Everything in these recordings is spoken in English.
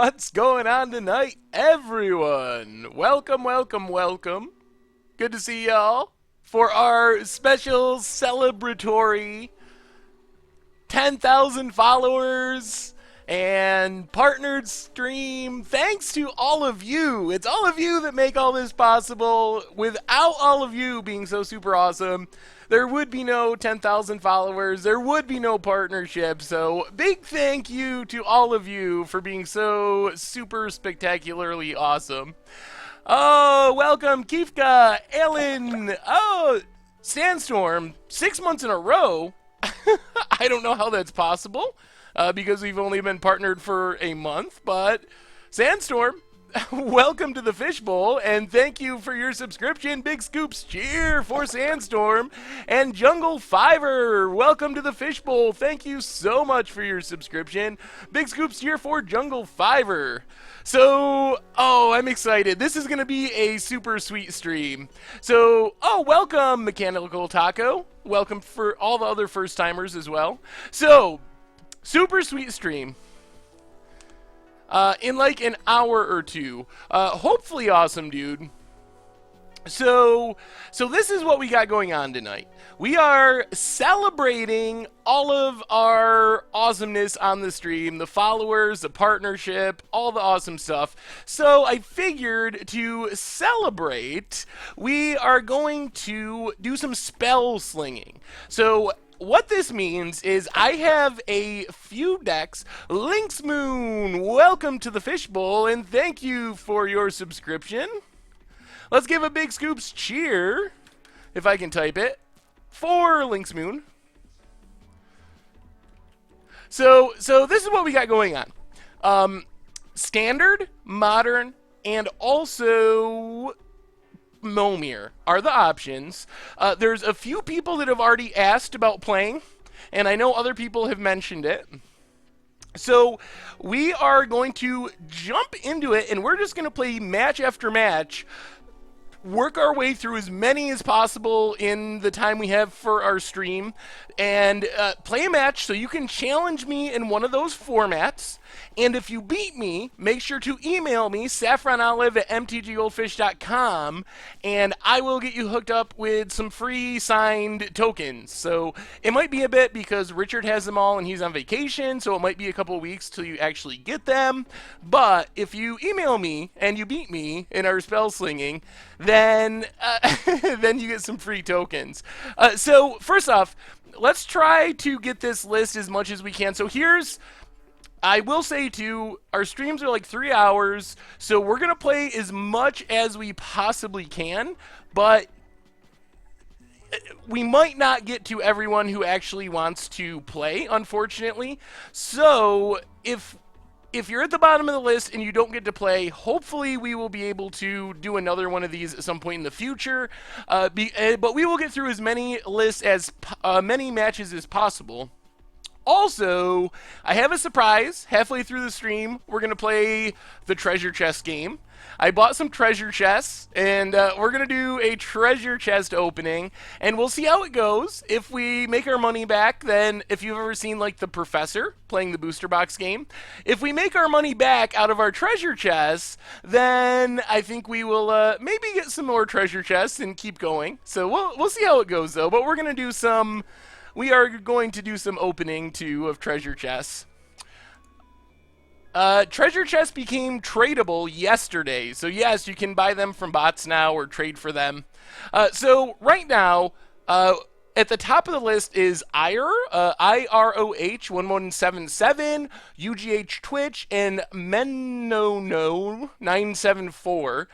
What's going on tonight, everyone? Welcome, welcome, welcome. Good to see y'all for our special celebratory 10,000 followers and partnered stream. Thanks to all of you. It's all of you that make all this possible. Without all of you being so super awesome, there would be no 10,000 followers. There would be no partnership. So big thank you to all of you for being so super spectacularly awesome. Oh, welcome, Kifka, Ellen. Oh, Sandstorm, 6 months in a row. I don't know how that's possible because we've only been partnered for a month, but Sandstorm, welcome to the Fishbowl, and thank you for your subscription. Big Scoops cheer for Sandstorm. And Jungle Fiver, welcome to the Fishbowl. Thank you so much for your subscription. Big Scoops cheer for Jungle Fiver. So, I'm excited. This is going to be a super sweet stream. So, welcome, Mechanical Taco. Welcome for all the other first-timers as well. So, super sweet stream. In like an hour or two. Hopefully awesome, dude. So this is what we got going on tonight. We are celebrating all of our awesomeness on the stream, the followers, the partnership, all the awesome stuff. So I figured to celebrate, we are going to do some spell slinging. So what this means is I have a few decks. Eldritch Moon, welcome to the Fishbowl, and thank you for your subscription. Let's give a Big Scoops cheer, if I can type it, for Eldritch Moon. So this is what we got going on. Standard, modern, and also momir are the options. There's a few people that have already asked about playing, and I know other people have mentioned it. So we are going to jump into it, and we're just going to play match after match, work our way through as many as possible in the time we have for our stream, and play a match so you can challenge me in one of those formats. And if you beat me, make sure to email me, saffronolive@mtgoldfish.com, and I will get you hooked up with some free signed tokens. So it might be a bit because Richard has them all and he's on vacation, so it might be a couple of weeks till you actually get them. But if you email me and you beat me in our spell slinging, then then you get some free tokens. So first off, let's try to get this list as much as we can. So I will say, too, our streams are like 3 hours, so we're going to play as much as we possibly can, but we might not get to everyone who actually wants to play, unfortunately. So if you're at the bottom of the list and you don't get to play, hopefully we will be able to do another one of these at some point in the future, but we will get through as many lists as many matches as possible. Also, I have a surprise. Halfway through the stream, we're going to play the treasure chest game. I bought some treasure chests, and we're going to do a treasure chest opening, and we'll see how it goes. If we make our money back, then if you've ever seen, like, the Professor playing the booster box game, if we make our money back out of our treasure chests, then I think we will maybe get some more treasure chests and keep going. So we'll see how it goes, though, but we're going to do some... We are going to do some opening, too, of treasure chests. Treasure chests became tradable yesterday. So, yes, you can buy them from bots now or trade for them. So, right now, at the top of the list is IROH, IROH1177, UGH Twitch, and Menono974.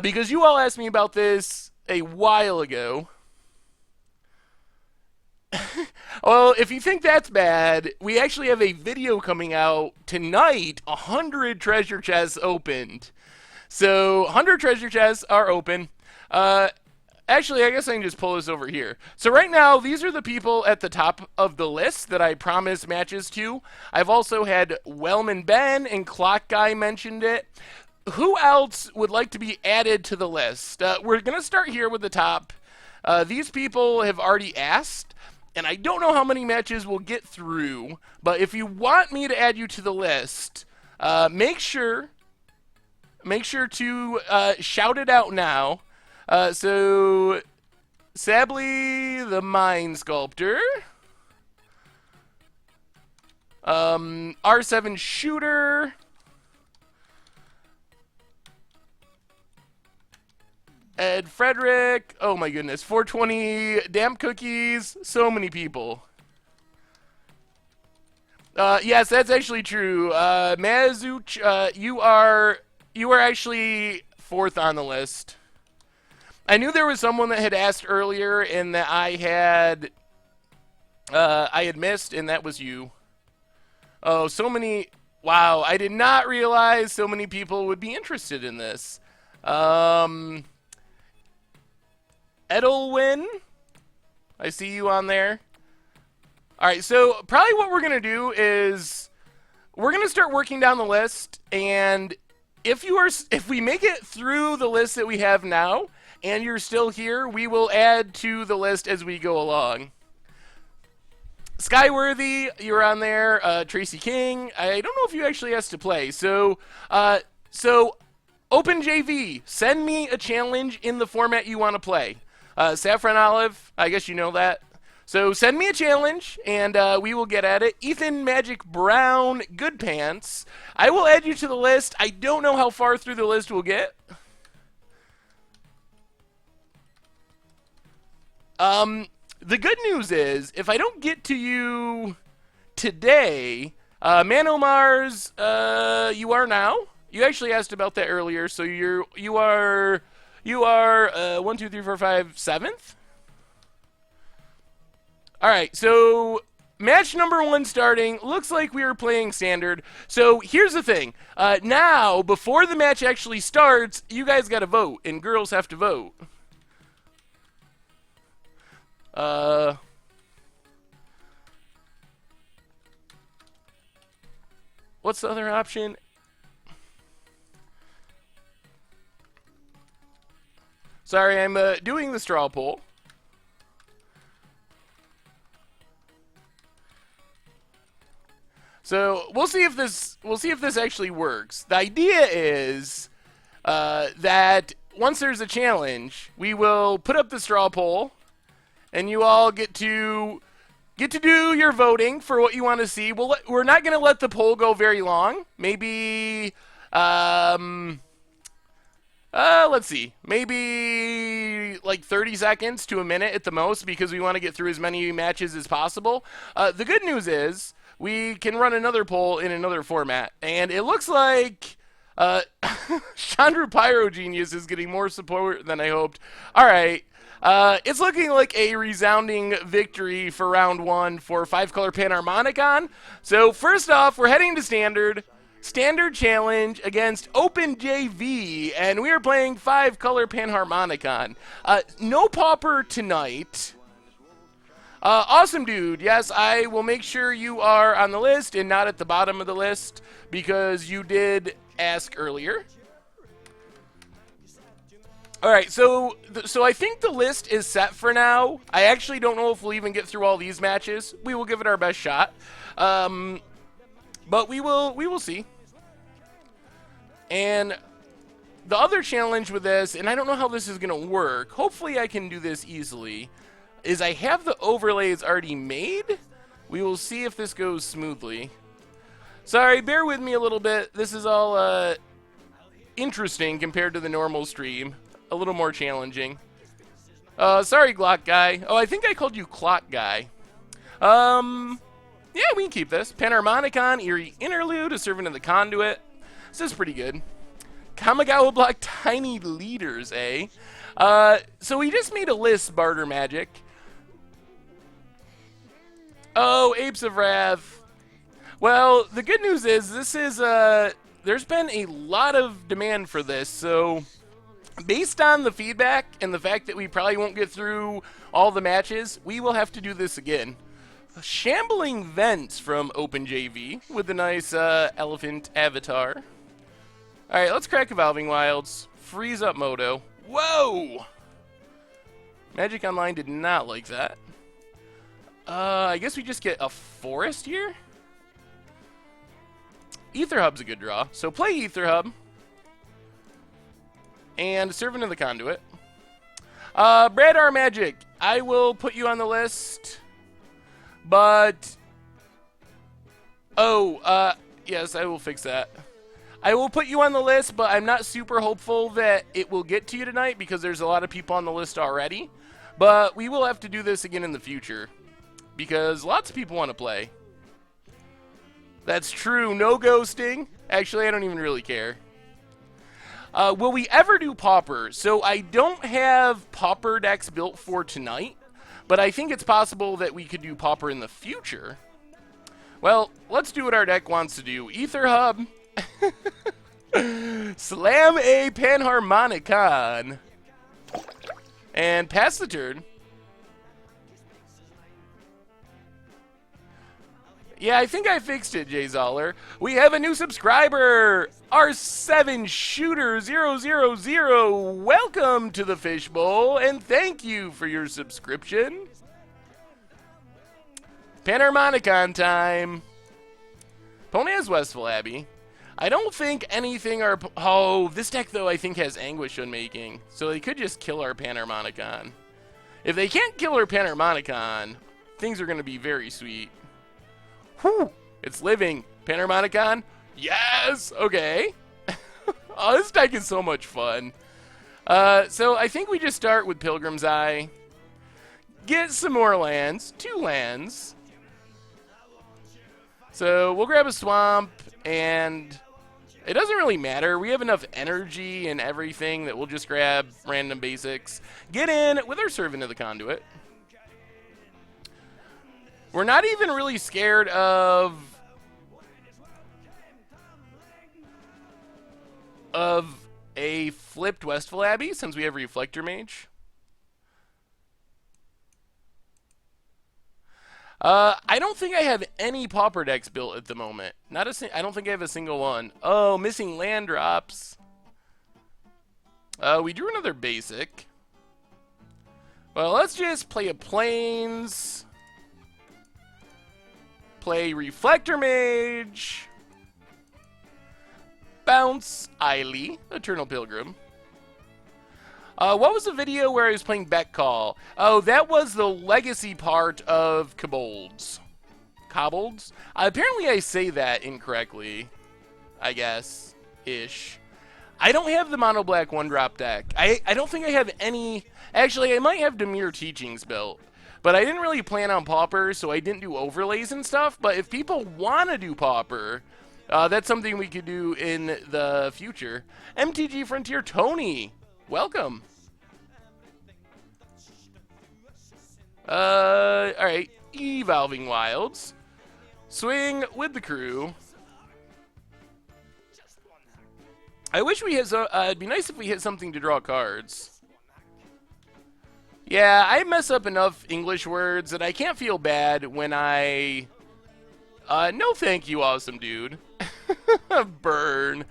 Because you all asked me about this a while ago. Well, if you think that's bad, we actually have a video coming out tonight, 100 treasure chests opened. So, 100 treasure chests are open. Actually, I guess I can just pull this over here. So right now, these are the people at the top of the list that I promised matches to. I've also had Wellman Ben and Clock Guy mentioned it. Who else would like to be added to the list? We're going to start here with the top. These people have already asked. And I don't know how many matches we'll get through, but if you want me to add you to the list, Make sure to shout it out now. So, Sably the Mind Sculptor, R7 Shooter, Ed Frederick, oh my goodness, 420 Damp Cookies, so many people. Yes, that's actually true. Mazuch, you are actually 4th on the list. I knew there was someone that had asked earlier and that I had missed, and that was you. Oh, so many. Wow, I did not realize so many people would be interested in this. Edelwin, I see you on there. All right, so probably what we're going to do is we're going to start working down the list, and if we make it through the list that we have now and you're still here, we will add to the list as we go along. Skyworthy, you're on there. Tracy King, I don't know if you actually asked to play. So OpenJV, send me a challenge in the format you want to play. Saffron Olive, I guess you know that. So send me a challenge, and we will get at it. Ethan Magic Brown, Good Pants, I will add you to the list. I don't know how far through the list we'll get. The good news is, if I don't get to you today, Manomars, you are now. You actually asked about that earlier, so you are 1, 2, 3, 4, 5, 7th. All right, so match number 1 starting. Looks like we are playing standard. So here's the thing. Now, before the match actually starts, you guys got to vote, and girls have to vote. What's the other option? Sorry, I'm doing the straw poll. So we'll see if this actually works. The idea is that once there's a challenge, we will put up the straw poll, and you all get to do your voting for what you want to see. We're not going to let the poll go very long. Maybe let's see, maybe like 30 seconds to a minute at the most, because we want to get through as many matches as possible. The good news is we can run another poll in another format, and it looks like Chandra Pyro Genius is getting more support than I hoped. All right. It's looking like a resounding victory for round 1 for 5-color Panharmonicon. So first off, we're heading to standard challenge against OpenJV, and we are playing 5-color Panharmonicon. No pauper tonight. Awesome dude. Yes, I will make sure you are on the list and not at the bottom of the list, because you did ask earlier. All right, so I think the list is set for now. I actually don't know if we'll even get through all these matches. We will give it our best shot, but we will see. And the other challenge with this, and I don't know how this is going to work, hopefully I can do this easily, is I have the overlays already made. We will see if this goes smoothly. Sorry, bear with me a little bit. This is all interesting compared to the normal stream. A little more challenging. Sorry, Glock Guy. Oh, I think I called you Clock Guy. Yeah, we can keep this. Panharmonicon, Eerie Interlude, A Servant of the Conduit. This is pretty good. Kamigawa Block, Tiny Leaders, eh? So we just made a list, Barter Magic. Oh, Apes of Wrath. Well, the good news is this is, there's been a lot of demand for this, so based on the feedback and the fact that we probably won't get through all the matches, we will have to do this again. Shambling Vents from OpenJV with the nice elephant avatar. All right, let's crack Evolving Wilds. Freeze up Moto. Whoa! Magic Online did not like that. I guess we just get a forest here? Ether Hub's a good draw. So play Ether Hub. And Servant of the Conduit. Brad R. Magic, I will put you on the list. But... Oh, yes, I will fix that. I will put you on the list, but I'm not super hopeful that it will get to you tonight because there's a lot of people on the list already. But we will have to do this again in the future because lots of people want to play. That's true. No ghosting. Actually, I don't even really care. Will we ever do Pauper? So I don't have Pauper decks built for tonight, but I think it's possible that we could do Pauper in the future. Well, let's do what our deck wants to do. Ether Hub. Slam a Panharmonicon. And pass the turn. Yeah, I think I fixed it, Jay Zoller. We have a new subscriber, R7 Shooter 000. Welcome to the Fishbowl, and thank you for your subscription. Panharmonicon time. Opponent has Westfall Abbey. I don't think anything our... Oh, this deck, though, I think has Anguish Unmaking. So they could just kill our Panharmonicon. If they can't kill our Panharmonicon, things are going to be very sweet. Whew. It's living. Panharmonicon? Yes! Okay. Oh, this deck is so much fun. So I think we just start with Pilgrim's Eye. Get some more lands. 2 lands. So we'll grab a Swamp, and it doesn't really matter. We have enough energy and everything that we'll just grab random basics. Get in with our Servant of the Conduit. We're not even really scared of a flipped Westfall Abbey since we have Reflector Mage. I don't think I have any Pauper decks built at the moment. I don't think I have a single one. Oh, missing land drops. We drew another basic. Well, let's just play a Plains. Play Reflector Mage. Bounce Eiley, Eternal Pilgrim. What was the video where I was playing Bet Call? Oh, that was the legacy part of Kobolds. Kobolds? Apparently I say that incorrectly. I guess. Ish. I don't have the Mono Black 1-drop deck. I don't think I have any... Actually, I might have Dimir Teachings built. But I didn't really plan on Pauper, so I didn't do overlays and stuff. But if people want to do Pauper, that's something we could do in the future. MTG Frontier Tony, welcome. Alright, Evolving Wilds. Swing with the crew. I wish we hit it'd be nice if we hit something to draw cards. Yeah, I mess up enough English words that I can't feel bad when I... no thank you, awesome dude. Burn.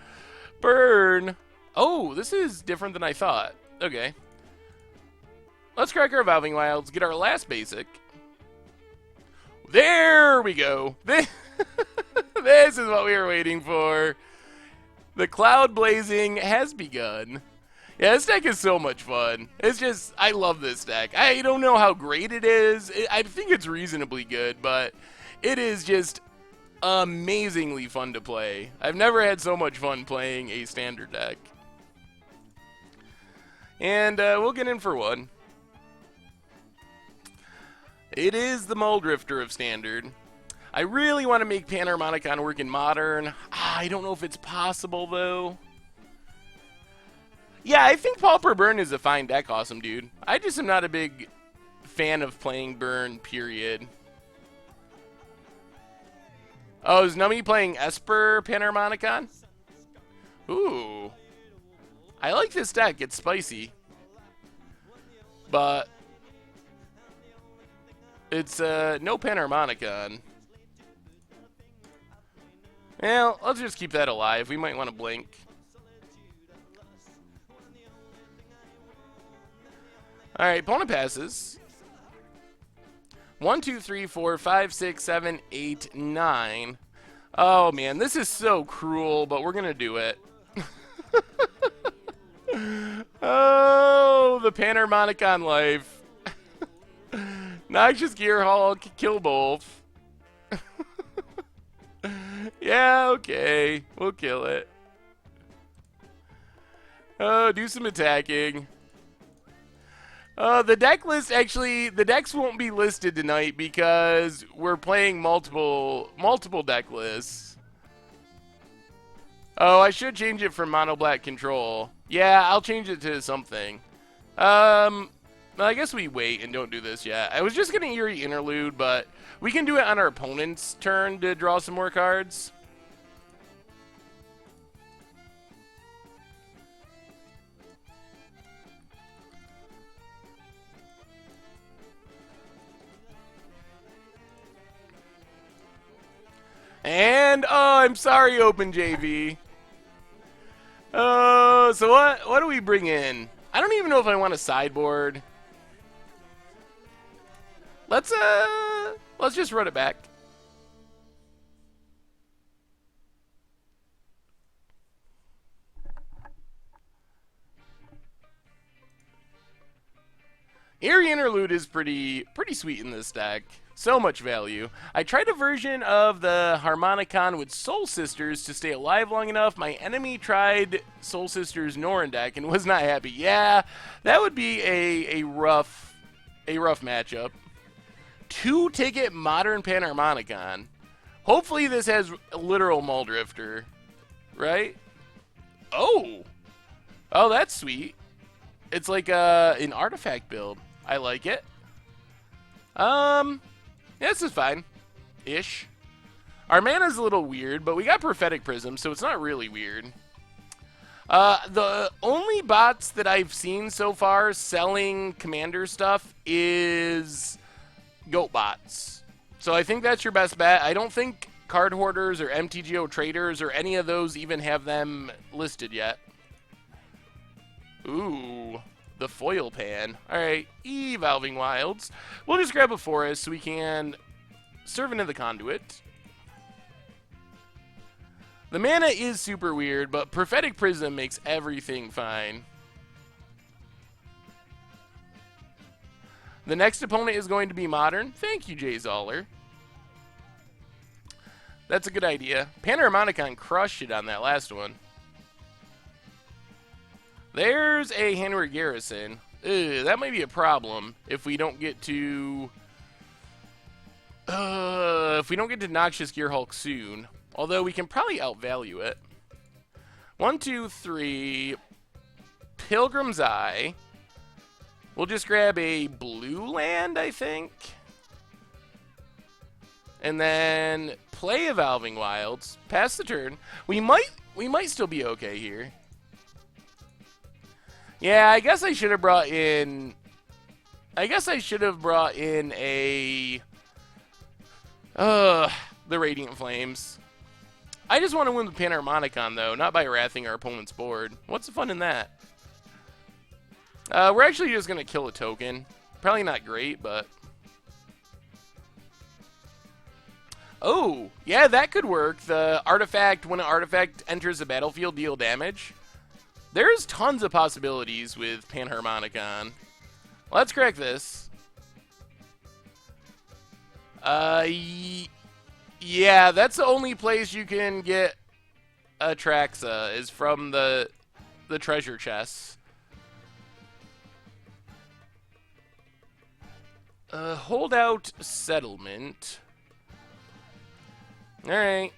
Burn. Oh, this is different than I thought. Okay. Let's crack our Evolving Wilds, get our last basic. There we go. This is what we were waiting for. The cloud blazing has begun. Yeah, this deck is so much fun. It's just, I love this deck. I don't know how great it is. I think it's reasonably good, but it is just amazingly fun to play. I've never had so much fun playing a standard deck. And we'll get in for one. It is the Muldrifter of Standard. I really want to make Panharmonicon work in Modern. I don't know if it's possible, though. Yeah, I think Pauper Burn is a fine deck, awesome dude. I just am not a big fan of playing Burn, period. Oh, is Nummy playing Esper Panharmonicon? Ooh. I like this deck. It's spicy. But... it's no Panharmonicon. Well, let's just keep that alive. We might want to blink. Alright, opponent passes. 1, 2, 3, 4, 5, 6, 7, 8, 9. Oh man, this is so cruel, but we're gonna do it. Oh, the Panharmonicon life. Noxious Gearhulk, kill both. Yeah, okay. We'll kill it. Oh, do some attacking. The deck list, actually, the decks won't be listed tonight because we're playing multiple deck lists. Oh, I should change it from mono black control. Yeah, I'll change it to something. Well, I guess we wait and don't do this yet. I was just gonna Eerie Interlude, but we can do it on our opponent's turn to draw some more cards. And oh, I'm sorry, OpenJV. Oh, so what do we bring in? I don't even know if I want a sideboard. Let's just run it back. Eerie Interlude is pretty sweet in this deck. So much value. I tried a version of the Harmonicon with Soul Sisters to stay alive long enough. My enemy tried Soul Sisters Norn deck and was not happy. Yeah, that would be a rough matchup. 2-ticket Modern Panharmonicon. Hopefully this has literal Muldrifter, right? Oh, that's sweet. It's like an artifact build. I like it. Yeah, this is fine. Ish. Our mana's a little weird, but we got Prophetic Prism, so it's not really weird. The only bots that I've seen so far selling Commander stuff is Goat bots. So I think that's your best bet. I don't think Card Hoarders or MTGO Traders or any of those even have them listed yet. Ooh. The foil pan. Alright, Evolving Wilds. We'll just grab a forest so we can serve into the conduit. The mana is super weird, but Prophetic Prism makes everything fine. The next opponent is going to be Modern. Thank you, Jay Zoller. That's a good idea. Panharmonicon crushed it on that last one. There's a Hanward Garrison. Ugh, that might be a problem if we don't get to Noxious Gearhulk soon. Although we can probably outvalue it. 1, 2, 3. Pilgrim's Eye. We'll just grab a blue land, I think. And then play Evolving Wilds. Pass the turn. We might still be okay here. Yeah, I guess I should have brought in a the Radiant Flames. I just want to win with Panharmonicon though, not by wrathing our opponent's board. What's the fun in that? We're actually just gonna kill a token. Probably not great, but oh, yeah, that could work. The artifact, when an artifact enters the battlefield, deal damage. There's tons of possibilities with Panharmonicon. Let's crack this. Yeah, that's the only place you can get Atraxa is from the treasure chests. Holdout Settlement. Alright.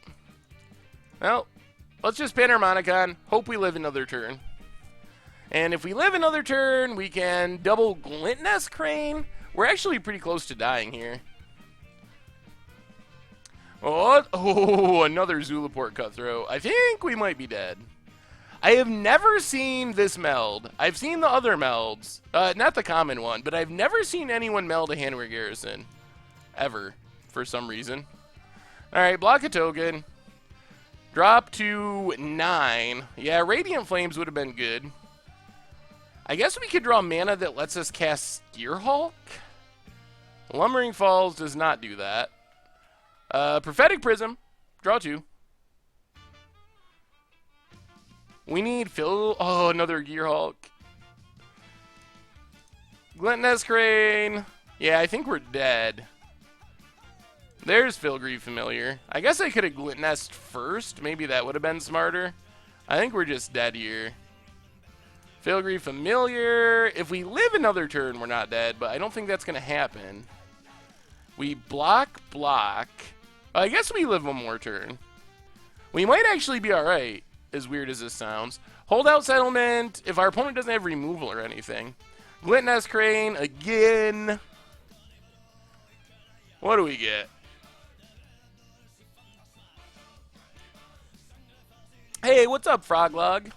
Well, let's just Panharmonicon. Hope we live another turn. And if we live another turn, we can double Glintnest Crane. We're actually pretty close to dying here. Oh, another Zulaport Cutthroat. I think we might be dead. I have never seen this meld. I've seen the other melds. Not the common one, but I've never seen anyone meld a Hanward Garrison. Ever. For some reason. Alright, block a token. Drop to 9. Yeah, Radiant Flames would have been good. I guess we could draw mana that lets us cast Gearhulk. Lumbering Falls does not do that. Prophetic Prism. Draw 2. We need Phil. Oh, another Gear Hulk. Gluttonous Crane. Yeah, I think we're dead. There's Filigree Familiar. I guess I could have Gluttonous first. Maybe that would have been smarter. I think we're just dead here. Filigree Familiar. If we live another turn, we're not dead, but I don't think that's going to happen. We block. I guess we live one more turn. We might actually be alright, as weird as this sounds. Holdout Settlement, if our opponent doesn't have removal or anything. Gluttonous Crane, again. What do we get? Hey, what's up, Froglog?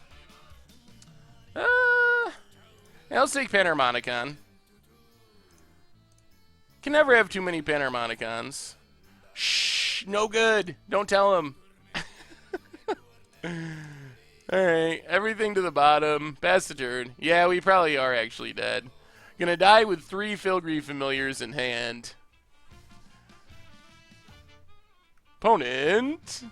Yeah, let's take Panharmonicon. Can never have too many Panharmonicons. Shh, no good. Don't tell him. Alright, everything to the bottom. Pass the turn. Yeah, we probably are actually dead. Gonna die with 3 Filigree Familiars in hand. Opponent.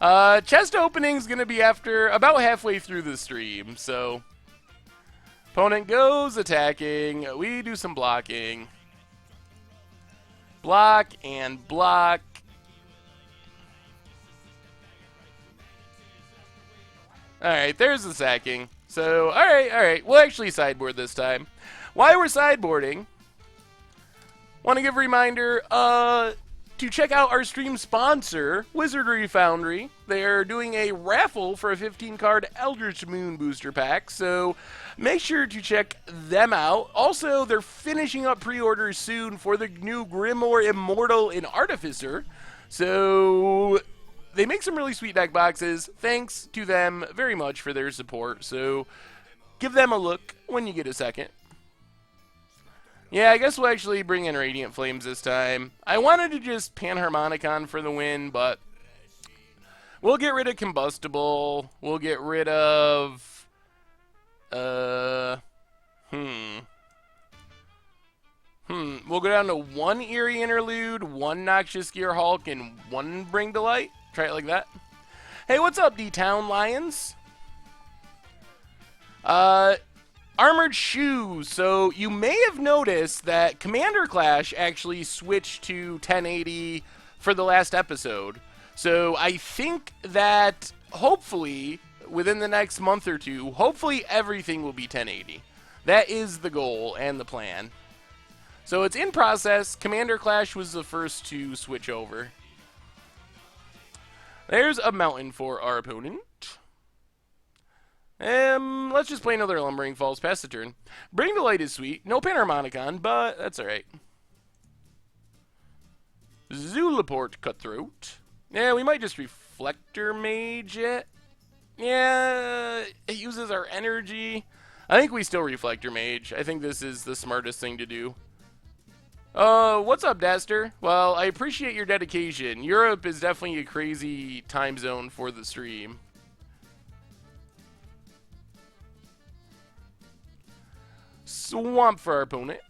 Chest opening's gonna be after about halfway through the stream, so. Opponent goes attacking. We do some blocking. Block and block. Alright, there's the sacking. So, alright. We'll actually sideboard this time. While we're sideboarding, want to give a reminder to check out our stream sponsor, Wizardry Foundry. They're doing a raffle for a 15-card Eldritch Moon booster pack, so make sure to check them out. Also, they're finishing up pre-orders soon for the new Grimoire Immortal and Artificer, so they make some really sweet deck boxes. Thanks to them very much for their support, so give them a look when you get a second. Yeah, I guess we'll actually bring in Radiant Flames this time. I wanted to just Panharmonicon for the win, but we'll get rid of Combustible. We'll get rid of... We'll go down to 1 Eerie Interlude, 1 Noxious Gear Hulk, and 1 Bring to Light. Try it like that. Hey, what's up, D-Town Lions? Armored Shoes. So you may have noticed that Commander Clash actually switched to 1080 for the last episode. So I think that hopefully within the next month or two, hopefully everything will be 1080. That is the goal and the plan. So it's in process. Commander Clash was the first to switch over. There's a mountain for our opponent. Let's just play another Lumbering Falls, pass the turn. Bring the Light is sweet. No Panharmonicon, but that's alright. Zulaport Cutthroat. Yeah, we might just Reflector Mage it. Yeah, it uses our energy. I think we still Reflector Mage. I think this is the smartest thing to do. What's up, Daster? Well, I appreciate your dedication. Europe is definitely a crazy time zone for the stream. Swamp for our opponent.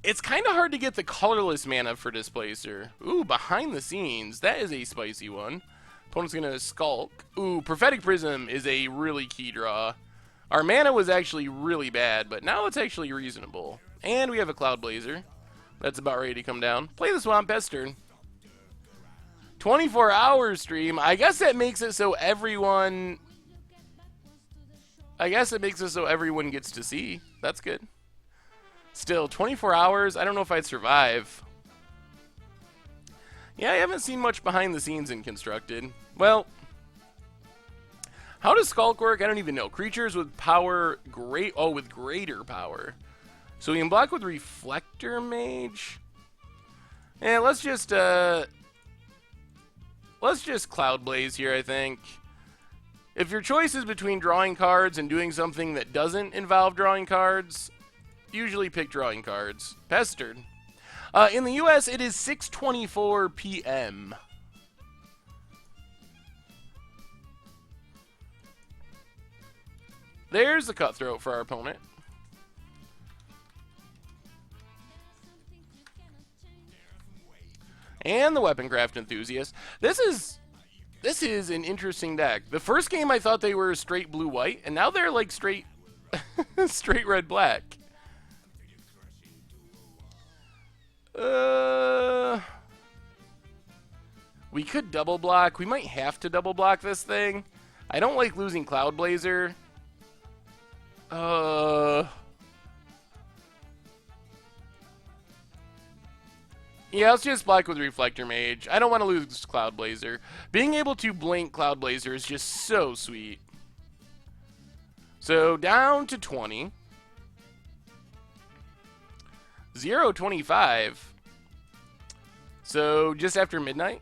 It's kind of hard to get the colorless mana for Displacer. Ooh, Behind the Scenes. That is a spicy one. Opponent's going to Skulk. Ooh, Prophetic Prism is a really key draw. Our mana was actually really bad, but now it's actually reasonable. And we have a Cloud Blazer. That's about ready to come down. Play the Swamp, best turn. 24-hour stream. I guess that makes it so everyone... gets to see. That's good. Still, 24 hours? I don't know if I'd survive. Yeah, I haven't seen much behind the scenes in Constructed. Well, how does Skulk work? I don't even know. Creatures with power, with greater power. So we can block with Reflector Mage. Yeah, let's just Cloud Blaze here, I think. If your choice is between drawing cards and doing something that doesn't involve drawing cards, usually pick drawing cards. Pass turn. In the US, it is 6:24 p.m. There's the Cutthroat for our opponent. And the Weaponcraft Enthusiast. This is an interesting deck. The first game I thought they were straight blue-white, and now they're like straight straight red-black. We could double block. We might have to double block this thing. I don't like losing Cloud Blazer. Yeah, let's just block with Reflector Mage. I don't want to lose Cloud Blazer. Being able to blink Cloud Blazer is just so sweet. So down to 20. 0-25. So just after midnight.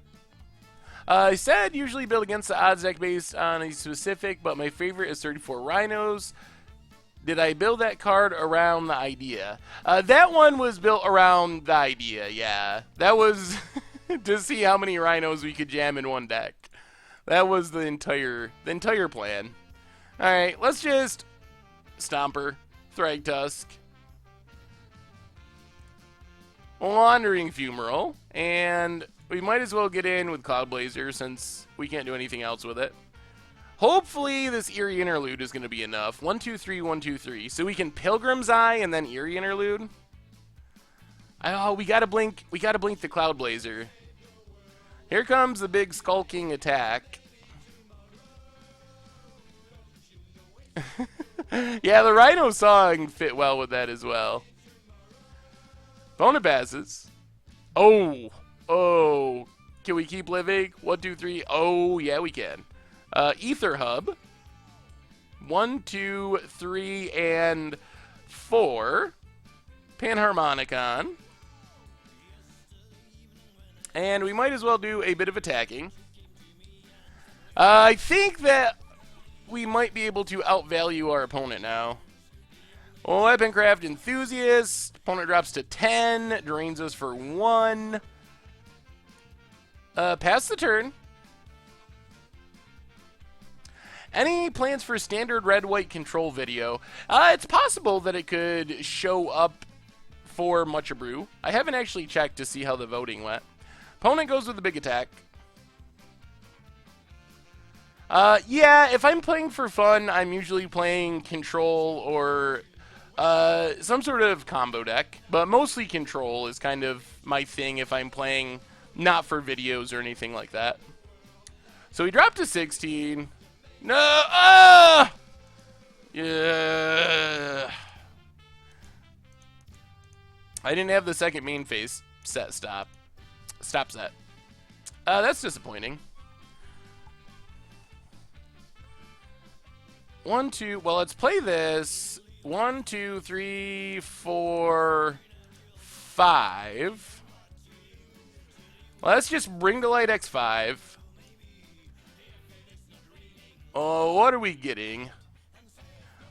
I said usually build against the odds deck based on a specific, but my favorite is 34 Rhinos. Did I build that card around the idea? That one was built around the idea, yeah. That was to see how many Rhinos we could jam in one deck. That was the entire plan. Alright, let's just Stomper, Thragtusk, Wandering Fumarole, and we might as well get in with Cloud Blazer since we can't do anything else with it. Hopefully this Eerie Interlude is going to be enough. 1, 2, 3, 1, 2, 3. So we can Pilgrim's Eye and then Eerie Interlude. Oh, we gotta blink the Cloud Blazer. Here comes the big skulking attack. Yeah, the Rhino song fit well with that as well. Opponent passes. Oh. Can we keep living? 1, 2, 3. Oh, yeah, we can. Ether Hub. 1, 2, 3, and 4. Panharmonicon. And we might as well do a bit of attacking. I think that we might be able to outvalue our opponent now. Weaponcraft Enthusiast. Opponent drops to 10. Drains us for 1. Pass the turn. Any plans for standard red-white control video? It's possible that it could show up for Mucha Brew. I haven't actually checked to see how the voting went. Opponent goes with a big attack. Yeah, if I'm playing for fun, I'm usually playing control or some sort of combo deck. But mostly control is kind of my thing if I'm playing not for videos or anything like that. So we dropped to 16. No! Ah! Yeah. I didn't have the second main phase set stop set. That's disappointing. 1, 2. Well, let's play this. 1, 2, 3, 4, 5. Let's just bring to light X5. Oh, what are we getting?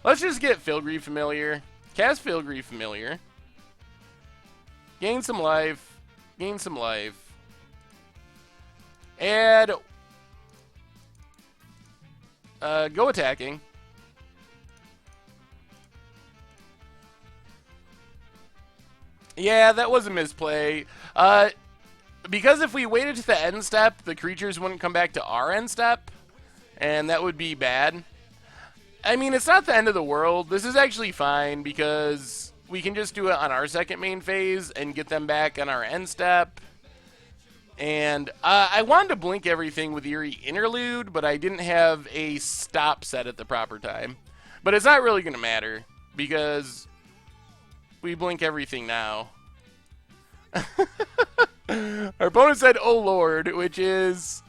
Let's just get Filigree Familiar. Cast Filigree Familiar. Gain some life. Gain some life. Add. Go attacking. Yeah, that was a misplay. Because if we waited to the end step, the creatures wouldn't come back to our end step. And that would be bad. I mean, it's not the end of the world. This is actually fine because we can just do it on our second main phase and get them back on our end step. And I wanted to blink everything with Eerie Interlude, but I didn't have a stop set at the proper time. But it's not really going to matter because we blink everything now. Our opponent said, "Oh Lord," which is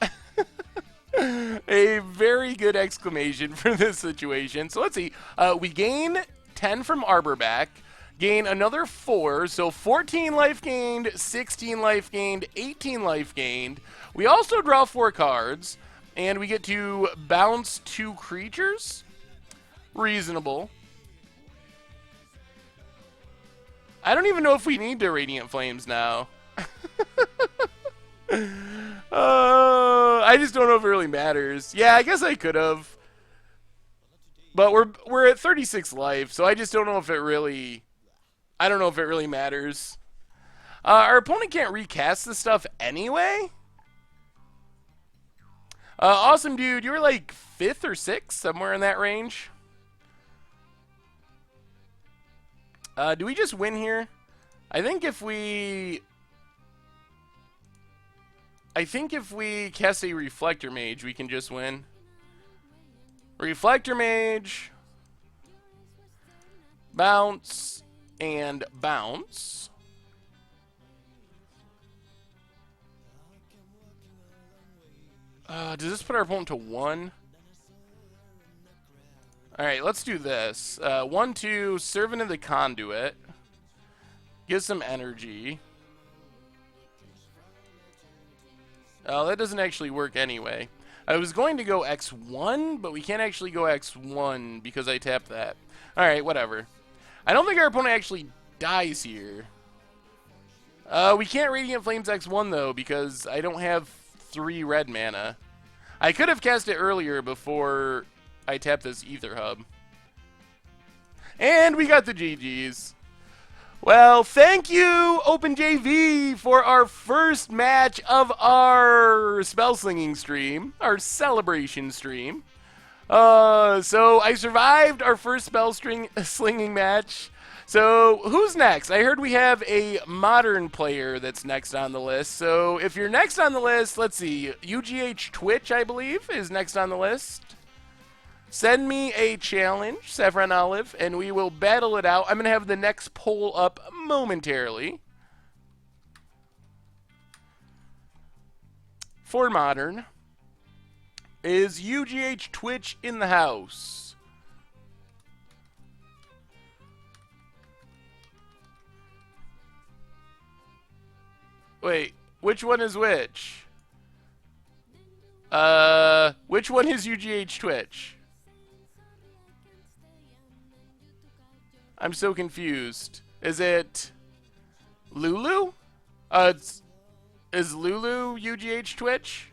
a very good exclamation for this situation. So let's see. We gain 10 from Arborback, gain another 4, so 14 life gained, 16 life gained, 18 life gained. We also draw 4 cards, and we get to bounce 2 creatures. Reasonable. I don't even know if we need to Radiant Flames now. I just don't know if it really matters. Yeah, I guess I could have. But we're at 36 life, so I just don't know if it really... I don't know if it really matters. Our opponent can't recast this stuff anyway. Awesome, dude. You were like 5th or 6th, somewhere in that range. Do we just win here? I think if we cast a Reflector Mage, we can just win. Reflector Mage. Bounce. And bounce. Does this put our opponent to 1? Alright, let's do this. 1-2, Servant of the Conduit. Get some energy. Oh, that doesn't actually work anyway. I was going to go X1, but we can't actually go X1 because I tapped that. Alright, whatever. I don't think our opponent actually dies here. We can't Radiant Flames X1 though because I don't have 3 red mana. I could have cast it earlier before I tapped this Ether Hub. And we got the GGs. Well, thank you, OpenJV, for our first match of our Spellslinging stream, our celebration stream. So I survived our first slinging match. So who's next? I heard we have a modern player that's next on the list. So if you're next on the list, let's see. UGH Twitch, I believe, is next on the list. Send me a challenge, Saffron Olive, and we will battle it out. I'm going to have the next poll up momentarily. For modern, is UGH Twitch in the house? Wait, which one is which? Which one is UGH Twitch? I'm so confused. Is it Lulu? Is Lulu UGH Twitch?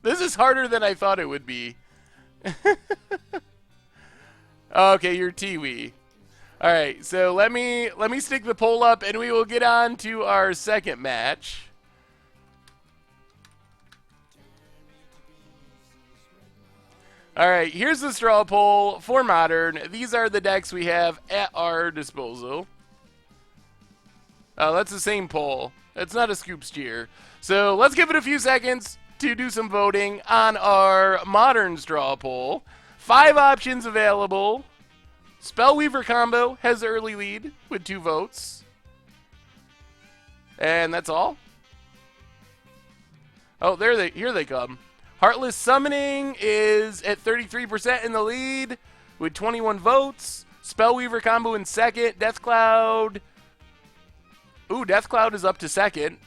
This is harder than I thought it would be. Okay, you're Tiwi. All right, so let me stick the poll up, and we will get on to our second match. All right, here's the straw poll for modern. These are the decks we have at our disposal. That's the same poll. It's not a scoop steer. So let's give it a few seconds to do some voting on our modern straw poll. 5 options available. Spellweaver combo has the early lead with 2 votes. And that's all. Oh, here they come. Heartless Summoning is at 33% in the lead with 21 votes. Spellweaver combo in second. Deathcloud. Ooh, Deathcloud is up to second.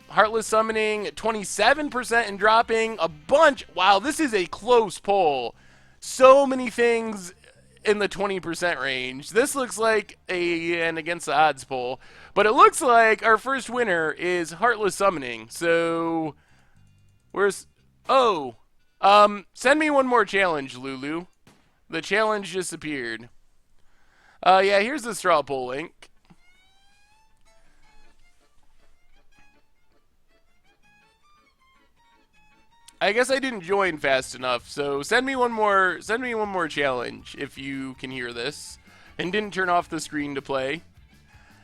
Heartless Summoning 27% and dropping a bunch. Wow, this is a close poll. So many things in the 20% range. This looks like an against the odds poll. But it looks like our first winner is Heartless Summoning. So, where's... Oh, send me one more challenge, Lulu. The challenge disappeared. Yeah, here's the straw poll link. I guess I didn't join fast enough, so send me one more challenge if you can hear this and didn't turn off the screen to play.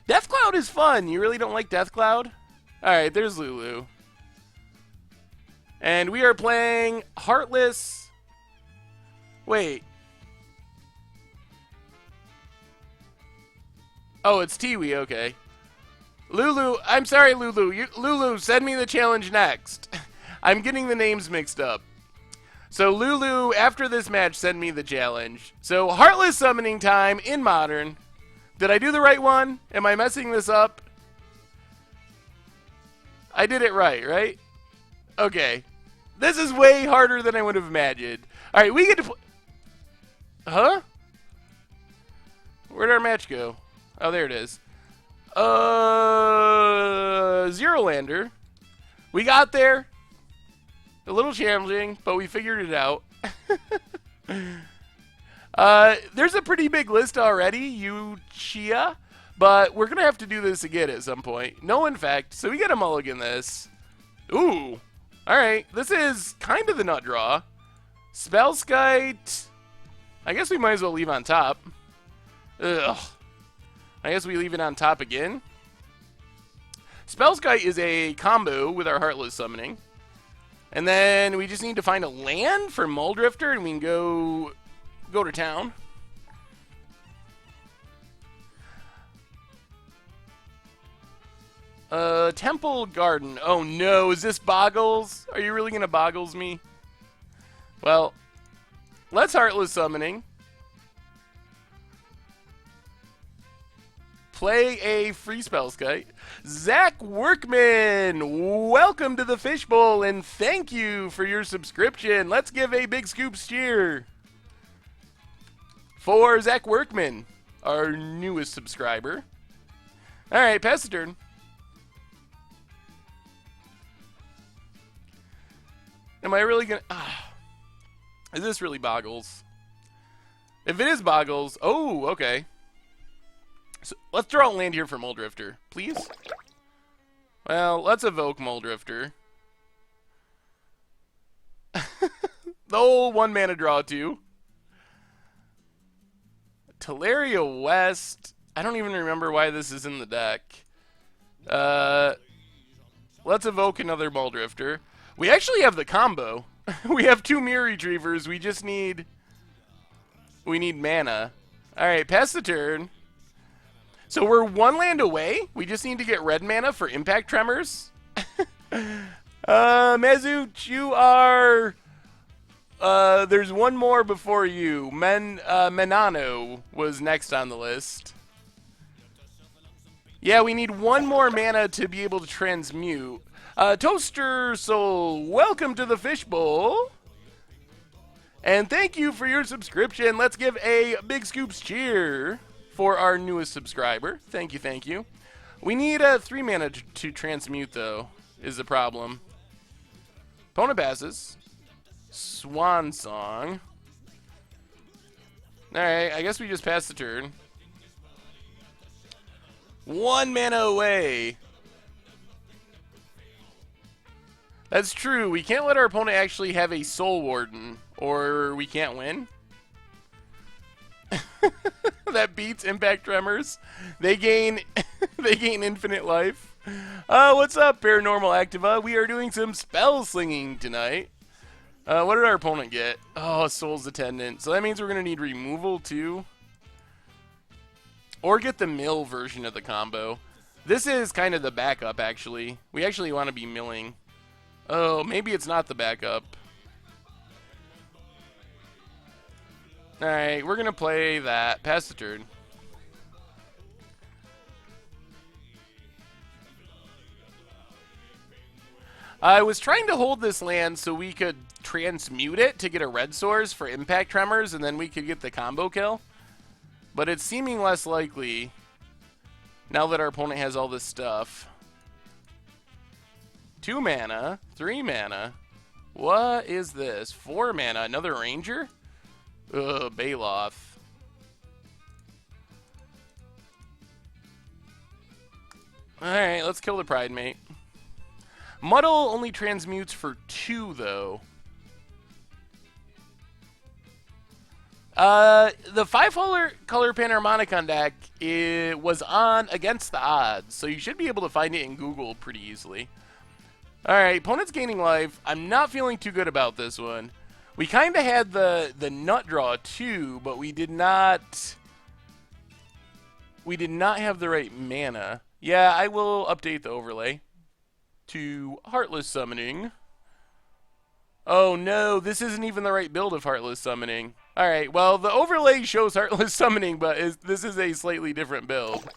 Deathcloud is fun. You really don't like Deathcloud? All right, there's Lulu. And we are playing Heartless. Wait. Oh, it's Tiwi, okay. Lulu, I'm sorry, Lulu. Lulu, send me the challenge next. I'm getting the names mixed up. So, Lulu, after this match, send me the challenge. So, Heartless Summoning time in Modern. Did I do the right one? Am I messing this up? I did it right? Okay. This is way harder than I would have imagined. Alright, we get to play... Huh? Where'd our match go? Oh, there it is. Zero Lander. We got there. A little challenging, but we figured it out. There's a pretty big list already, you Chia, but we're gonna have to do this again at some point. No infect, so we get a mulligan this. Ooh, alright, this is kind of the nut draw. Spellskite, I guess we might as well leave on top. Ugh. I guess we leave it on top again. Spellskite is a combo with our Heartless Summoning. And then we just need to find a land for Muldrifter, and we can go to town. Temple Garden. Oh no, is this Boggles? Are you really gonna Boggles me? Well, let's Heartless Summoning. Play a free Spellskite. Zach Workman, welcome to the Fishbowl, and thank you for your subscription. Let's give a big scoops cheer for Zach Workman, our newest subscriber. All right, pass the turn. Am I really gonna? Is this really Boggles? If it is Boggles, oh, okay. So let's draw a land here for Muldrifter, please. Well, let's evoke Muldrifter. The old 1-mana draw too. Teleria West. I don't even remember why this is in the deck. Let's evoke another Muldrifter. We actually have the combo. We have 2 Mirror Retrievers. We just need... We need mana. Alright, pass the turn. So we're 1 land away. We just need to get red mana for Impact Tremors. Mezuch, you are... there's one more before you. Menano was next on the list. Yeah, we need 1 more mana to be able to transmute. Toaster Soul, welcome to the Fishbowl. And thank you for your subscription. Let's give a big scoops cheer for our newest subscriber. Thank you, thank you. We need 3 mana to transmute, though, is the problem. Opponent passes. Swan Song. Alright, I guess we just pass the turn. 1 mana away. That's true. We can't let our opponent actually have a Soul Warden, or we can't win. That beats Impact Tremors. They gain infinite life. What's up, Paranormal Activa? We are doing some Spellslinging tonight. What did our opponent get? Oh, Soul's Attendant. So that means we're going to need removal too. Or get the mill version of the combo. This is kind of the backup, actually. We actually want to be milling. Oh, maybe it's not the backup. Alright, we're going to play that. Pass the turn. I was trying to hold this land so we could transmute it to get a red source for Impact Tremors, and then we could get the combo kill. But it's seeming less likely now that our opponent has all this stuff. 2 mana, 3 mana. What is this? 4 mana, another Ranger? Ugh, Baloth. Alright, let's kill the Pride Mate. Muddle only transmutes for 2, though. The 5-color Panharmonicon deck was on Against the Odds, so you should be able to find it in Google pretty easily. Alright, opponent's gaining life. I'm not feeling too good about this one. We kind of had the nut draw too, but we did not have the right mana. Yeah, I will update the overlay to Heartless Summoning. Oh no, this isn't even the right build of Heartless Summoning. Alright, well, the overlay shows Heartless Summoning, but this is a slightly different build.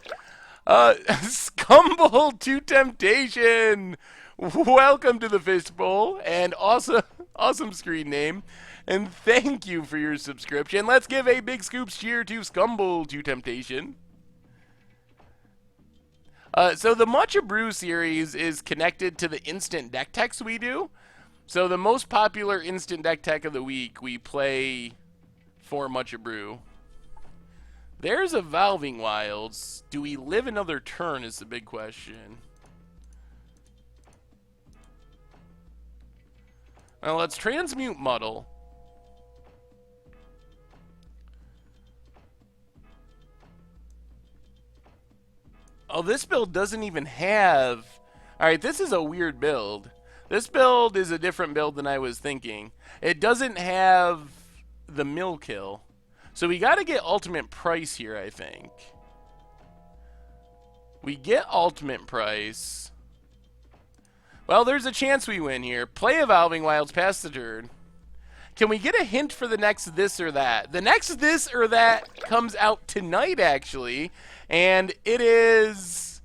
Scumble to Temptation! Welcome to the Fishbowl, and awesome screen name. And thank you for your subscription. Let's give a big scoops cheer to Scumble to Temptation. So the Matcha Brew series is connected to the instant deck techs we do. So the most popular instant deck tech of the week, we play for Much Brew. There's a Valving Wilds. Do we live another turn is the big question. Now let's transmute Muddle. Oh, this build doesn't even have... Alright, this is a weird build. This build is a different build than I was thinking. It doesn't have the mill kill. So we got to get ultimate price here, I think. We get ultimate price. Well, there's a chance we win here. Play Evolving Wilds past the turn. Can we get a hint for the next this or that? The next this or that comes out tonight, actually. And it is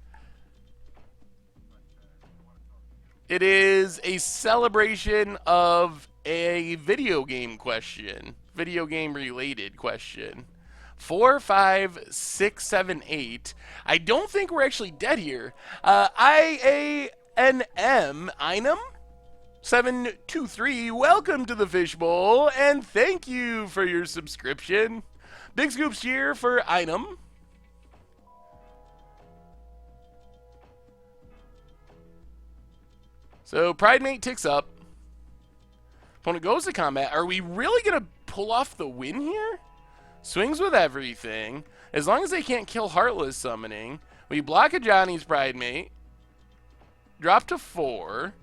a celebration of a video game question. Video game related question. 4, 5, 6, 7, 8. I don't think we're actually dead here. IANM, Einem 723. Welcome to the Fishbowl, and thank you for your subscription. Big scoops here for Einem. So Pride Mate ticks up. Opponent goes to combat. Are we really going to pull off the win here? Swings with everything. As long as they can't kill Heartless Summoning. We block a Johnny's Pride Mate. Drop to 4.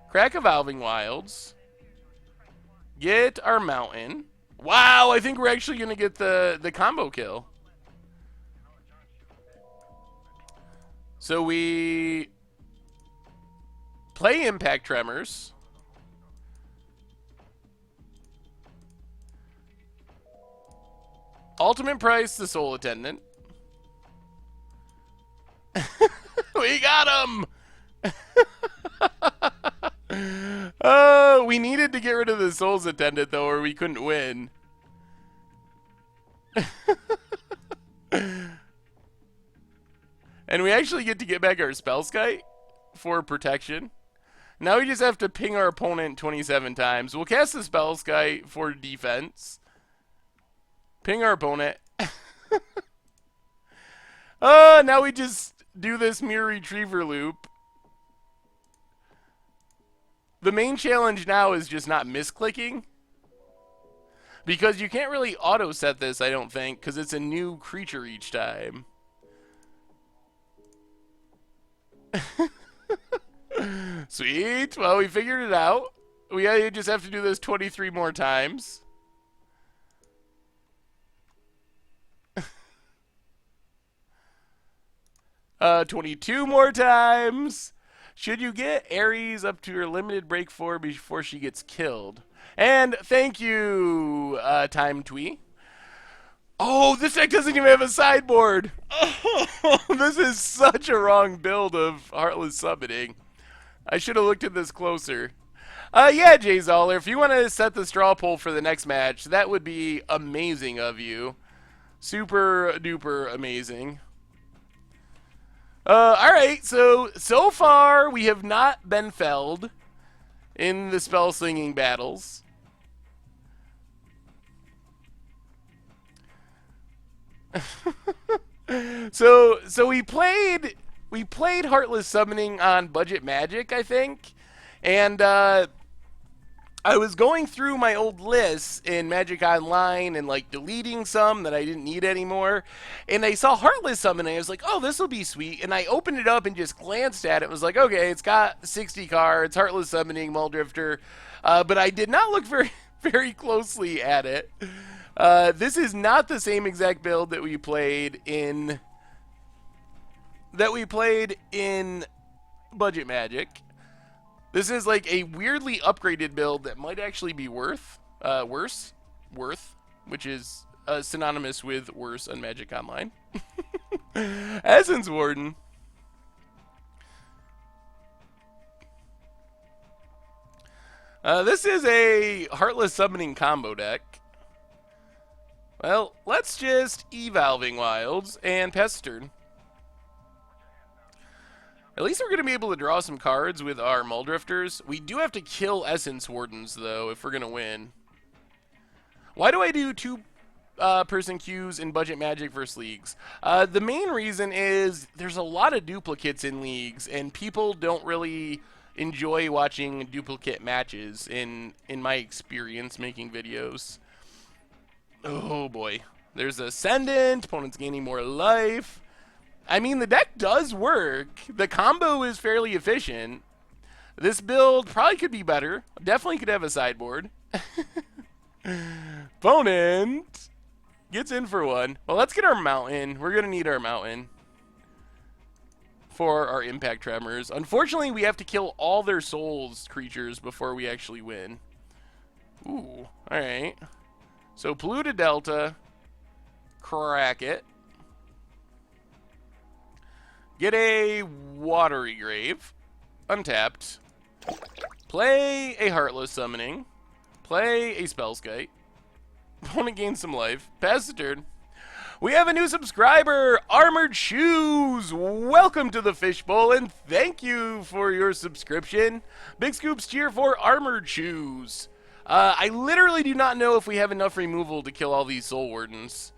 Crack Evolving Wilds. Get our Mountain. Wow, I think we're actually going to get the combo kill. So we play Impact Tremors. Ultimate Price, the Soul Attendant. We got him! Oh, we needed to get rid of the Soul's Attendant, though, or we couldn't win. And we actually get to get back our Spellskite for protection. Now we just have to ping our opponent 27 times. We'll cast the Spellskite for defense. Ping our opponent. Now we just do this Mirror Retriever loop. The main challenge now is just not misclicking. Because you can't really auto-set this, I don't think, because it's a new creature each time. Sweet. Well, we figured it out. We just have to do this 23 more times. 22 more times. Should you get Ares up to her limited break 4 before she gets killed? And thank you, Time Twee. Oh, this deck doesn't even have a sideboard. Oh, this is such a wrong build of Heartless Summoning. I should have looked at this closer. Yeah, Jay Zoller, if you want to set the straw poll for the next match, that would be amazing of you. Super duper amazing. Alright, so far we have not been felled in the Spellslinging battles. So we played Heartless Summoning on Budget Magic, I think, and I was going through my old lists in Magic Online and like deleting some that I didn't need anymore, and I saw Heartless Summoning. I was like, oh, this will be sweet, and I opened it up and just glanced at it. It was like, okay, it's got 60 cards, Heartless Summoning, Muldrifter, but I did not look very closely at it. This is not the same exact build that we played in Budget Magic. This is like a weirdly upgraded build that might actually be worth, which is synonymous with worse on Magic Online. Essence Warden. This is a Heartless Summoning combo deck. Well, let's just Evolving Wilds and Pestern. At least we're going to be able to draw some cards with our Muldrifters. We do have to kill Essence Wardens, though, if we're going to win. Why do I do two person queues in budget magic versus leagues? The main reason is there's a lot of duplicates in leagues, and people don't really enjoy watching duplicate matches in my experience making videos. Oh boy. There's Ascendant, opponent's gaining more life. I mean, the deck does work. The combo is fairly efficient. This build probably could be better. Definitely could have a sideboard. Opponent gets in for one. Well, let's get our mountain. We're going to need our mountain for our impact tremors. Unfortunately, we have to kill all their souls creatures before we actually win. Ooh, alright. So polluted delta. Crack it. Get a watery grave. Untapped. Play a heartless summoning. Play a spellskite. Opponent gains some life. Pass the turn. We have a new subscriber, Armored Shoes. Welcome to the Fishbowl, and thank you for your subscription. Big scoops cheer for Armored Shoes. I literally do not know if we have enough removal to kill all these Soul Wardens.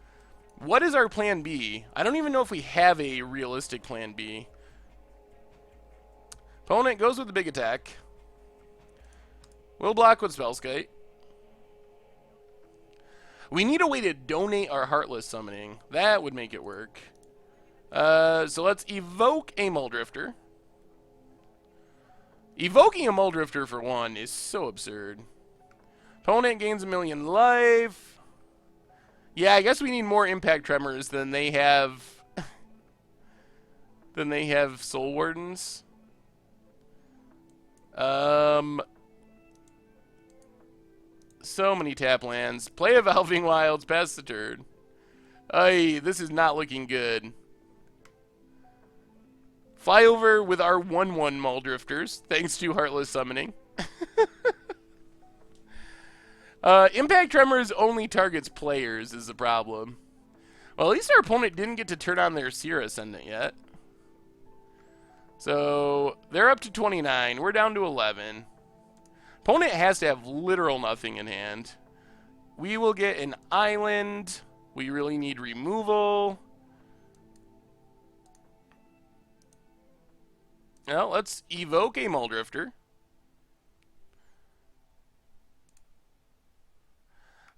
What is our plan B? I don't even know if we have a realistic plan B. Opponent goes with the big attack. We'll block with Spellskite. We need a way to donate our Heartless Summoning. That would make it work. So let's evoke a Muldrifter. Evoking a Muldrifter for one is so absurd. Opponent gains 1,000,000 life. Yeah, I guess we need more Impact Tremors than they have. Than they have Soul Wardens. So many tap lands. Play Evolving Wilds, pass the turn. Ay, this is not looking good. Fly over with our 1/1 Muldrifters, thanks to Heartless Summoning. Impact Tremors only targets players is the problem. Well, at least our opponent didn't get to turn on their Seer Ascendant yet. So, they're up to 29. We're down to 11. Opponent has to have literal nothing in hand. We will get an island. We really need removal. Well, let's evoke a Muldrifter.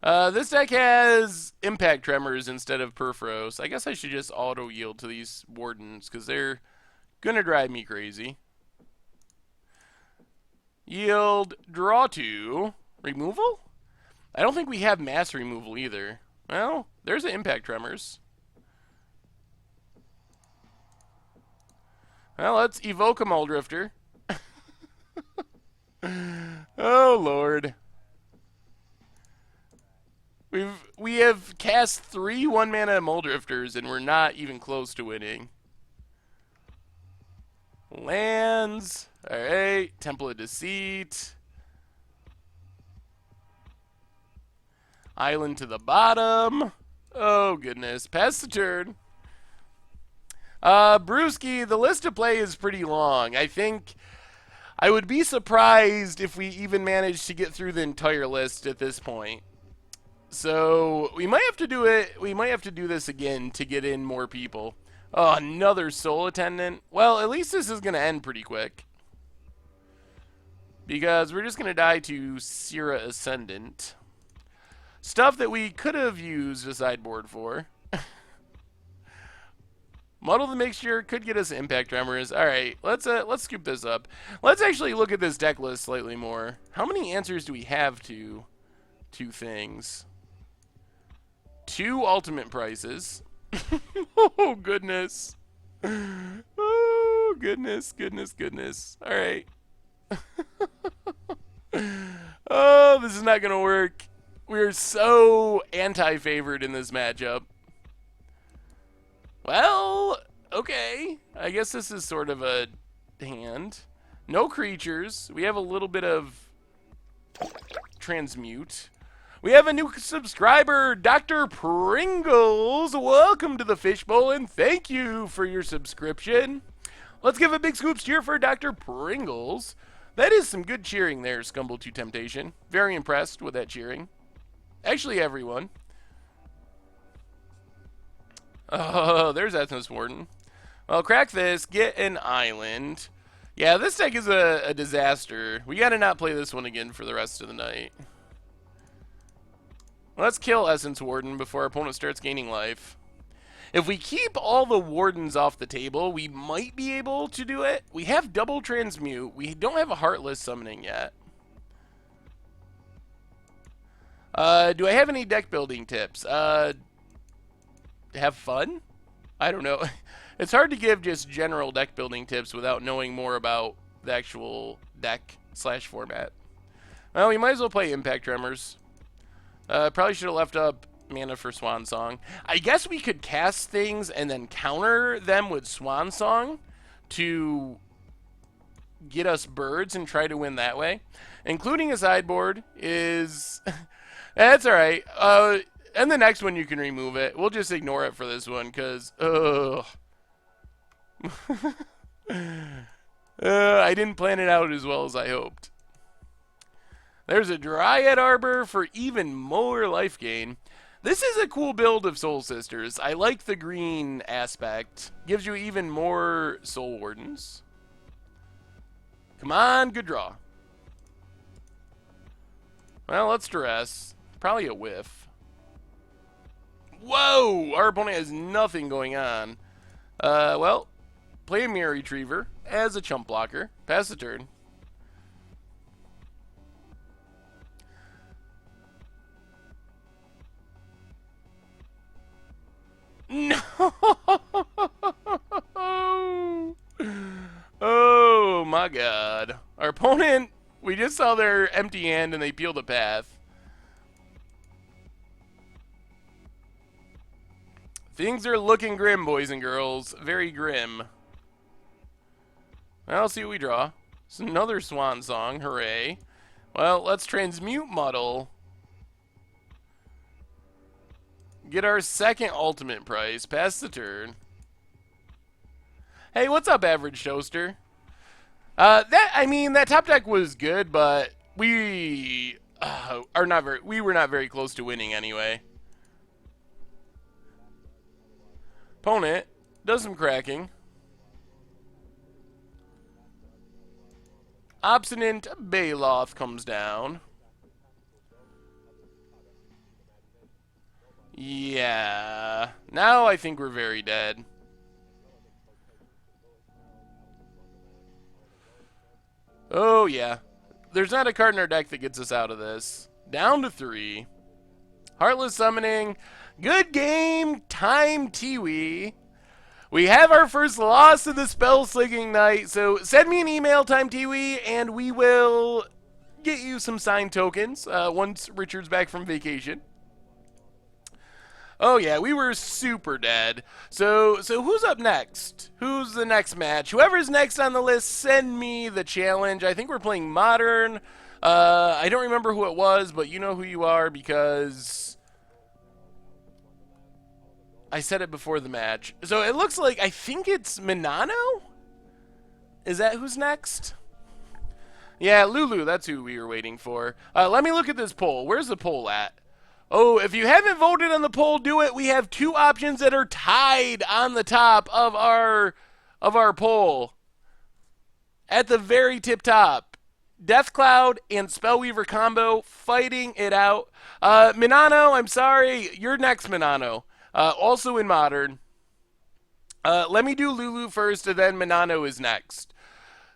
This deck has Impact Tremors instead of Perforos. I guess I should just auto-yield to these Wardens, because they're gonna drive me crazy. Yield, draw 2. Removal? I don't think we have mass removal either. Well, there's an Impact Tremors. Well, let's evoke a Muldrifter. Oh, Lord. We have cast 3 1-mana Muldrifters, and we're not even close to winning. Lands. Alright. Temple of Deceit. Island to the bottom. Oh, goodness. Pass the turn. Brewski, the list to play is pretty long. I think I would be surprised if we even managed to get through the entire list at this point. So we might have to do it. We might have to do this again to get in more people. Oh, another Soul Attendant. Well, at least this is going to end pretty quick. Because we're just going to die to Seer Ascendant. Stuff that we could have used a sideboard for. Muddle the Mixture could get us Impact Tremors. Alright, let's scoop this up. Let's actually look at this deck list slightly more. How many answers do we have to 2 things? 2 ultimate prices. Oh, goodness. Oh, goodness, goodness, goodness. Alright. Oh, this is not going to work. We're so anti-favored in this matchup. Well, okay. I guess this is sort of a hand. No creatures. We have a little bit of transmute. We have a new subscriber, Dr. Pringles. Welcome to the Fishbowl, and thank you for your subscription. Let's give a big scoops cheer for Dr. Pringles. That is some good cheering there, Scumble to Temptation. Very impressed with that cheering. Actually, everyone. Oh, there's Ethnos Warden. Well, crack this, get an island. Yeah, this deck is a disaster. We gotta not play this one again for the rest of the night. Let's kill Essence Warden before our opponent starts gaining life. If we keep all the Wardens off the table, we might be able to do it. We have double transmute. We don't have a Heartless summoning yet. Do I have any deck building tips? Have fun? I don't know. It's hard to give just general deck building tips without knowing more about the actual deck / format. Well, we might as well play Impact Tremors. Probably should have left up mana for Swan Song. I guess we could cast things and then counter them with Swan Song to get us birds and try to win that way. Including a sideboard is... That's alright. And the next one you can remove it. We'll just ignore it for this one because... I didn't plan it out as well as I hoped. There's a Dryad Arbor for even more life gain. This is a cool build of Soul Sisters. I like the green aspect. Gives you even more Soul Wardens. Come on, good draw. Well, let's duress. Probably a whiff. Whoa! Our opponent has nothing going on. Well, play a Mirror Retriever as a chump blocker. Pass the turn. No! Oh my god. Our opponent, we just saw their empty hand and they peeled a path. Things are looking grim, boys and girls. Very grim. Well, let's see what we draw. It's another Swan Song. Hooray. Well, let's transmute Muddle. Get our second ultimate price. Pass the turn. Hey, what's up, Average Toaster? That top deck was good, but we were not very close to winning anyway. Opponent does some cracking. Obstinate Baloth comes down. Yeah. Now I think we're very dead. Oh, yeah. There's not a card in our deck that gets us out of this. Down to 3. Heartless Summoning. Good game. Time Tiwi. We have our first loss of the Spellslinging night, so send me an email, Time Tiwi, and we will get you some signed tokens once Richard's back from vacation. Oh yeah, we were super dead. So who's up next? Who's the next match? Whoever's next on the list, send me the challenge. I think we're playing Modern. I don't remember who it was, but you know who you are because I said it before the match. So it looks like, I think it's Minano? Is that who's next? Yeah, Lulu, that's who we were waiting for. Let me look at this poll. Where's the poll at? Oh, if you haven't voted on the poll, do it. We have 2 options that are tied on the top of our poll. At the very tip top. Death Cloud and Spellweaver combo fighting it out. Minano, I'm sorry. You're next, Minano. Also in Modern. Let me do Lulu first, and then Minano is next.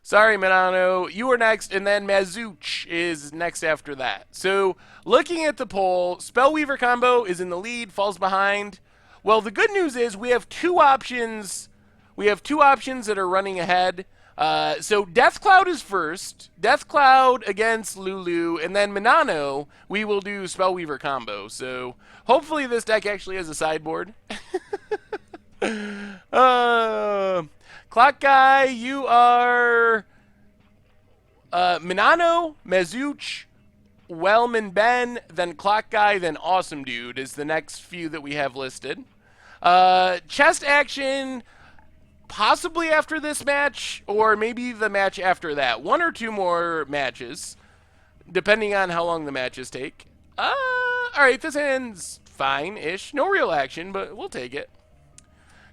Sorry, Minano, you are next, and then Mazuch is next after that. So, looking at the poll, Spellweaver combo is in the lead, falls behind. Well, the good news is we have 2 options. We have 2 options that are running ahead. So, Death Cloud is first. Death Cloud against Lulu, and then Minano, we will do Spellweaver combo. So, hopefully this deck actually has a sideboard. Clock Guy, you are Minano, Mazuch, Wellman Ben, then Clock Guy, then Awesome Dude is the next few that we have listed. Chest action, possibly after this match, or maybe the match after that. 1 or 2 more matches, depending on how long the matches take. Alright, this hand's fine-ish. No real action, but we'll take it.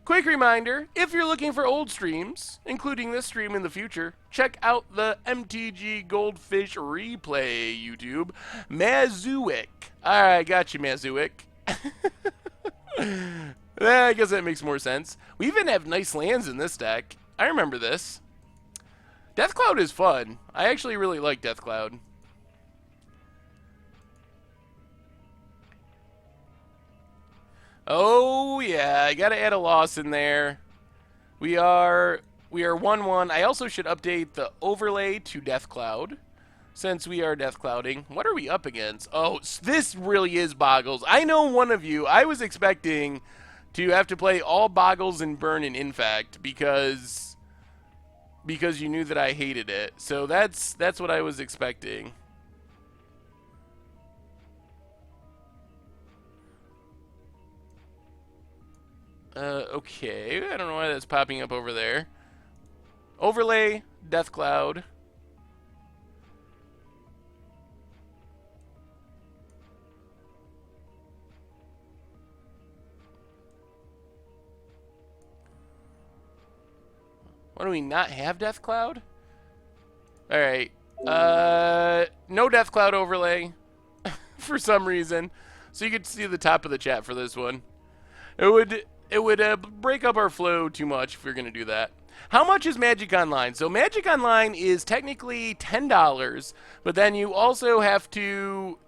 Quick reminder, if you're looking for old streams, including this stream in the future, check out the MTG Goldfish replay YouTube. Mazuik. Alright, got you, Mazuik. I guess that makes more sense. We even have nice lands in this deck. I remember this. Deathcloud is fun. I actually really like Deathcloud. Oh yeah, I gotta add a loss in there. We are 1-1. I also should update the overlay to Deathcloud, since we are Deathclouding. What are we up against? Oh, this really is Boggles. I know one of you. I was expecting to have to play all Boggles and Burn in Infect because you knew that I hated it. So that's what I was expecting. Okay. I don't know why that's popping up over there. Overlay, Deathcloud. Why do we not have Deathcloud? Alright. No Deathcloud overlay. For some reason. So you could see the top of the chat for this one. It would break up our flow too much if we are going to do that. How much is Magic Online? So Magic Online is technically $10, but then you also have to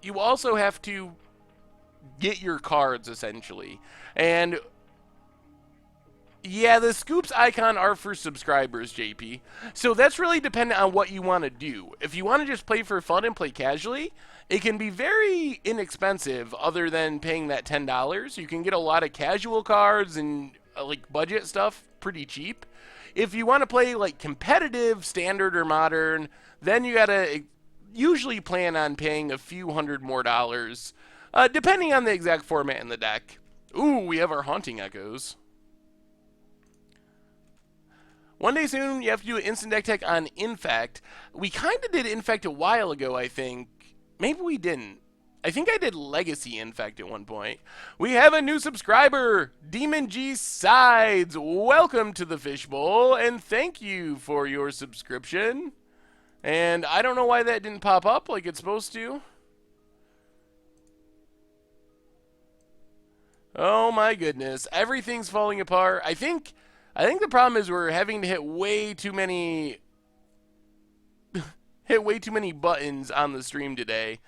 get your cards essentially. And yeah, the scoops icon are for subscribers, JP. So that's really dependent on what you want to do. If you want to just play for fun and play casually, it can be very inexpensive other than paying that $10. You can get a lot of casual cards and like budget stuff pretty cheap. If you want to play like competitive, standard, or modern, then you gotta usually plan on paying a few $100 more, depending on the exact format in the deck. Ooh, we have our Haunting Echoes. One day soon, you have to do an instant deck tech on Infect. We kind of did Infect a while ago, I think. Maybe we didn't. I think I did Legacy Infect at one point. We have a new subscriber, Demon G Sides. Welcome to the Fishbowl, and thank you for your subscription. And I don't know why that didn't pop up like it's supposed to. Oh my goodness, everything's falling apart. I think the problem is we're having to hit way too many buttons on the stream today.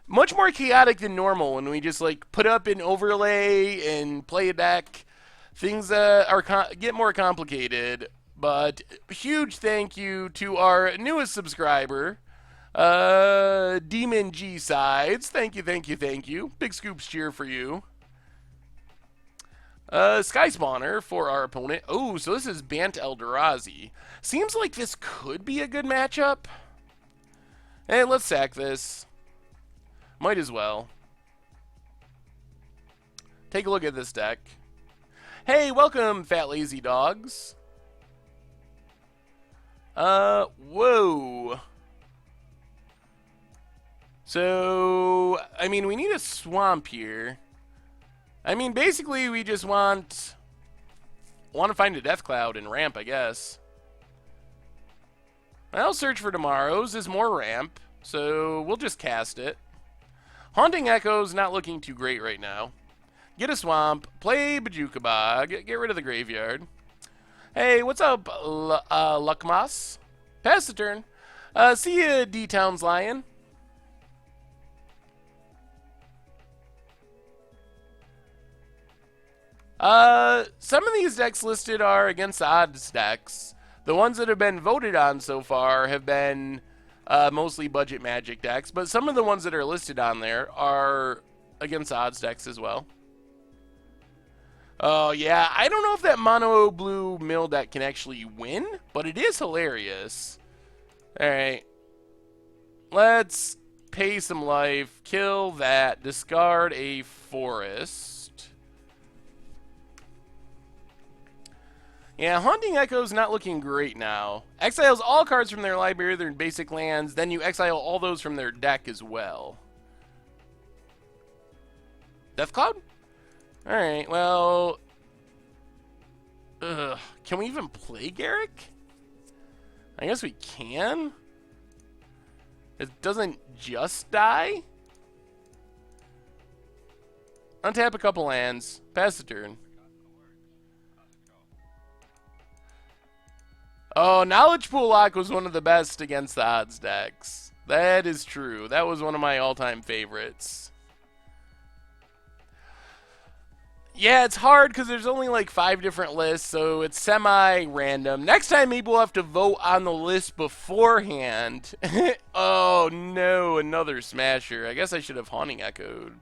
Much more chaotic than normal when we just like put up an overlay and play a deck. Things get more complicated. But huge thank you to our newest subscriber, Demon G Sides. Thank you, thank you, thank you. Big scoops cheer for you. Sky Spawner for our opponent. Oh, so this is Bant Eldrazi. Seems like this could be a good matchup. And let's sack this. Might as well. Take a look at this deck. Hey, welcome, Fat Lazy Dogs. Whoa. So, I mean, we need a swamp here. I mean, basically, we just want to find a Deathcloud and ramp, I guess. I'll search for tomorrow's is more ramp, so we'll just cast it. Haunting Echo's not looking too great right now. Get a swamp, play Bajuka Bog, get rid of the graveyard. Hey, what's up, Luckmas? Pass the turn. See ya, D-Town's Lion. Some of these decks listed are against the odds decks. The ones that have been voted on so far have been mostly budget Magic decks, but some of the ones that are listed on there are against odds decks as well. Oh, yeah, I don't know if that mono blue mill deck can actually win, but it is hilarious. Alright. Let's pay some life, kill that, discard a forest. Yeah, Haunting Echo's not looking great now. Exiles all cards from their library, their basic lands, then you exile all those from their deck as well. Death Cloud? Alright, well... can we even play Garrick? I guess we can. It doesn't just die. Untap a couple lands. Pass the turn. Oh, Knowledge Pool Lock was one of the best against the odds decks. That is true. That was one of my all-time favorites. Yeah, it's hard because there's only like 5 different lists, so it's semi-random. Next time, maybe we'll have to vote on the list beforehand. Oh, no, another Smasher. I guess I should have Haunting Echoed.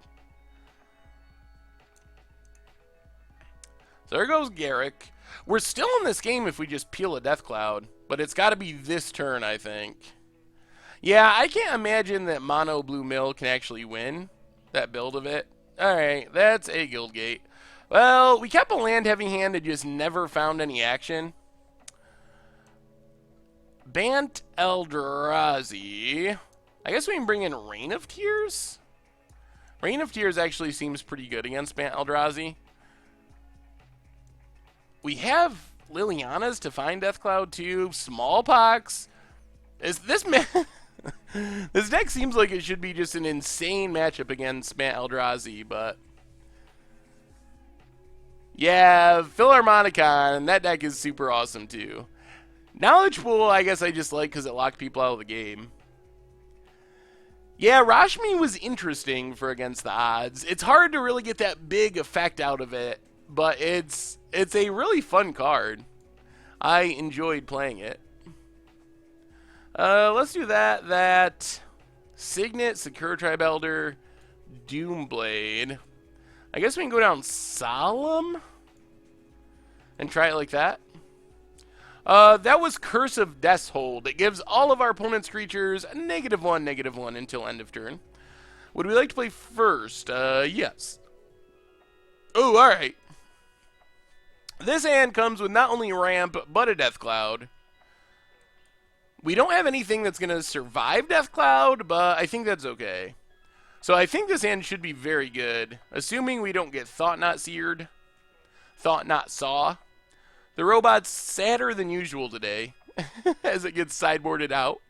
So there goes Garrick. We're still in this game if we just peel a Death Cloud, but it's got to be this turn, I think. Yeah, I can't imagine that Mono Blue Mill can actually win that build of it. Alright, that's a Guildgate. Well, we kept a land heavy hand and just never found any action. Bant Eldrazi. I guess we can bring in Rain of Tears? Rain of Tears actually seems pretty good against Bant Eldrazi. We have Liliana's to find Death Cloud too. Smallpox. Is this man? This deck seems like it should be just an insane matchup against Bant Eldrazi, but yeah, Philharmonicon. That deck is super awesome too. Knowledge Pool, I guess I just like because it locked people out of the game. Yeah, Rashmi was interesting for against the odds. It's hard to really get that big effect out of it, but it's a really fun card. I enjoyed playing it. Let's do that. Signet, Secure Tribe Elder, Doomblade. I guess we can go down Solemn and try it like that. That was Curse of Death's Hold. It gives all of our opponent's creatures a -1/-1 until end of turn. Would we like to play first? Yes. Oh, alright. This hand comes with not only ramp, but a Death Cloud. We don't have anything that's going to survive Death Cloud, but I think that's okay. So I think this hand should be very good, assuming we don't get Thought Not Seared, Thought Not Saw. The robot's sadder than usual today, as it gets sideboarded out.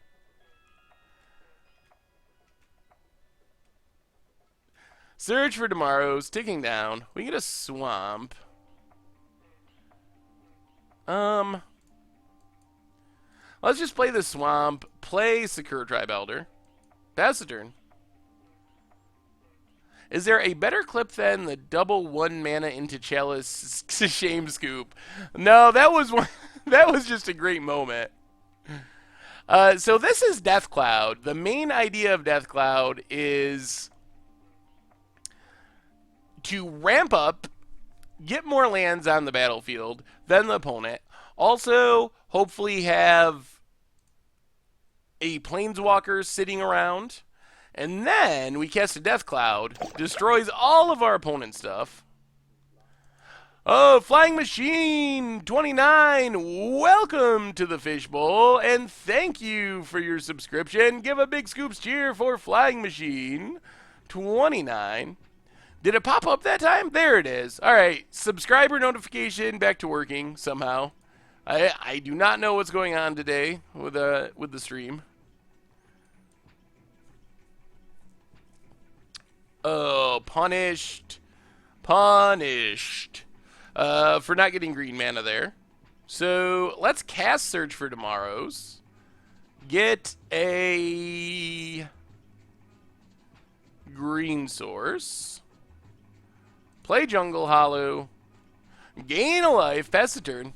Search for Tomorrow's ticking down. We get a Swamp. Let's just play the Swamp, play Secure Tribe Elder. Pass the turn. Is there a better clip than the double 1 mana into Chalice Shame Scoop? No, that was one, that was just a great moment. So this is Death Cloud. The main idea of Death Cloud is to ramp up, get more lands on the battlefield than the opponent. Also, hopefully have a Planeswalker sitting around. And then we cast a Death Cloud, destroys all of our opponent's stuff. Oh, Flying Machine 29, welcome to the Fishbowl, and thank you for your subscription. Give a big scoops cheer for Flying Machine 29. Did it pop up that time? There it is. All right, subscriber notification back to working somehow. I do not know what's going on today with the stream. Oh, punished for not getting green mana there. So let's cast Search for Tomorrows. Get a green source. Play Jungle Hollow. Gain a life. Pass the turn.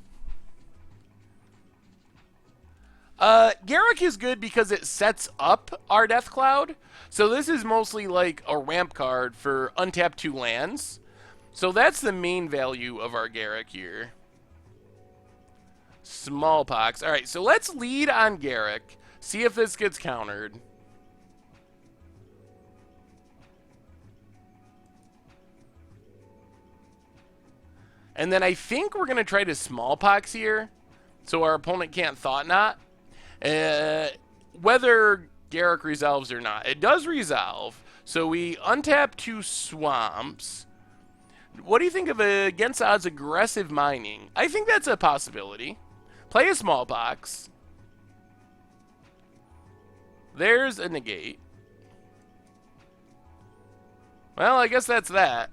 Garrick is good because it sets up our Death Cloud. So this is mostly like a ramp card for untapped 2 lands. So that's the main value of our Garrick here. Smallpox. Alright, so let's lead on Garrick. See if this gets countered. And then I think we're going to try to Smallpox here. So our opponent can't Thought Knot. Whether Garrick resolves or not. It does resolve. So we untap 2 swamps. What do you think of against odds aggressive mining? I think that's a possibility. Play a smallpox. There's a negate. Well, I guess that's that.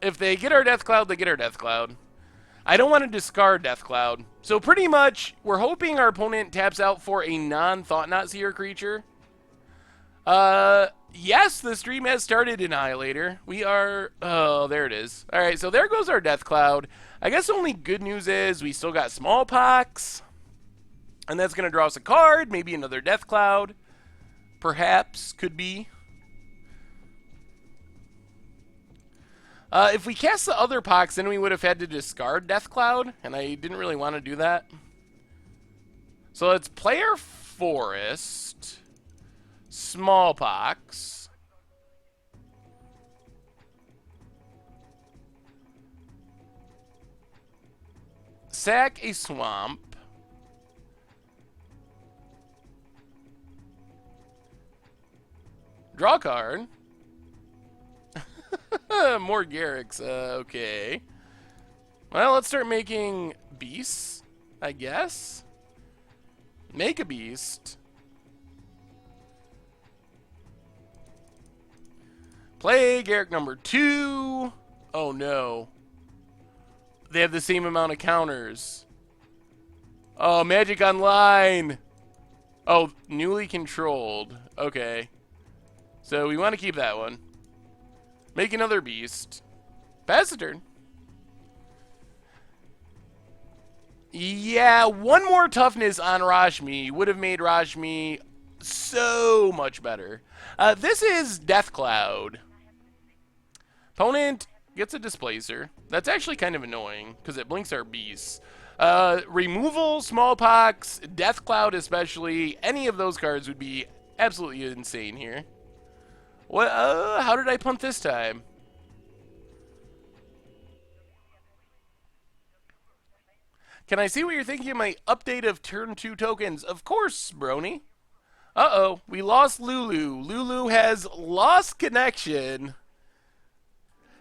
If they get our Death Cloud, they get our Death Cloud. I don't want to discard Death Cloud. So pretty much, we're hoping our opponent taps out for a non-Thought-Knot Seer creature. Yes, the stream has started, Annihilator. We are... Oh, there it is. Alright, so there goes our Death Cloud. I guess the only good news is we still got Smallpox. And that's going to draw us a card. Maybe another Death Cloud. Perhaps. Could be. If we cast the other Pox, then we would have had to discard Death Cloud. And I didn't really want to do that. So let's play our Forest. Smallpox. Sack a swamp. Draw a card. More Garrix. Okay. Well, let's start making beasts, I guess. Make a beast. Play Garrick number 2. Oh no. They have the same amount of counters. Oh, Magic Online. Oh, newly controlled. Okay. So we want to keep that one. Make another beast. Pass the turn. Yeah, one more toughness on Rashmi would have made Rashmi so much better. This is Death Cloud. Opponent gets a Displacer. That's actually kind of annoying because it blinks our beasts. Removal, Smallpox, Death Cloud especially, any of those cards would be absolutely insane here. What? How did I punt this time? Can I see what you're thinking of my update of turn 2 tokens? Of course, Brony. Uh-oh, we lost Lulu. Lulu has lost connection.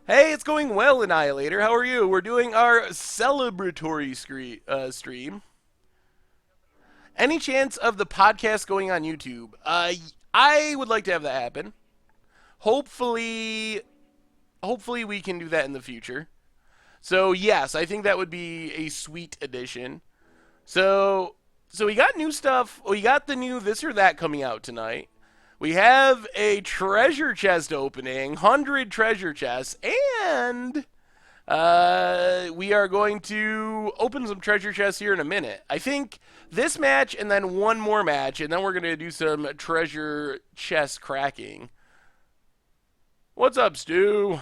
Hey, it's going well, Annihilator. How are you? We're doing our celebratory stream. Any chance of the podcast going on YouTube? I would like to have that happen. Hopefully we can do that in the future. So yes, I think that would be a sweet addition. So we got new stuff. We got the new this or that coming out tonight. We have a treasure chest opening, 100 treasure chests, and we are going to open some treasure chests here in a minute. I think this match and then one more match, and then we're going to do some treasure chest cracking. What's up, Stu?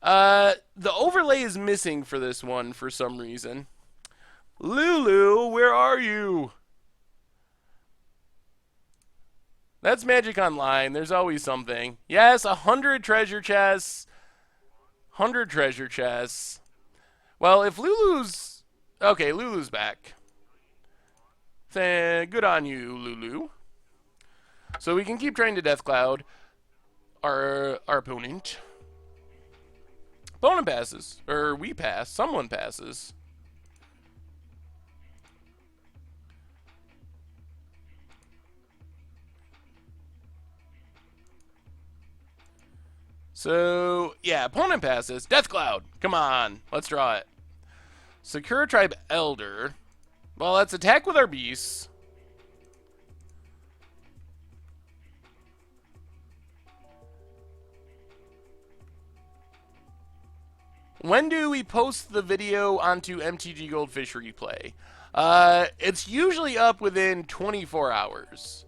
The overlay is missing for this one for some reason. Lulu, where are you? That's Magic Online. There's always something. Yes, 100 treasure chests. 100 treasure chests. Well, if Lulu's... Okay, Lulu's back. Good on you, Lulu. So we can keep trying to Death Cloud our opponent. Opponent passes. Or we pass. Someone passes. So, yeah, opponent passes. Death Cloud. Come on. Let's draw it. Sakura Tribe Elder. Well, let's attack with our beasts. When do we post the video onto MTG Goldfish Replay? It's usually up within 24 hours.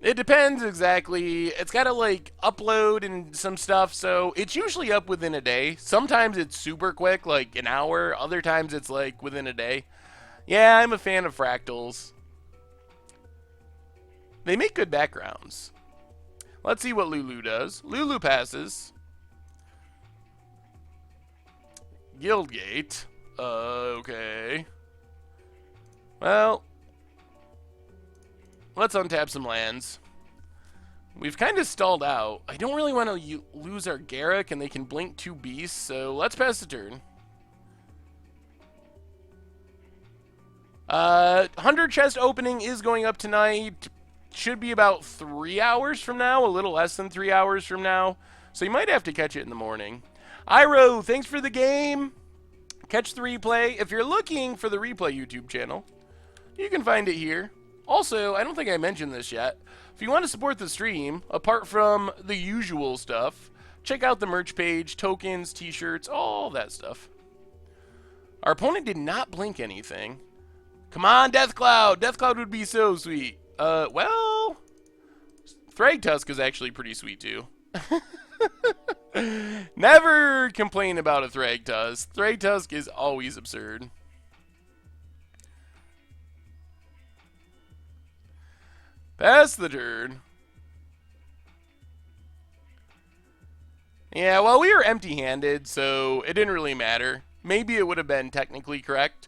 It depends exactly. It's got to like upload and some stuff, so it's usually up within a day. Sometimes it's super quick, like an hour. Other times it's like within a day. Yeah, I'm a fan of fractals. They make good backgrounds. Let's see what Lulu does. Lulu passes. Guildgate. Okay. Well, let's untap some lands. We've kind of stalled out. I don't really want to lose our Garruk, and they can blink 2 beasts, so let's pass the turn. 100 chest opening is going up tonight. Should be about 3 hours from now, a little less than 3 hours from now. So you might have to catch it in the morning. Iro, thanks for the game. Catch the replay. If you're looking for the replay YouTube channel, you can find it here. Also, I don't think I mentioned this yet. If you want to support the stream, apart from the usual stuff, check out the merch page, tokens, t-shirts, all that stuff. Our opponent did not blink anything. Come on, Deathcloud! Deathcloud would be so sweet. Well, Thragtusk is actually pretty sweet too. Never complain about a Thragtusk. Thragtusk is always absurd. Pass the turn. Yeah, well, we were empty-handed, so it didn't really matter. Maybe it would have been technically correct.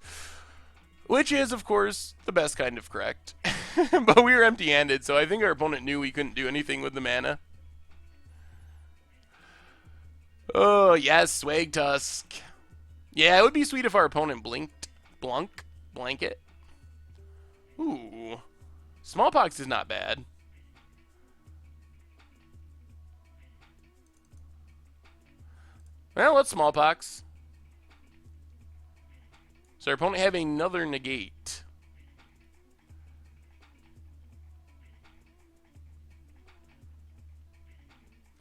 Which is, of course, the best kind of correct. But we were empty-handed, so I think our opponent knew we couldn't do anything with the mana. Oh, yes, Swagtusk. Yeah, it would be sweet if our opponent blanket. Ooh. Smallpox is not bad. Well, let's Smallpox. So our opponent have another negate.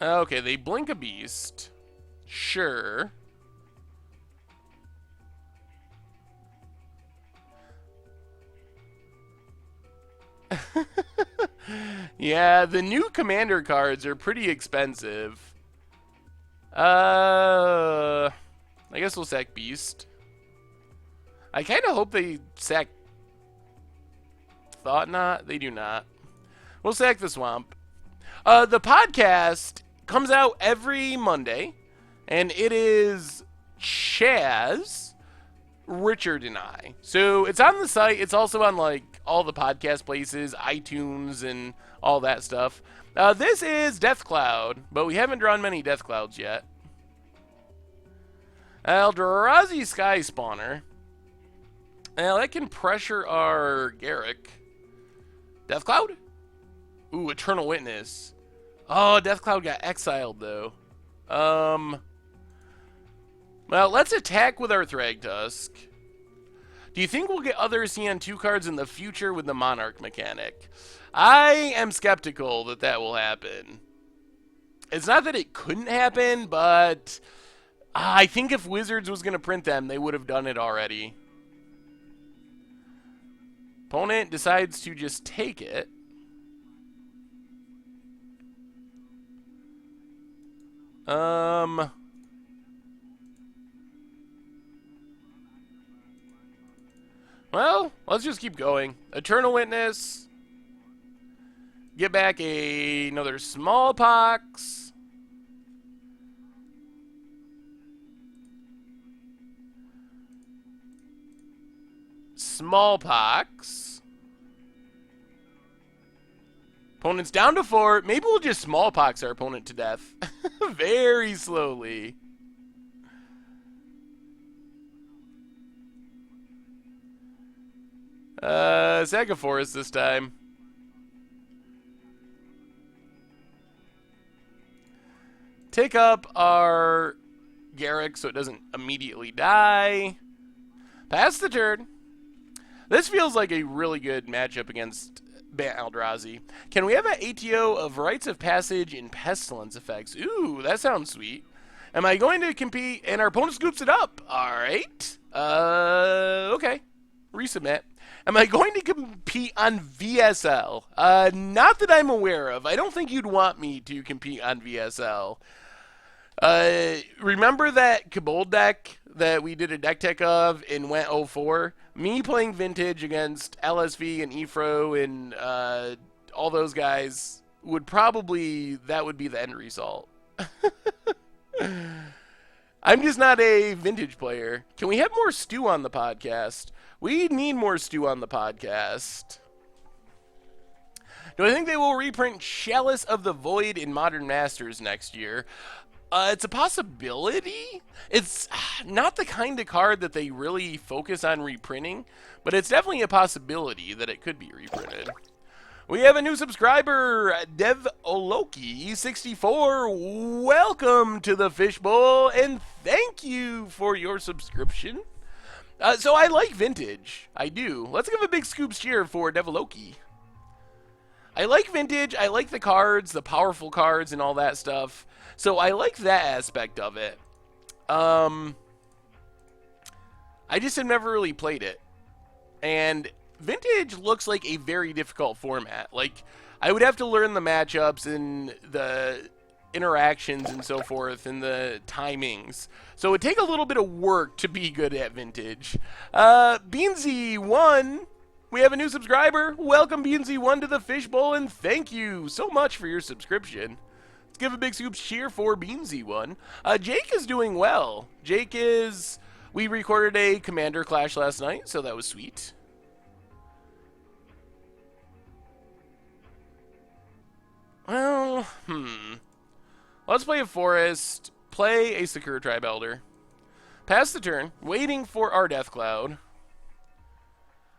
Okay, they blink a beast. Sure. Yeah, the new commander cards are pretty expensive. I guess we'll sack beast. I kind of hope they sack Thought Knot. They do not. We'll sack the swamp. The podcast comes out every Monday, and it is Chaz, Richard, and I. So it's on the site. It's also on like all the podcast places, iTunes, and all that stuff. This is Deathcloud, but we haven't drawn many Deathclouds yet. Eldrazi Sky Spawner. Now that can pressure our Garruk. Deathcloud? Ooh, Eternal Witness. Oh, Deathcloud got exiled though. Well, let's attack with our Thragtusk. Do you think we'll get other CN2 cards in the future with the Monarch mechanic? I am skeptical that that will happen. It's not that it couldn't happen, but I think if Wizards was going to print them, they would have done it already. Opponent decides to just take it. Well, let's just keep going. Eternal Witness. Get back another Smallpox. Smallpox. Opponent's down to 4. Maybe we'll just Smallpox our opponent to death. Very slowly. Saga Forest this time. Take up our Garruk so it doesn't immediately die. Pass the turn. This feels like a really good matchup against Bant Eldrazi. Can we have an ATO of Rites of Passage and Pestilence effects? Ooh, that sounds sweet. Am I going to compete? And our opponent scoops it up. All right. Okay. Resubmit. Am I going to compete on VSL? Not that I'm aware of. I don't think you'd want me to compete on VSL. Remember that Kobold deck that we did a deck tech of and went 0-4? Me playing Vintage against LSV and Efro and all those guys would probably, that would be the end result. I'm just not a Vintage player. Can we have more Stu on the podcast? We need more Stu on the podcast. Do I think they will reprint Chalice of the Void in Modern Masters next year? It's a possibility. It's not the kind of card that they really focus on reprinting, but it's definitely a possibility that it could be reprinted. We have a new subscriber, Dev Oloki64. Welcome to the Fishbowl, and thank you for your subscription. So I like vintage. I do. Let's give a big scoops cheer for Dev Oloki. I like vintage. I like the cards, the powerful cards, and all that stuff. So I like that aspect of it. I just have never really played it. And vintage looks like a very difficult format. Like, I would have to learn the matchups and the interactions and so forth and the timings. So it would take a little bit of work to be good at vintage. Beansy1, we have a new subscriber. Welcome, Beansy1, to the Fishbowl, and thank you so much for your subscription. Let's give a big scoops cheer for Beansy1. Jake is doing well. Jake is... We recorded a Commander Clash last night, so that was sweet. Well, Let's play a Forest, play a Secure Tribe Elder. Pass the turn, waiting for our Death Cloud.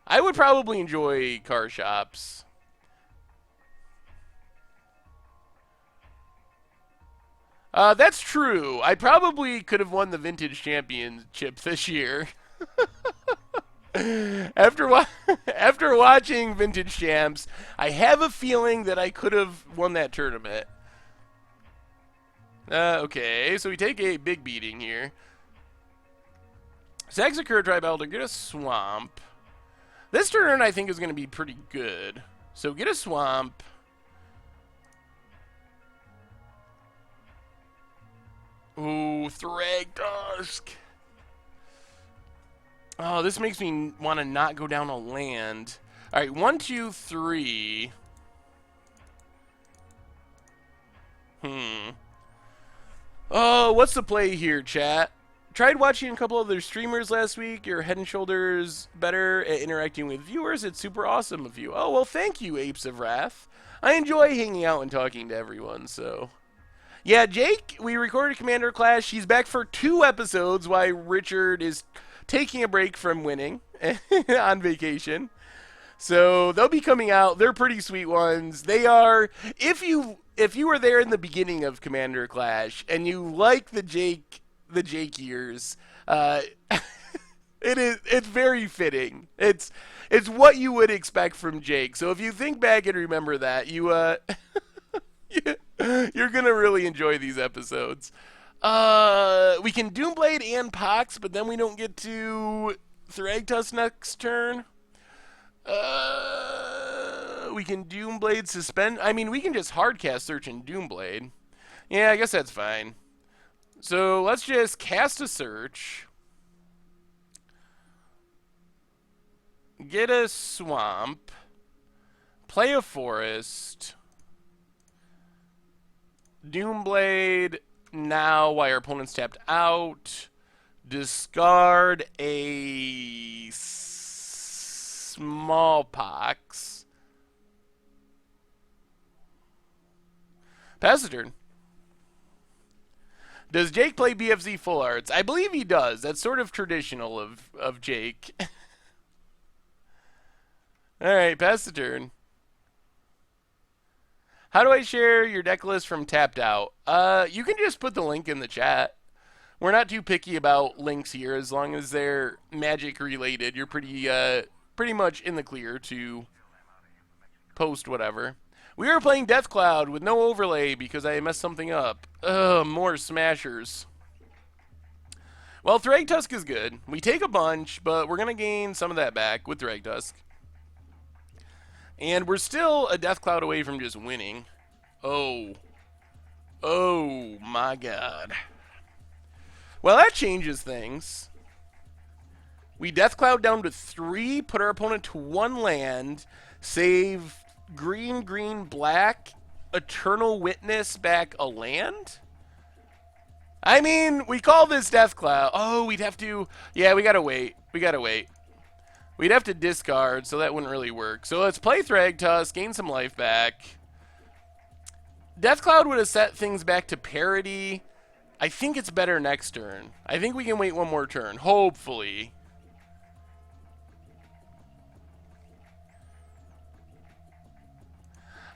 I would probably enjoy car shops. That's true. I probably could have won the Vintage Championship this year. After watching Vintage Champs, I have a feeling that I could have won that tournament. Okay, so we take a big beating here. Sack Secure Tribe Elder, get a Swamp. This turn I think is going to be pretty good. So get a Swamp. Ooh, Thragtusk. Oh, this makes me want to not go down a land. All right, 1, 2, 3. Oh, what's the play here, chat? Tried watching a couple other streamers last week. You're head and shoulders better at interacting with viewers. It's super awesome of you. Oh, well, thank you, Apes of Wrath. I enjoy hanging out and talking to everyone, so... Yeah, Jake, we recorded Commander Clash. He's back for 2 episodes while Richard is taking a break from winning on vacation. So they'll be coming out. They're pretty sweet ones. They are, if you were there in the beginning of Commander Clash and you like the Jake years, it's very fitting. It's what you would expect from Jake. So if you think back and remember that, you're gonna really enjoy these episodes. We can Doomblade and Pox, but then we don't get to Thragtusk next turn. We can Doomblade suspend. I mean, we can just hardcast Search and Doomblade. Yeah, I guess that's fine. So let's just cast a Search. Get a Swamp. Play a Forest. Doomblade now while our opponent's tapped out. Discard a Smallpox. Pass the turn. Does Jake play BFZ Full Arts? I believe he does. That's sort of traditional of Jake. Alright, pass the turn. How do I share your deck list from Tapped Out? You can just put the link in the chat. We're not too picky about links here. As long as they're Magic related, you're pretty much in the clear to post whatever. We are playing Death Cloud with no overlay because I messed something up. Ugh, more smashers. Well, Thragtusk is good. We take a bunch, but we're going to gain some of that back with Thragtusk. And we're still a Death Cloud away from just winning. Oh. Oh, my God. Well, that changes things. We Death Cloud down to 3, put our opponent to 1 land, save green, green, black, Eternal Witness back a land? I mean, we call this Death Cloud. Oh, we'd have to... Yeah, we gotta wait. We gotta wait. we'd have to discard, so that wouldn't really work. So let's play Thragtusk, gain some life back. Death Cloud would have set things back to parity. I think it's better next turn. I think we can wait one more turn, hopefully.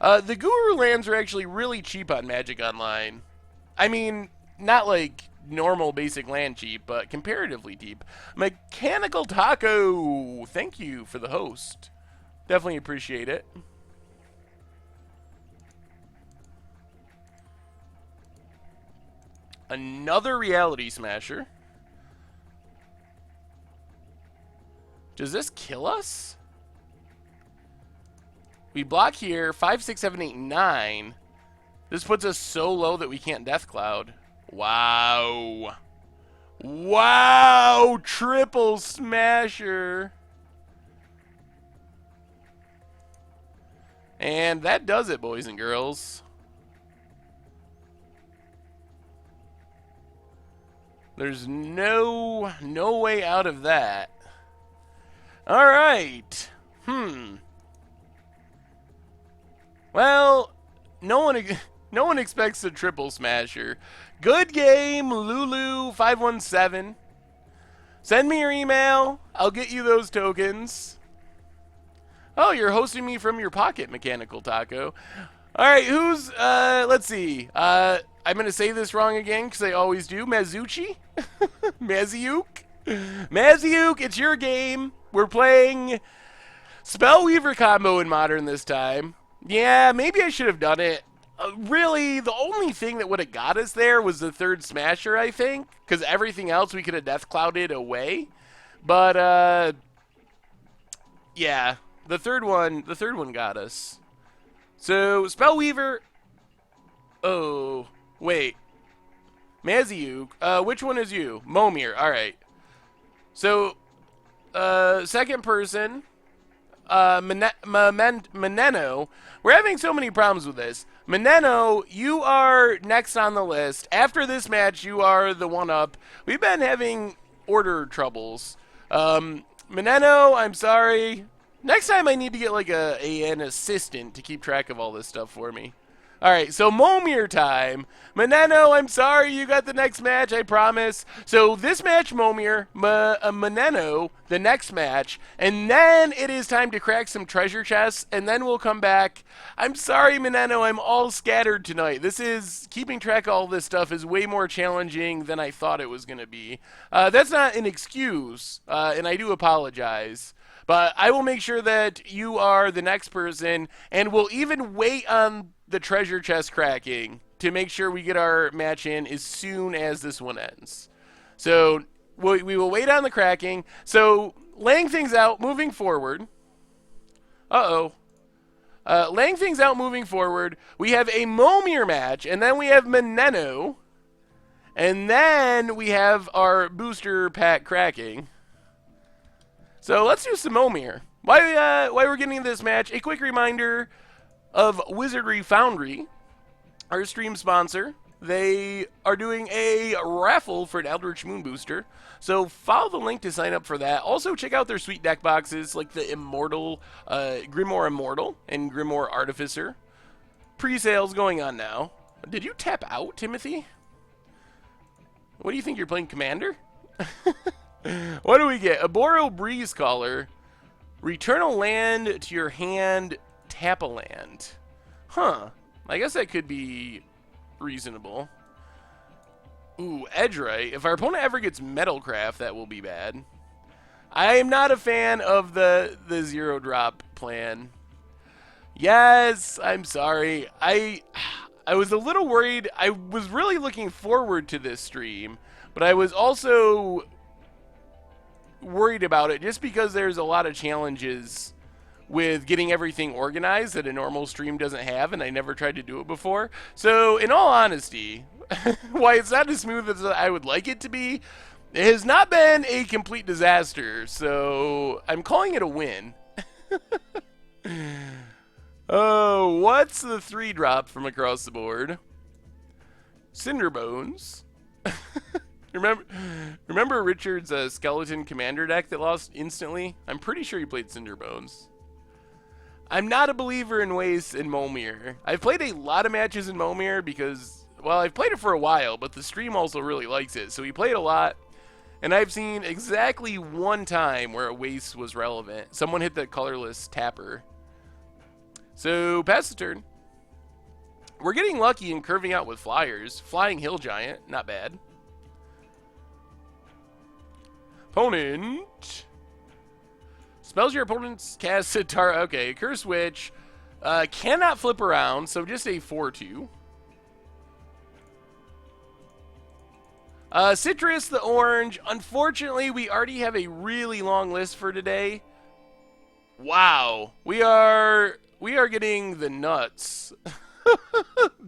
The Guru lands are actually really cheap on Magic Online. I mean, not like normal basic land cheap, but comparatively cheap. Mechanical Taco, thank you for the host. Definitely appreciate it. Another Reality Smasher. Does this kill us? We block here, 5, 6, 7, 8, 9. This puts us so low that we can't Death Cloud. Wow. Wow, triple smasher. And that does it, boys and girls. There's no way out of that. All right. Well, no one expects a triple smasher. Good game, Lulu517. Send me your email. I'll get you those tokens. Oh, you're hosting me from your pocket, Mechanical Taco. All right, who's, let's see. I'm going to say this wrong again because I always do. Mazuchi? Maziuk? Maziuk, it's your game. We're playing Spellweaver combo in Modern this time. Yeah, maybe I should have done it. Really, the only thing that would have got us there was the third Smasher, I think, because everything else we could have Death Clouded away. But, yeah, the third one got us. So, Spellweaver. Oh, wait. Maziuk. Which one is you? Momir. All right. So, second person. Meneno. We're having so many problems with this. Meneno, you are next on the list. After this match, you are the one up. We've been having order troubles. Meneno, I'm sorry. Next time I need to get like an assistant to keep track of all this stuff for me. All right, so Momir time. Meneno, I'm sorry, you got the next match, I promise. So this match, Momir, Meneno, the next match, and then it is time to crack some treasure chests, and then we'll come back. I'm sorry, Meneno, I'm all scattered tonight. Keeping track of all this stuff is way more challenging than I thought it was going to be. That's not an excuse, and I do apologize. But I will make sure that you are the next person, and we'll even wait on the treasure chest cracking to make sure we get our match in as soon as this one ends. So we will wait on the cracking. So laying things out, moving forward. Laying things out, moving forward. We have a Momir match, and then we have Meneno, and then we have our booster pack cracking. So let's do some Momir. Why we're getting this match, a quick reminder of Wizardry Foundry, our stream sponsor. They are doing a raffle for an Eldritch Moon booster. So follow the link to sign up for that. Also check out their sweet deck boxes like the Immortal, Grimoire Immortal and Grimoire Artificer. Pre-sales going on now. Did you tap out, Timothy? What do you think, you're playing Commander? What do we get? Aboro Breeze Caller. Return a land to your hand, tap a land. Huh. I guess that could be reasonable. Ooh, Edgewright. If our opponent ever gets Metalcraft, that will be bad. I am not a fan of the zero drop plan. Yes, I'm sorry. I was a little worried. I was really looking forward to this stream, but I was also worried about it just because there's a lot of challenges with getting everything organized that a normal stream doesn't have, and I never tried to do it before. So in all honesty, why it's not as smooth as I would like it to be, it has not been a complete disaster, so I'm calling it a win. Oh, what's the 3-drop from across the board? Cinderbones. remember, remember Richard's skeleton commander deck that lost instantly? I'm pretty sure he played Cinderbones. I'm not a believer in Waste and Momir. I've played a lot of matches in Momir because, well, I've played it for a while, but the stream also really likes it, so we played a lot. And I've seen exactly one time where a Waste was relevant. Someone hit the colorless tapper. So, pass the turn. We're getting lucky and curving out with flyers. Flying Hill Giant, not bad. Opponent. Spells your opponent's cast Sitar. Okay, Curse Witch. Cannot flip around, so just a 4-2. Citrus, the orange. Unfortunately, we already have a really long list for today. Wow. We are getting the nuts.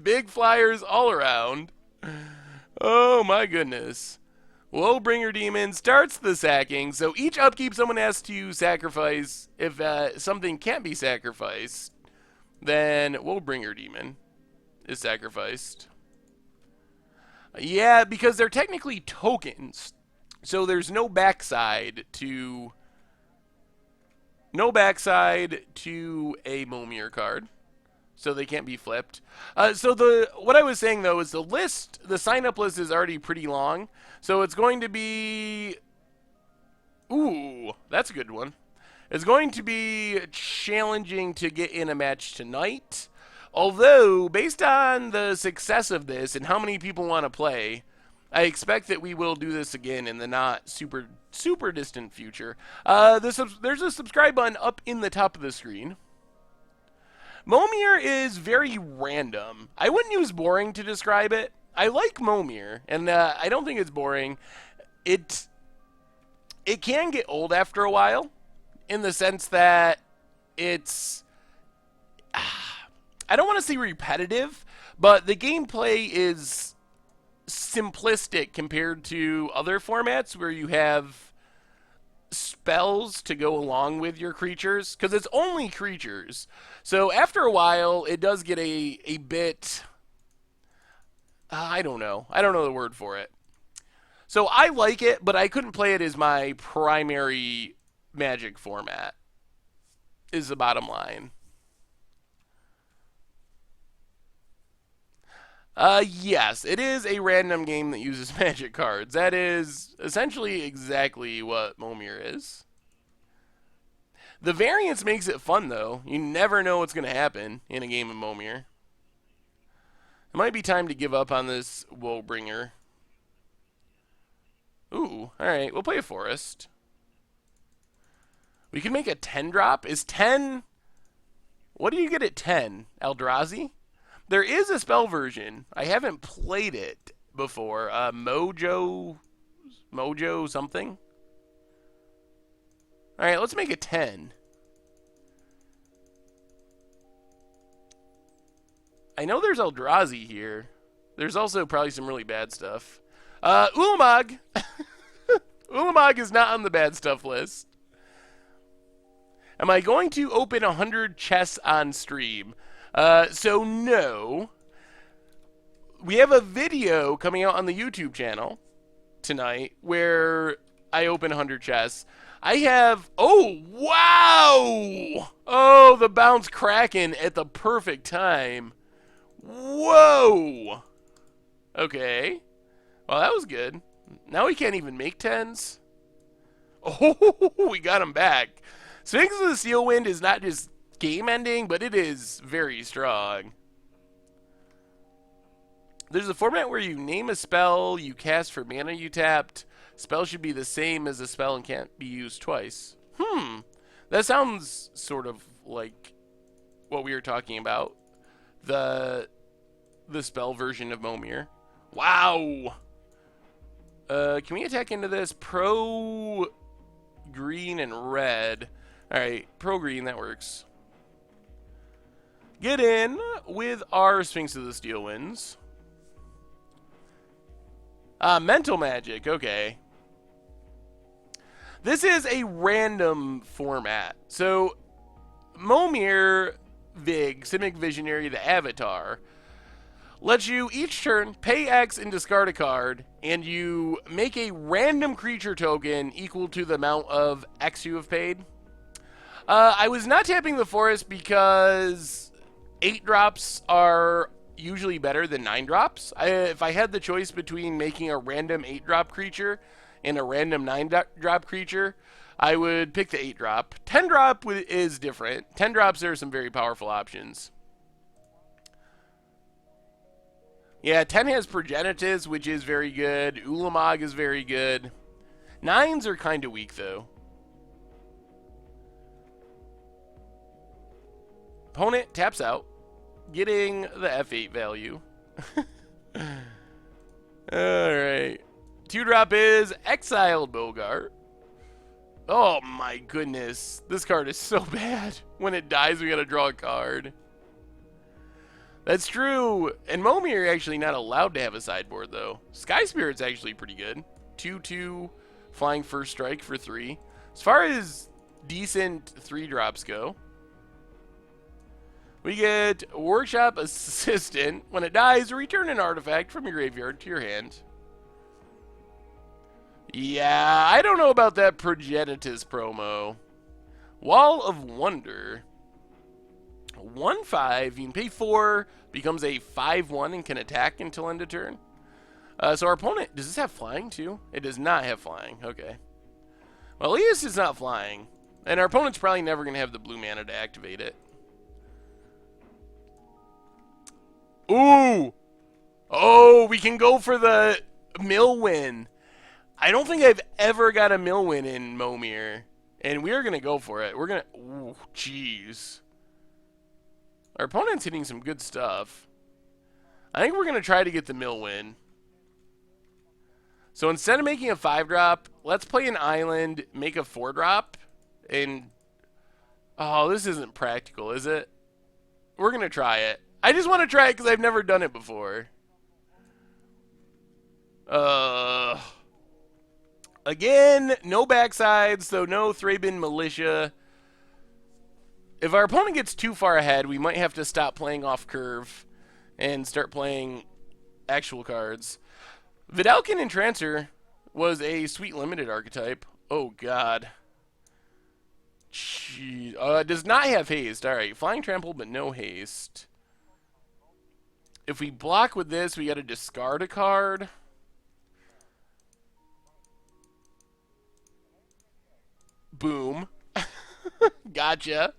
Big flyers all around. Oh my goodness. Woebringer Demon starts the sacking, so each upkeep someone has to sacrifice. If something can't be sacrificed, then Woebringer Demon is sacrificed. Yeah, because they're technically tokens, so there's no backside to a Momir card. So they can't be flipped. So what I was saying though is the sign-up list is already pretty long. So it's going to be, ooh, that's a good one. It's going to be challenging to get in a match tonight. Although, based on the success of this and how many people want to play, I expect that we will do this again in the not super distant future. There's a subscribe button up in the top of the screen. Momir is very random. I wouldn't use boring to describe it. I like Momir, and I don't think it's boring. It can get old after a while, in the sense that it's... I don't want to say repetitive, but the gameplay is simplistic compared to other formats where you have spells to go along with your creatures, because it's only creatures. So after a while, it does get a bit... I don't know the word for it. So I like it, but I couldn't play it as my primary Magic format, is the bottom line. Yes, it is a random game that uses Magic cards. That is essentially exactly what Momir is. The variance makes it fun, though. You never know what's going to happen in a game of Momir. It might be time to give up on this Woebringer. Ooh, alright, we'll play a Forest. We can make a 10-drop. Is 10... What do you get at 10? Eldrazi? There is a spell version. I haven't played it before. Mojo something. Alright, let's make a 10. I know there's Eldrazi here. There's also probably some really bad stuff. Ulamog! Ulamog is not on the bad stuff list. Am I going to open 100 chests on stream? So no. We have a video coming out on the YouTube channel tonight where I open 100 chests. I have... Oh, wow! Oh, the bounce Kraken at the perfect time. Whoa! Okay. Well, that was good. Now we can't even make 10s. Oh, we got him back. Sphinx of the Steel Wind is not just game ending, but it is very strong. There's a format where you name a spell you cast for mana you tapped. Spell should be the same as a spell and can't be used twice. That sounds sort of like what we were talking about. The spell version of Momir. Wow! Can we attack into this? Pro green and red. Alright, pro green, that works. Get in with our Sphinx of the Steel Winds. Mental Magic, okay. This is a random format. So, Momir, Vig, Simic Visionary, the Avatar, lets you each turn pay X and discard a card, and you make a random creature token equal to the amount of X you have paid. I was not tapping the forest because 8 drops are usually better than 9 drops. If I had the choice between making a random 8 drop creature and a random 9 drop creature, I would pick the 8 drop. 10 drop is different. 10 drops, there are some very powerful options. Yeah, 10 has Progenitus, which is very good. Ulamog is very good. 9s are kind of weak, though. Opponent taps out, getting the F8 value. Alright. 2-drop is Exiled Bogart. Oh my goodness. This card is so bad. When it dies, we gotta draw a card. That's true. And Momir actually not allowed to have a sideboard, though. Sky Spirit's actually pretty good. 2/2 flying first strike for 3. As far as decent 3-drops go, we get Workshop Assistant. When it dies, return an artifact from your graveyard to your hand. Yeah, I don't know about that Progenitus promo. Wall of Wonder. 1/5, you can pay 4, becomes a 5/1 and can attack until end of turn. So our opponent, does this have flying too? It does not have flying, okay. Well, at least it's not flying. And our opponent's probably never going to have the blue mana to activate it. Ooh! Oh, we can go for the mill win. I don't think I've ever got a mill win in Momir. And we're going to go for it. We're going to... Ooh, jeez. Our opponent's hitting some good stuff. I think we're going to try to get the mill win. So instead of making a 5-drop, let's play an island, make a 4-drop, and... Oh, this isn't practical, is it? We're going to try it. I just want to try it because I've never done it before. Again, no backsides, so no Thraben Militia. If our opponent gets too far ahead, we might have to stop playing off curve and start playing actual cards. Vidalcan Entrancer was a sweet limited archetype. Oh, God. Jeez. It does not have haste. Alright, Flying Trample, but no haste. If we block with this, we got to discard a card. Boom. Gotcha.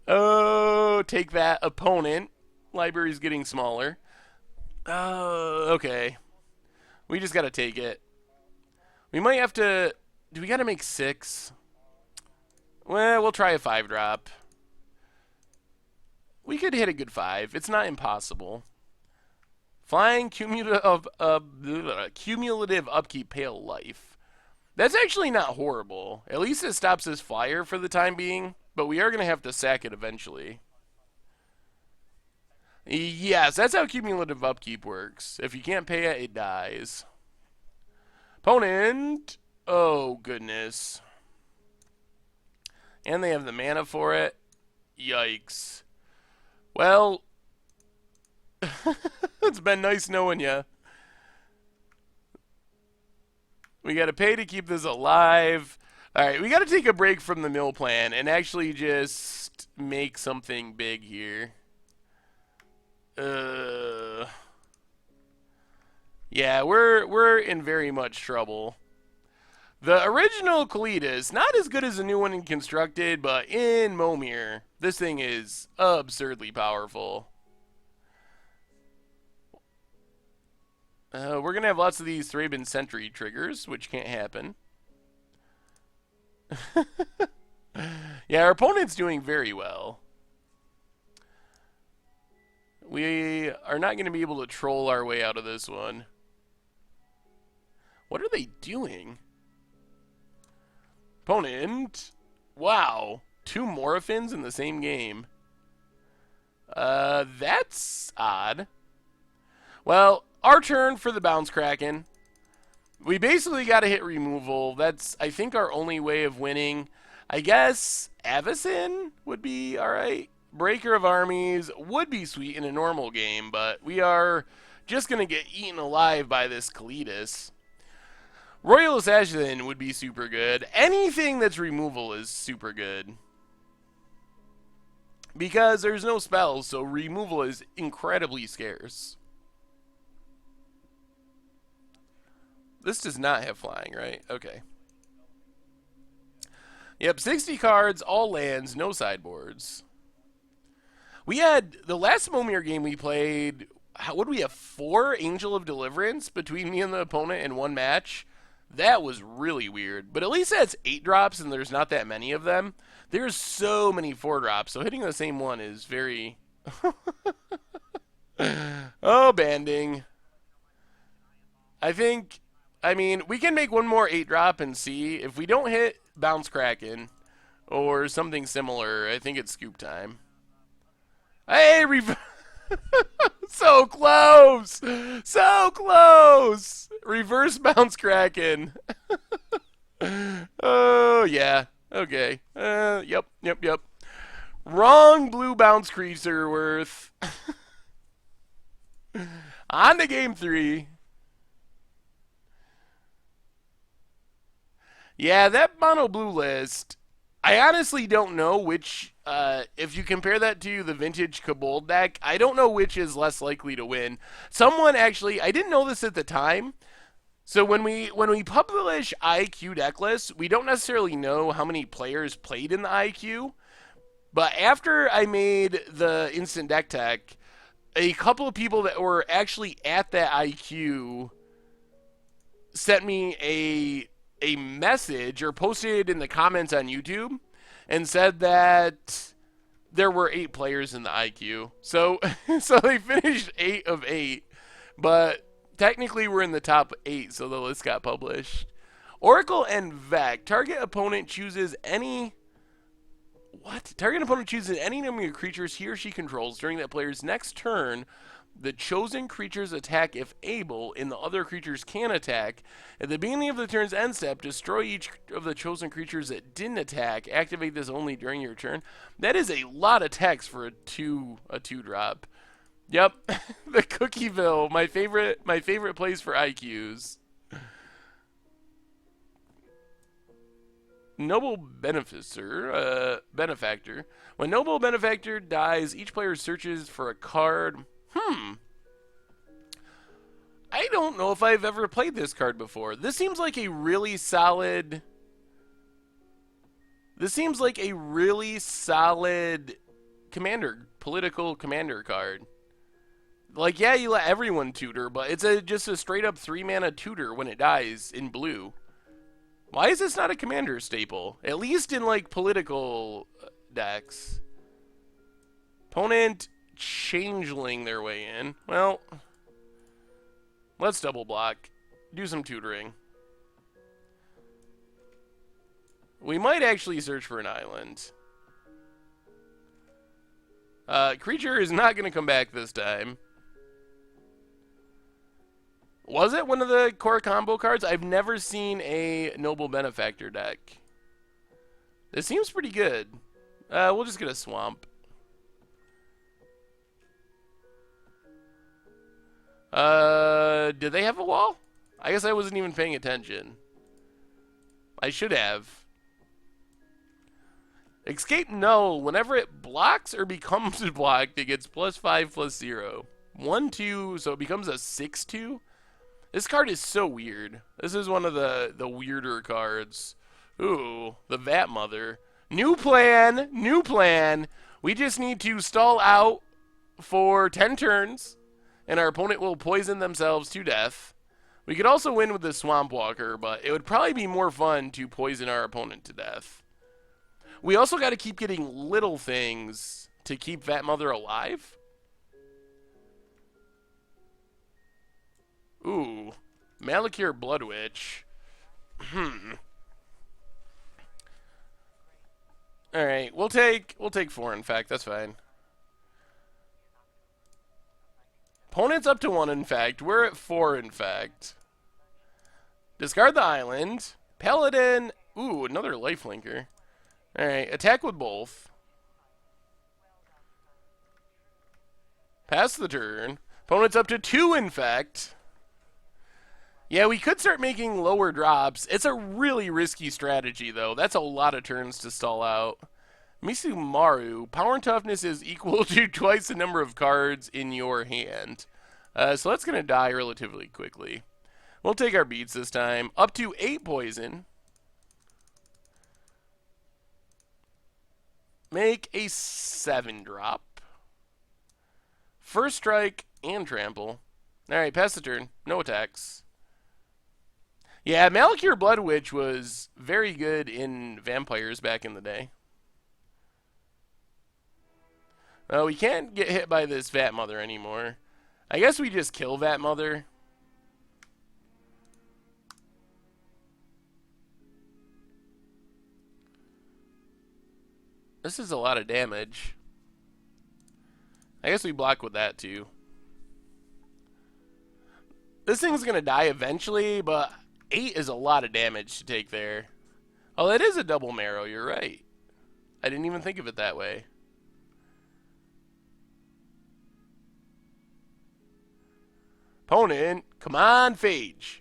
Oh, take that, opponent. Library's getting smaller. Okay. We just gotta take it. We might have to... Do we gotta make 6? Well, we'll try a 5-drop. We could hit a good 5. It's not impossible. Flying cumulative upkeep, Pale Life. That's actually not horrible. At least it stops this flyer for the time being, but we are going to have to sack it eventually. Yes, that's how cumulative upkeep works. If you can't pay it, it dies. Opponent. Oh, goodness. And they have the mana for it. Yikes. Well, it's been nice knowing ya. We got to pay to keep this alive. All right, we got to take a break from the mill plan and actually just make something big here. Yeah, we're in very much trouble. The original Kalitas, not as good as the new one in Constructed, but in Momir, this thing is absurdly powerful. We're going to have lots of these Thraben Sentry triggers, which can't happen. Yeah, our opponent's doing very well. We are not going to be able to troll our way out of this one. What are they doing? Opponent. Wow. 2 Morphins in the same game. That's odd. Well, our turn for the Bounce Kraken. We basically got to hit removal. That's, I think, our only way of winning. I guess Avacyn would be alright. Breaker of Armies would be sweet in a normal game, but we are just going to get eaten alive by this Kalitas. Royal Assassin would be super good. Anything that's removal is super good. Because there's no spells, so removal is incredibly scarce. This does not have flying, right? Okay. Yep, 60 cards, all lands, no sideboards. We had, the last Momir game we played, what did we have, 4 Angel of Deliverance between me and the opponent in one match? That was really weird. But at least that's 8 drops and there's not that many of them. There's so many 4 drops, so hitting the same one is very... Oh, banding. I mean, we can make one more 8 drop and see. If we don't hit Bounce Kraken or something similar, I think it's scoop time. Hey, so close! So close! Reverse Bounce Kraken. Oh, yeah. Okay. Yep. Wrong blue bounce creature worth. On to game 3. Yeah, that mono blue list, I honestly don't know which, if you compare that to the vintage Cabal deck, I don't know which is less likely to win. Someone actually, I didn't know this at the time, so when we publish IQ deck lists, we don't necessarily know how many players played in the IQ, but after I made the instant deck tech, a couple of people that were actually at that IQ sent me a message or posted it in the comments on YouTube and said that there were 8 players in the IQ. So they finished 8 of 8, but technically we're in the top 8, so the list got published. Oracle and Vec. Target opponent chooses any... What? Target opponent chooses any number of creatures he or she controls during that player's next turn. The chosen creatures attack if able, and the other creatures can attack. At the beginning of the turn's end step, destroy each of the chosen creatures that didn't attack. Activate this only during your turn. That is a lot of text for a 2-drop. Yep, the Cookieville, my favorite place for IQs. Noble Benefactor. When Noble Benefactor dies, each player searches for a card. I don't know if I've ever played this card before. This seems like a really solid... political commander card. Like, yeah, you let everyone tutor, but it's just a straight-up 3-mana tutor when it dies in blue. Why is this not a commander staple? At least in, like, political decks. Opponent... changeling their way in. Well, let's double block. Do some tutoring. We might actually search for an island. Creature is not going to come back this time. Was it one of the core combo cards? I've never seen a Noble Benefactor deck. This seems pretty good. We'll just get a swamp. Did they have a wall? I guess I wasn't even paying attention. I should have. Escape Null. Whenever it blocks or becomes blocked, it gets +5/+0. 1/2, so it becomes a 6/2. This card is so weird. This is one of the weirder cards. Ooh, the Vat Mother. New plan. New plan. We just need to stall out for 10 turns. And our opponent will poison themselves to death. We could also win with the Swamp Walker, but it would probably be more fun to poison our opponent to death. We also got to keep getting little things to keep Vat Mother alive. Ooh, Malakir Blood Witch. All right, we'll take 4. In fact, that's fine. Opponent's up to 1, in fact. We're at 4, in fact. Discard the island. Paladin. Ooh, another lifelinker. Alright, attack with both. Pass the turn. Opponent's up to 2 infect. Yeah, we could start making lower drops. It's a really risky strategy, though. That's a lot of turns to stall out. Misumaru, power and toughness is equal to twice the number of cards in your hand. So that's going to die relatively quickly. We'll take our beats this time. Up to 8 poison. Make a 7 drop. First strike and trample. Alright, pass the turn. No attacks. Yeah, Malakir Blood Witch was very good in vampires back in the day. Oh, we can't get hit by this Vat Mother anymore. I guess we just kill Vat Mother. This is a lot of damage. I guess we block with that too. This thing's going to die eventually, but 8 is a lot of damage to take there. Oh, that is a double marrow, you're right. I didn't even think of it that way. Opponent, come on, Phage.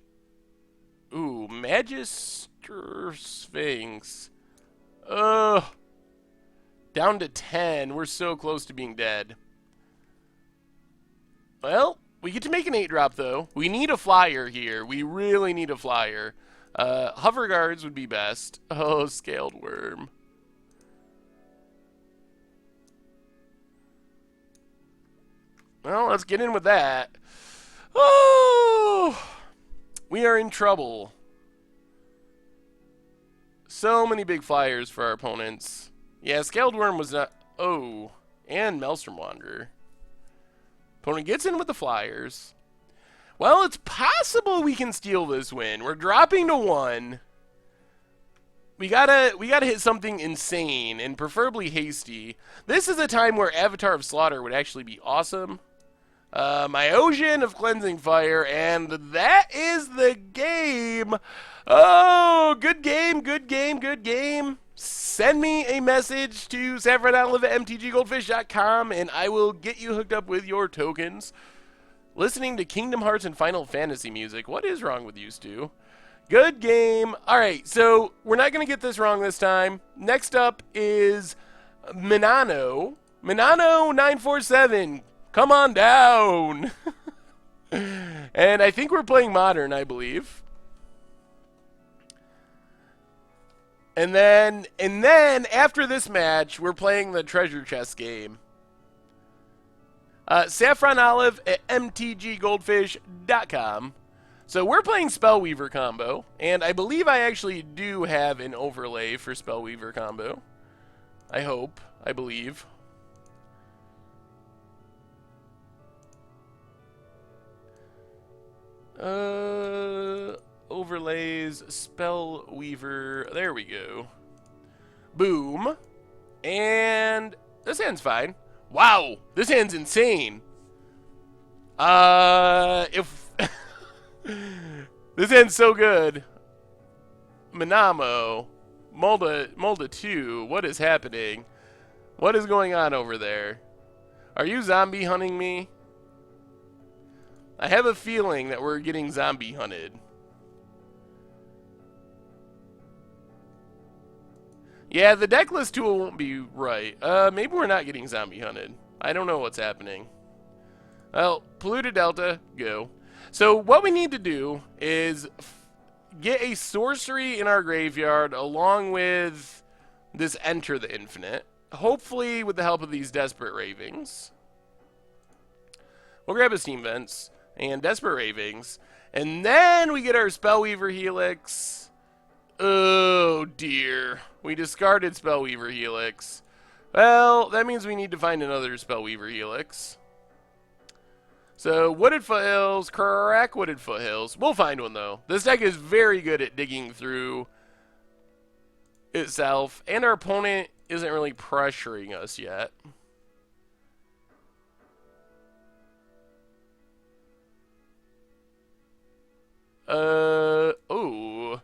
Ooh, Magister Sphinx. Ugh. Down to 10. We're so close to being dead. Well, we get to make an 8 drop, though. We need a flyer here. We really need a flyer. Hover guards would be best. Oh, Scaled Worm. Well, let's get in with that. Oh! We are in trouble. So many big flyers for our opponents. Yeah, Scaled Worm was not... Oh, and Maelstrom Wanderer. Opponent gets in with the flyers. Well, it's possible we can steal this win. We're dropping to 1. We gotta hit something insane and preferably hasty. This is a time where Avatar of Slaughter would actually be awesome. My Ocean of Cleansing Fire, and that is the game. Oh, good game, good game, good game. Send me a message to saffronolive@mtggoldfish.com, and I will get you hooked up with your tokens. Listening to Kingdom Hearts and Final Fantasy music. What is wrong with you, Stu? Good game. All right, so we're not going to get this wrong this time. Next up is Minano. Minano947. Come on down. And I think we're playing Modern, I believe. And then after this match, we're playing the treasure chest game. Saffron Olive at mtggoldfish.com. So we're playing Spellweaver combo, and I believe I actually do have an overlay for Spellweaver combo. I hope. I believe. Overlays, Spellweaver. There we go. Boom. And this hand's fine. Wow, this hand's insane. If this hand's so good. Minamo, Molda 2. What is happening? What is going on over there? Are you zombie hunting me? I have a feeling that we're getting zombie hunted. Yeah, the decklist tool won't be right. Maybe we're not getting zombie hunted. I don't know what's happening. Well, Polluted Delta, go. So what we need to do is get a sorcery in our graveyard along with this Enter the Infinite. Hopefully with the help of these Desperate Ravings. We'll grab a Steam Vents and Desperate Ravings. And then we get our Spellweaver Helix. Oh dear. We discarded Spellweaver Helix. Well, that means we need to find another Spellweaver Helix. So, Wooded Foothills, crack Wooded Foothills. We'll find one, though. This deck is very good at digging through itself, and our opponent isn't really pressuring us yet. Oh.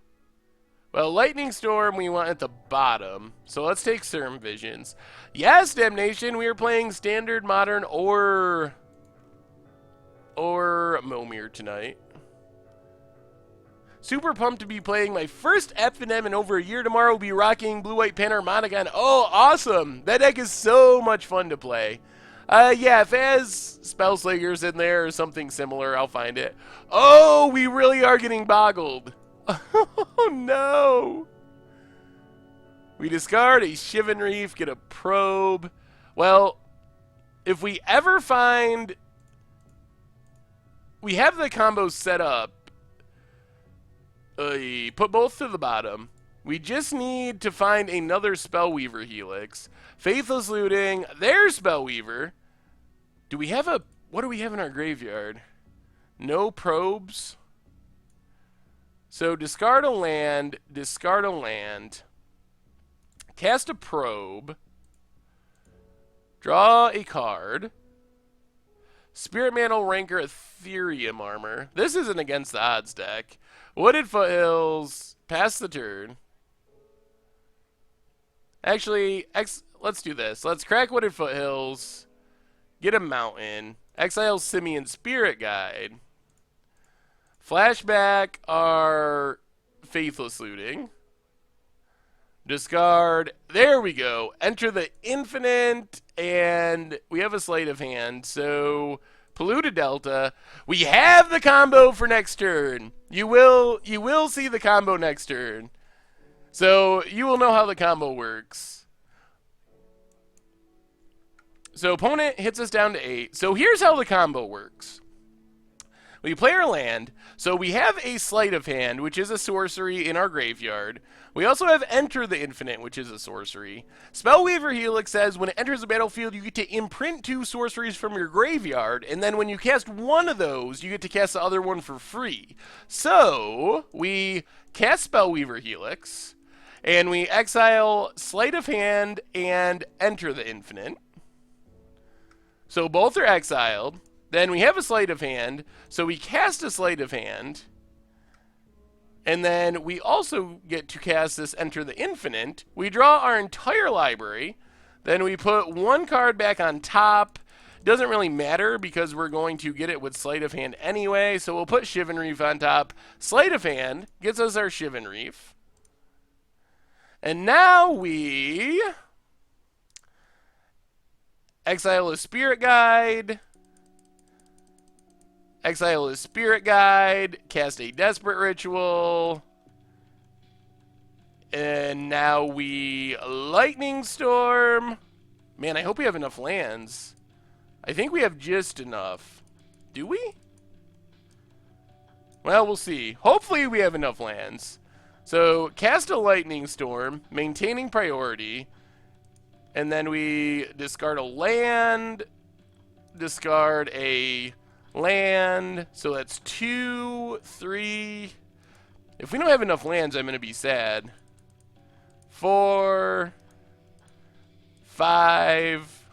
Well, Lightning Storm we want at the bottom, so let's take Serum Visions. Yes, Damnation, we are playing Standard, Modern, or or momir tonight. Super pumped to be playing my first FNM in over a year tomorrow. We'll be rocking Blue-White Panharmonicon. Oh, awesome. That deck is so much fun to play. Yeah, if it has Spellslingers in there or something similar, I'll find it. Oh, we really are getting boggled. Oh, no. We discard a Shivan Reef, get a probe. Well, if we ever find... We have the combo set up. Put both to the bottom. We just need to find another Spellweaver Helix. Faithless Looting. There's Spellweaver. Do we have a... What do we have in our graveyard? No probes. So discard a land. Discard a land. Cast a probe. Draw a card. Spirit Mantle, Rancor, Ethereum Armor. This isn't against the odds deck. Wooded Foothills. Pass the turn. Actually, let's do this. Let's crack Wooded Foothills. Get a mountain. Exile Simian Spirit Guide. Flashback our Faithless Looting. Discard. There we go. Enter the Infinite, and we have a sleight of hand. So Polluted Delta. We have the combo for next turn. You will see the combo next turn. So you will know how the combo works. So opponent hits us down to 8. So here's how the combo works. We play our land. So we have a Sleight of Hand, which is a sorcery in our graveyard. We also have Enter the Infinite, which is a sorcery. Spellweaver Helix says when it enters the battlefield, you get to imprint 2 sorceries from your graveyard, and then when you cast one of those, you get to cast the other one for free. So we cast Spellweaver Helix, and we exile Sleight of Hand and Enter the Infinite. So both are exiled. Then we have a Sleight of Hand, so we cast a Sleight of Hand, and then we also get to cast this Enter the Infinite. We draw our entire library, then we put 1 card back on top. Doesn't really matter because we're going to get it with Sleight of Hand anyway, so we'll put Shivan Reef on top. Sleight of Hand gets us our Shivan Reef. And now we exile a Spirit Guide. Exile his Spirit Guide, cast a Desperate Ritual, and now we Lightning Storm. Man, I hope we have enough lands. I think we have just enough. Do we? Well, we'll see. Hopefully we have enough lands. So, cast a Lightning Storm, maintaining priority, and then we discard a land, discard a land, so that's 2, 3. If we don't have enough lands, I'm going to be sad. 4, 5.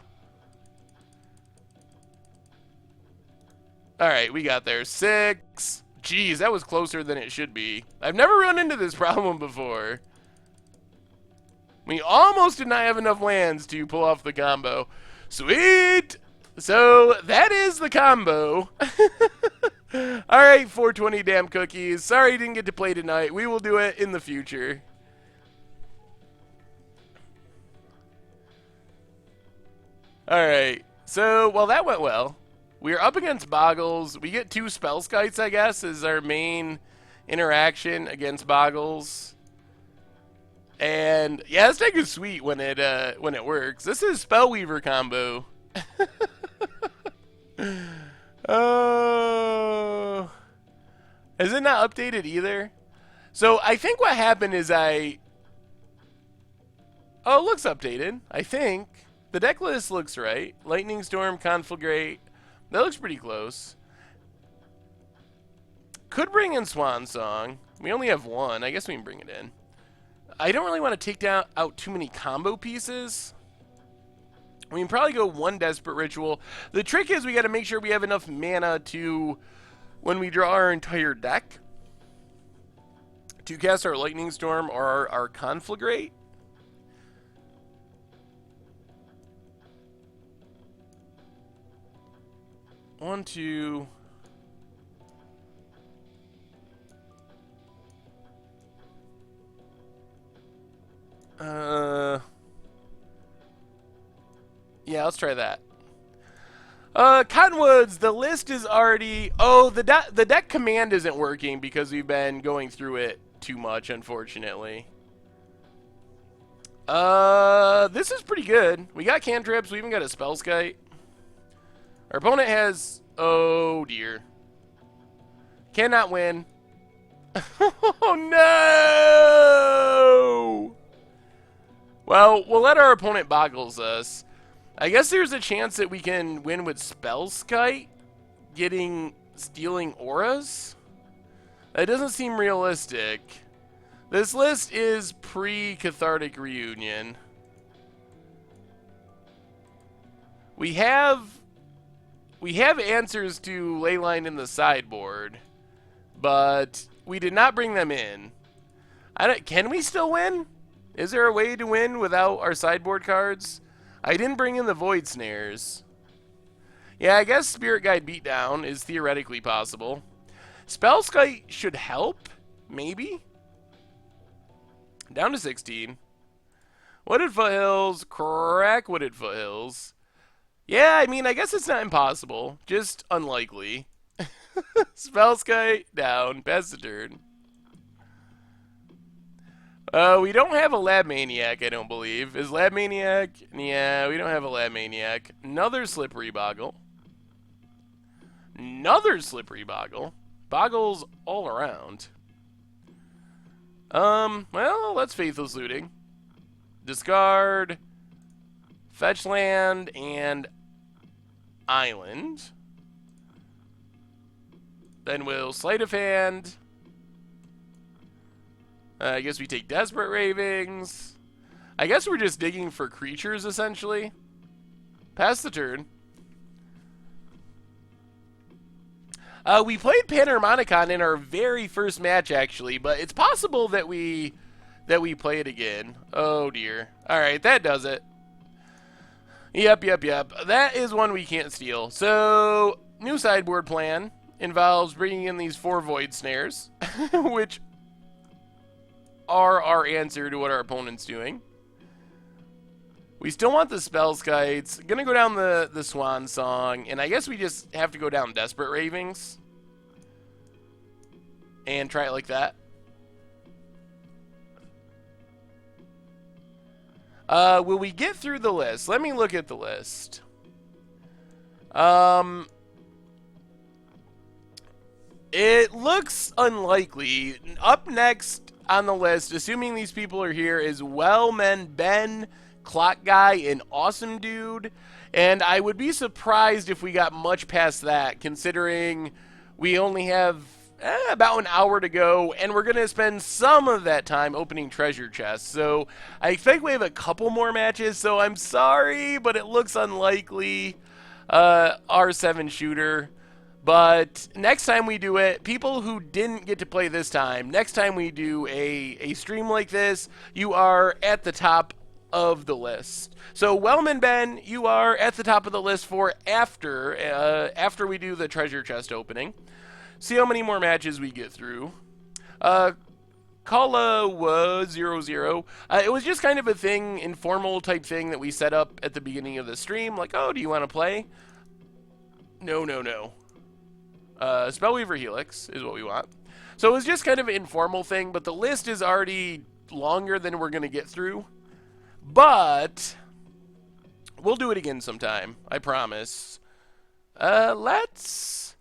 Alright, we got there. 6. Jeez, that was closer than it should be. I've never run into this problem before. We almost did not have enough lands to pull off the combo. Sweet! So, that is the combo. Alright, 420 damn cookies. Sorry you didn't get to play tonight. We will do it in the future. Alright, so, well, that went well. We're up against Boggles. We get 2 Spellskites, I guess, is our main interaction against Boggles. And, yeah, this deck is sweet when it works. This is Spellweaver combo. Oh, is it not updated either? So I think what happened is oh, it looks updated. I think the deck list looks right. Lightning Storm, Conflagrate, that looks pretty close. Could bring in Swan Song. We only have 1. I guess we can bring it in. I don't really want to take out too many combo pieces. We can probably go 1 Desperate Ritual. The trick is we got to make sure we have enough mana to, when we draw our entire deck, to cast our Lightning Storm or our Conflagrate. One, two. Yeah, let's try that. Cottonwoods, the list is already... Oh, the deck command isn't working because we've been going through it too much, unfortunately. This is pretty good. We got cantrips. We even got a Spellskite. Our opponent has... Oh, dear. Cannot win. Oh, no! Well, we'll let our opponent boggles us. I guess there's a chance that we can win with Spellskite, stealing auras? That doesn't seem realistic. This list is pre-Cathartic Reunion. We have answers to Leyline in the sideboard, but we did not bring them in. Can we still win? Is there a way to win without our sideboard cards? I didn't bring in the Void Snares. Yeah, I guess Spirit Guide Beatdown is theoretically possible. Spellskite should help, maybe? Down to 16. Wooded Foothills, crack Wooded Foothills. Yeah, I mean, I guess it's not impossible, just unlikely. Spellskite down, pass the turn. We don't have a Lab Maniac, I don't believe. Is Lab Maniac? Yeah, we don't have a Lab Maniac. Another Slippery Boggle. Another Slippery Boggle. Boggles all around. Well, that's Faithless Looting. Discard. Fetch land and island. Then we'll Sleight of Hand. I guess we take Desperate Ravings. I guess we're just digging for creatures, essentially. Pass the turn. We played Panharmonicon in our very first match, actually, but it's possible that we play it again. Oh, dear. All right, that does it. Yep. That is one we can't steal. So, new sideboard plan involves bringing in these 4 Void Snares, which are our answer to what our opponent's doing. We still want the Spellskites. Gonna go down the Swan Song, and I guess we just have to go down Desperate Ravings and try it like that. Will we get through the list? Let me look at the list. It looks unlikely. Up next on the list, assuming these people are here, is Wellman Ben, Clock Guy, and Awesome Dude. And I would be surprised if we got much past that, considering we only have about an hour to go, and we're going to spend some of that time opening treasure chests. So I expect we have a couple more matches, so I'm sorry, but it looks unlikely. R7 shooter. But next time we do it, people who didn't get to play this time, next time we do a stream like this, you are at the top of the list. So Wellman Ben, you are at the top of the list for after we do the treasure chest opening. See how many more matches we get through. Kala was 0-0. It was just kind of a thing, informal type thing that we set up at the beginning of the stream. Like, oh, do you want to play? No. Spellweaver Helix is what we want. So it was just kind of an informal thing, but the list is already longer than we're going to get through. But we'll do it again sometime, I promise. Let's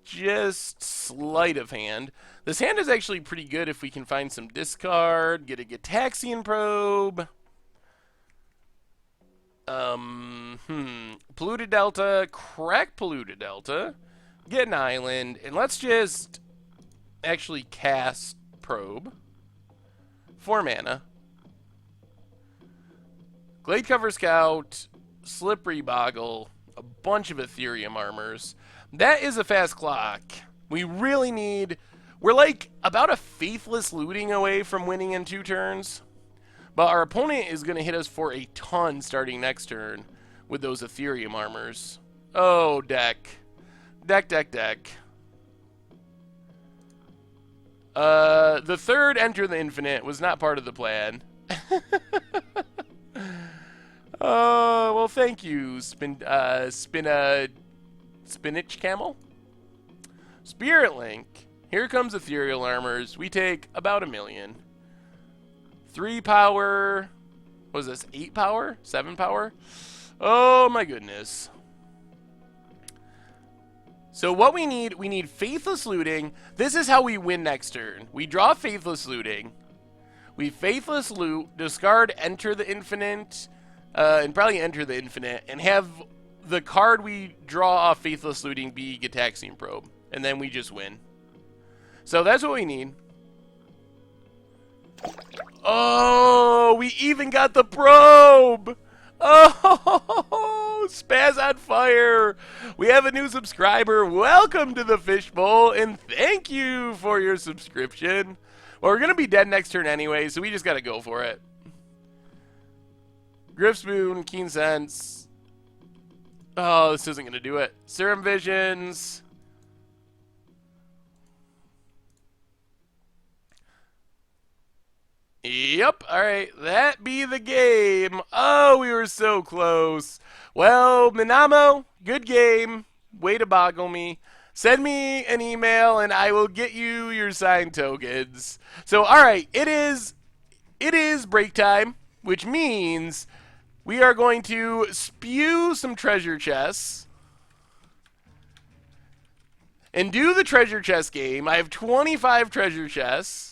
just Sleight of Hand. This hand is actually pretty good if we can find some discard, get a Gitaxian Probe. Polluted Delta, crack Polluted Delta, get an island, and let's just actually cast Probe. 4 mana. Gladecover Scout, Slippery Boggle, a bunch of Ethereum Armors. That is a fast clock. We really need... We're like about a Faithless Looting away from winning in 2 turns. But our opponent is going to hit us for a ton starting next turn with those Ethereum Armors. Oh, deck. Deck. The third Enter the Infinite was not part of the plan. Oh, well, thank you, Spinach Camel. Spirit Link. Here comes Ethereal Armors. We take about 1 million. 3 power. What was this? 8 power? 7 power? Oh my goodness. So what we need Faithless Looting. This is how we win next turn. We draw Faithless Looting. We Faithless Loot, discard Enter the Infinite, and probably Enter the Infinite, and have the card we draw off Faithless Looting be Gitaxian Probe. And then we just win. So that's what we need. Oh, we even got the probe! Oh, Spaz on fire! We have a new subscriber. Welcome to the Fishbowl, and thank you for your subscription. Well, we're going to be dead next turn anyway, so we just got to go for it. Griff's Moon, Keen Sense. Oh, this isn't going to do it. Serum Visions. Yep, alright, that be the game. Oh, we were so close. Well, Minamo, good game. Way to boggle me. Send me an email and I will get you your signed tokens. So, alright, it is break time, which means we are going to spew some treasure chests and do the treasure chest game. I have 25 treasure chests.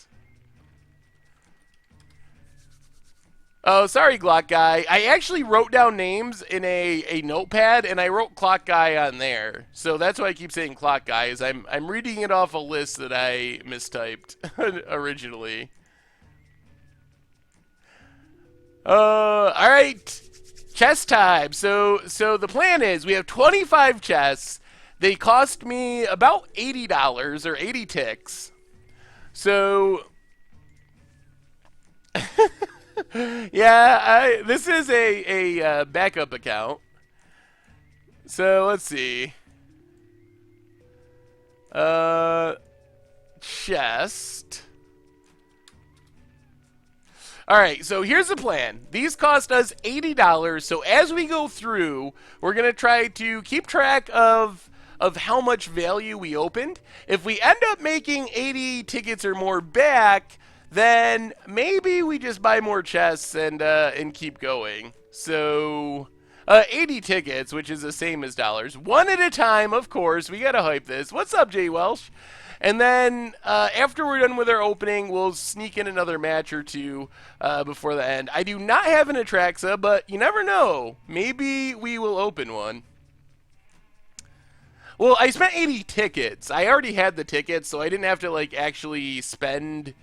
Oh, sorry, Glock Guy. I actually wrote down names in a notepad, and I wrote Clock Guy on there. So that's why I keep saying Clock Guy, is I'm reading it off a list that I mistyped originally. All right, chest time. So the plan is we have 25 chests. They cost me about $80 or 80 ticks. So... yeah, this is a backup account. So let's see. Chest. Alright, so here's the plan. These cost us $80, so as we go through, we're going to try to keep track of how much value we opened. If we end up making 80 tickets or more back, then maybe we just buy more chests and keep going. So 80 tickets, which is the same as dollars. One at a time, of course. We gotta hype this. What's up, Jay Welsh? And then after we're done with our opening, we'll sneak in another match or two before the end. I do not have an Atraxa, but you never know. Maybe we will open one. Well, I spent 80 tickets. I already had the tickets, so I didn't have to like actually spend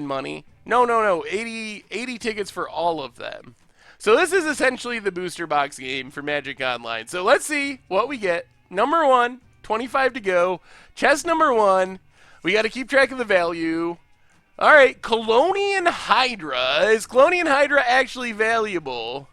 money. No. 80 tickets for all of them. So this is essentially the booster box game for Magic Online. So let's see what we get. Number 1, 25 to go. Chest number 1. We got to keep track of the value. All right, Colonian Hydra. Is Colonian Hydra actually valuable?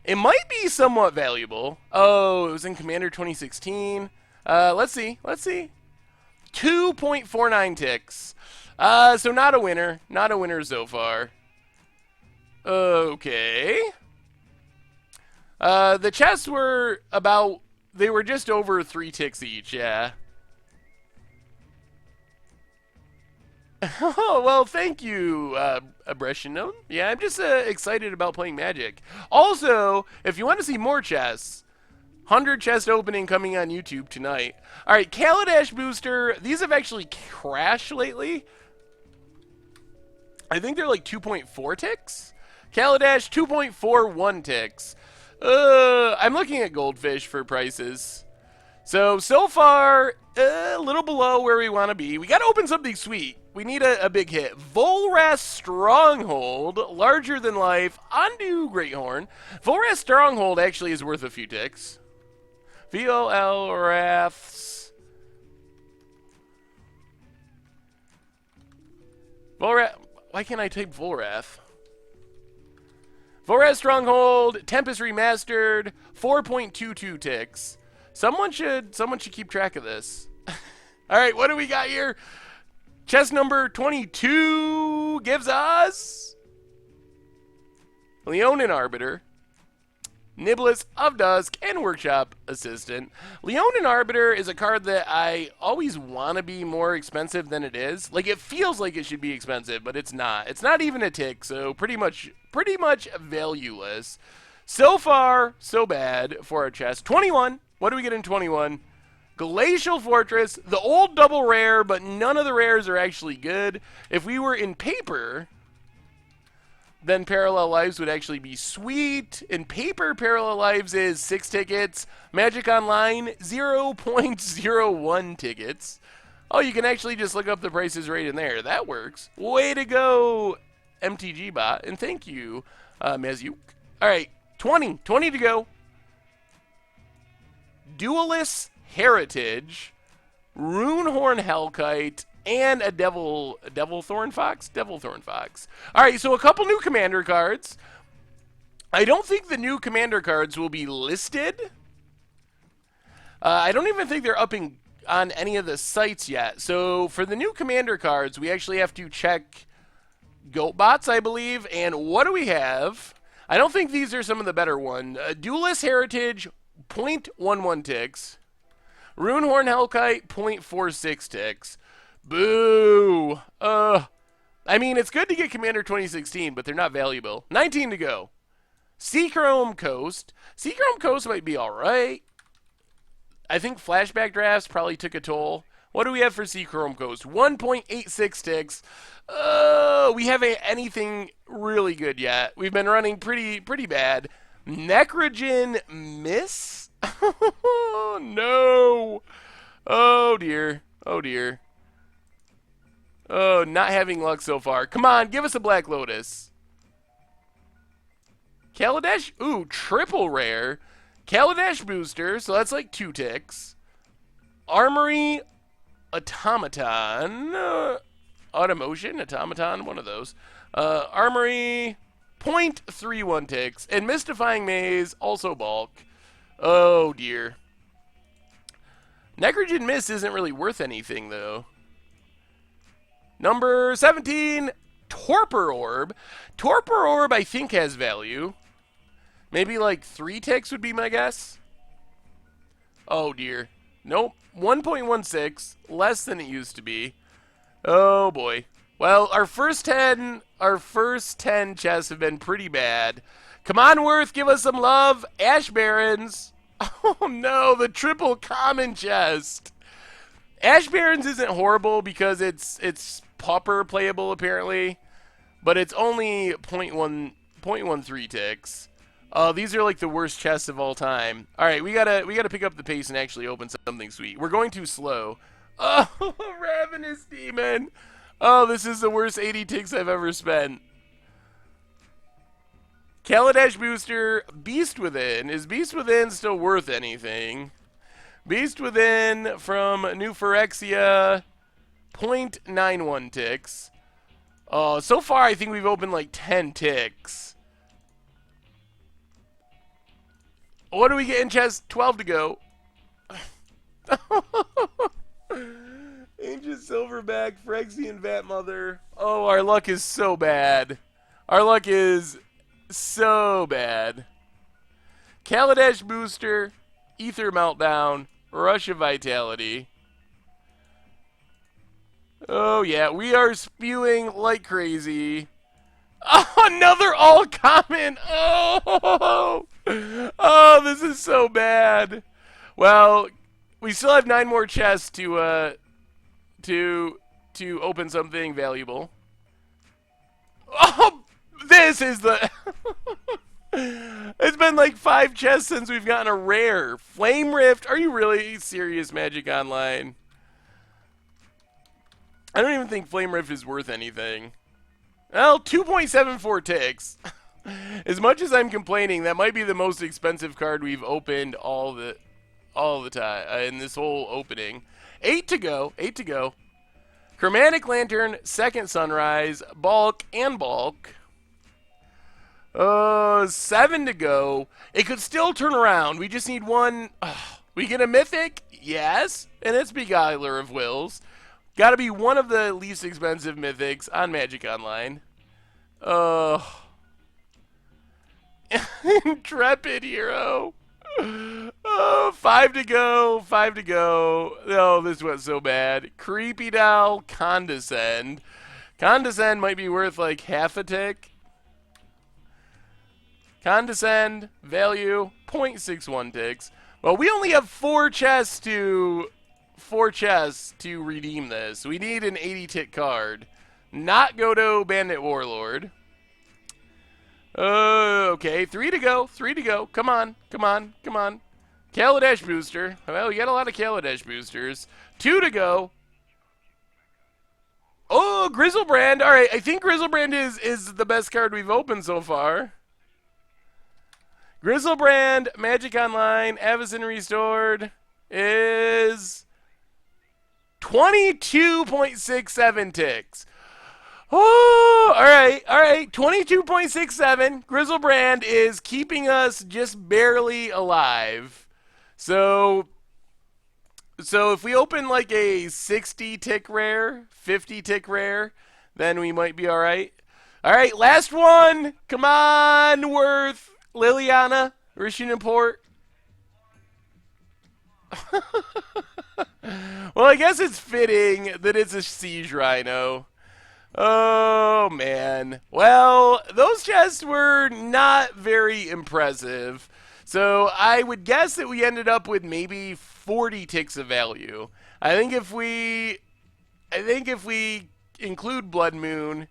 It might be somewhat valuable. Oh, it was in Commander 2016. Let's see. 2.49 ticks. So not a winner. Not a winner so far. Okay. The chests were they were just over 3 ticks each, yeah. Oh, well, thank you, Abreshino. Yeah, I'm just excited about playing Magic. Also, if you want to see more chests, 100 chest opening coming on YouTube tonight. All right, Kaladesh Booster. These have actually crashed lately. I think they're like 2.4 ticks. Kaladesh, 2.41 ticks. I'm looking at Goldfish for prices. So far, a little below where we want to be. We got to open something sweet. We need a big hit. Volrath Stronghold, larger than life, Ondu Greathorn. Volrath Stronghold actually is worth a few ticks. VOL Wraths. Volrath. Why can't I type Volrath? Volrath Stronghold, Tempest Remastered, 4.22 ticks. Someone should keep track of this. All right, what do we got here? Chest number 22 gives us Leonin Arbiter, Niblis of Dusk, and Workshop Assistant. Leonin Arbiter is a card that I always want to be more expensive than it is. Like, it feels like it should be expensive, but it's not. It's not even a tick, so pretty much valueless. So far, so bad for our chest. 21. What do we get in 21? Glacial Fortress, the old double rare, but none of the rares are actually good. If we were in paper, then Parallel Lives would actually be sweet. In paper, Parallel Lives is 6 tickets. Magic Online, 0.01 tickets. Oh, you can actually just look up the prices right in there. That works. Way to go, MTG bot. And thank you, Mazuk. All right, 20 to go. Duelist Heritage, Runehorn Hellkite, and a Devilthorn Fox. All right, so a couple new commander cards. I don't think the new commander cards will be listed. I don't even think they're up on any of the sites yet. So for the new commander cards, we actually have to check Goatbots, I believe. And what do we have? I don't think these are some of the better ones. Duelist Heritage, 0.11 ticks. Runehorn Hellkite, 0.46 ticks. Boo! I mean, it's good to get Commander 2016, but they're not valuable. 19 to go. Seachrome Coast. Seachrome Coast might be alright. I think flashback drafts probably took a toll. What do we have for Seachrome Coast? 1.86 ticks. We haven't anything really good yet. We've been running pretty bad. Necrogen Miss? No. Oh, dear. Oh, dear. Oh, not having luck so far. Come on, give us a Black Lotus. Kaladesh? Ooh, triple rare. Kaladesh booster, so that's like 2 ticks. Armory Automaton. Automotion? Automaton? One of those. Armory, 0.31 ticks. And Mystifying Maze, also bulk. Oh, dear. Necrogen Miss isn't really worth anything, though. Number 17, Torpor Orb. Torpor Orb, I think, has value. Maybe like 3 ticks would be my guess. Oh, dear. Nope. 1.16, less than it used to be. Oh, boy. Well, our first 10 chests have been pretty bad. Come on, Worth, give us some love. Ash Barons. Oh, no, the triple common chest. Ash Barons isn't horrible because it's pauper playable, apparently. But it's only 0.13 ticks. Oh, these are like the worst chests of all time. All right, we gotta pick up the pace and actually open something sweet. We're going too slow. Oh, Ravenous Demon. Oh, this is the worst 80 ticks I've ever spent. Kaladesh booster, Beast Within. Is Beast Within still worth anything? Beast Within from New Phyrexia, 0.91 ticks. So far, I think we've opened like 10 ticks. What do we get in chest? 12 to go. Ancient Silverback, Phyrexian Vat Mother. Oh, our luck is so bad. Our luck is so bad. Kaladesh booster, Ether Meltdown, Rush of Vitality. Oh, yeah, we are spewing like crazy. Oh, another all common. Oh, this is so bad. Well, we still have 9 more chests to open something valuable. Oh, this is the. It's been like 5 chests since we've gotten a rare. Flame Rift. Are you really serious, Magic Online? I don't even think Flame Rift is worth anything. Well, 2.74 ticks. As much as I'm complaining, that might be the most expensive card we've opened all the time in this whole opening. 8 to go. 8 to go. Chromatic Lantern, Second Sunrise, bulk and bulk. 7 to go. It could still turn around. We just need one. We get a mythic, yes, and it's Beguiler of Wills. Gotta be one of the least expensive mythics on Magic Online. Intrepid Hero. Oh, 5 to go, 5 to go. Oh, this went so bad. Creepy Doll, Condescend. Condescend might be worth like half a tick. Condescend, value, 0.61 ticks. Well, we only have 4 chests to redeem this. We need an 80 tick card. Not Godo Bandit Warlord. Okay, 3 to go, 3 to go. Come on, come on, come on. Kaladesh booster. Well, we got a lot of Kaladesh boosters. 2 to go. Oh, Grizzlebrand. All right, I think Grizzlebrand is the best card we've opened so far. Grizzlebrand, Magic Online, Avacyn Restored is 22.67 ticks. Oh, all right, all right. 22.67. Grizzlebrand is keeping us just barely alive. So if we open like a 60 tick rare, 50 tick rare, then we might be all right. All right, last one. Come on, Worth. Liliana, Rishon Import. Well, I guess it's fitting that it's a Siege Rhino. Oh, man. Well, those chests were not very impressive. So I would guess that we ended up with maybe 40 ticks of value. I think if we include Blood Moon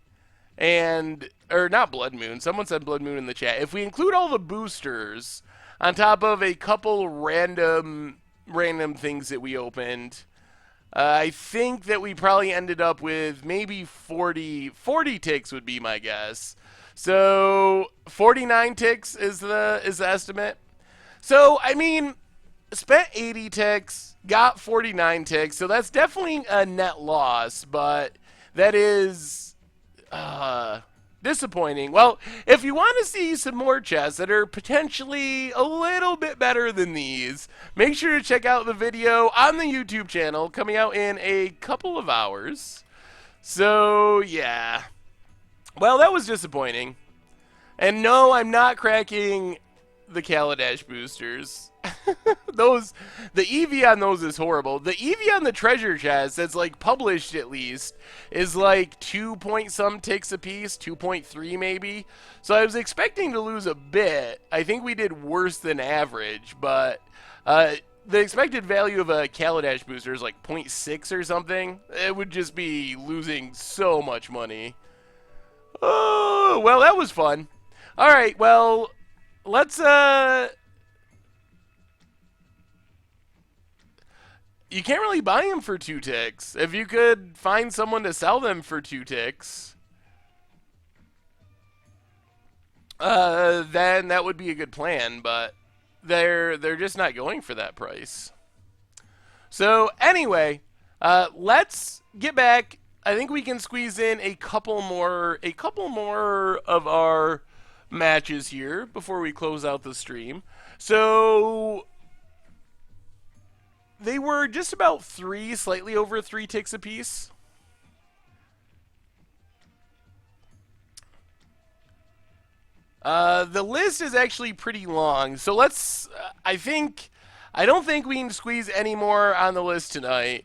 or not Blood Moon, someone said Blood Moon in the chat. If we include all the boosters on top of a couple random things that we opened, I think that we probably ended up with maybe 40 ticks would be my guess. So 49 ticks is the estimate. So I mean, spent 80 ticks, got 49 ticks, so that's definitely a net loss, but that is disappointing. Well, if you want to see some more chests that are potentially a little bit better than these, make sure to check out the video on the YouTube channel coming out in a couple of hours. So, yeah. Well, that was disappointing. And no, I'm not cracking the Kaladesh boosters. The EV on those is horrible. The EV on the treasure chest that's like published at least is like 2 point some ticks a piece, 2.3 maybe. So I was expecting to lose a bit. I think we did worse than average, but the expected value of a Kaladesh booster is like 0.6 or something. It would just be losing so much money. Oh, well, that was fun. All right, well, let's you can't really buy them for 2 ticks. If you could find someone to sell them for 2 ticks, then that would be a good plan, but they're just not going for that price. So anyway, let's get back. I think we can squeeze in a couple more of our matches here before we close out the stream. So they were just about 3, slightly over 3 ticks apiece. The list is actually pretty long, so let's. I don't think we can squeeze any more on the list tonight.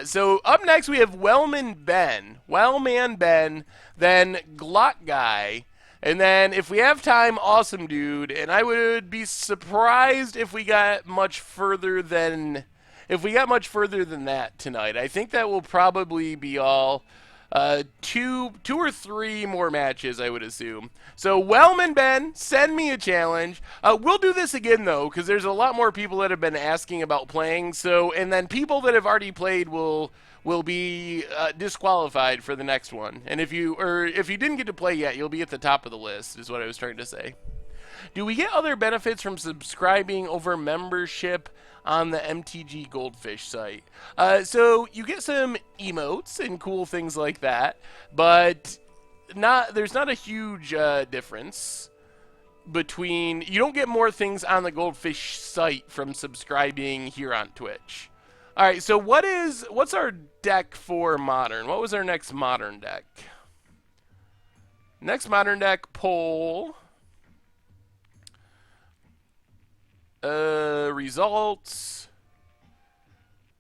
So up next we have Wellman Ben, then Glock Guy, and then if we have time, Awesome Dude. And I would be surprised if we got much further than that tonight. I think that will probably be all. Two or 3 more matches, I would assume. So, Wellman Ben, send me a challenge. We'll do this again, though, because there's a lot more people that have been asking about playing. So, and then people that have already played will be disqualified for the next one. And if you didn't get to play yet, you'll be at the top of the list, is what I was trying to say. Do we get other benefits from subscribing over membership on the MTG Goldfish site? So you get some emotes and cool things like that, but there's not a huge difference between. You don't get more things on the Goldfish site from subscribing here on Twitch. All right, so what's our deck for modern? What was our next modern deck? Next modern deck poll. Results.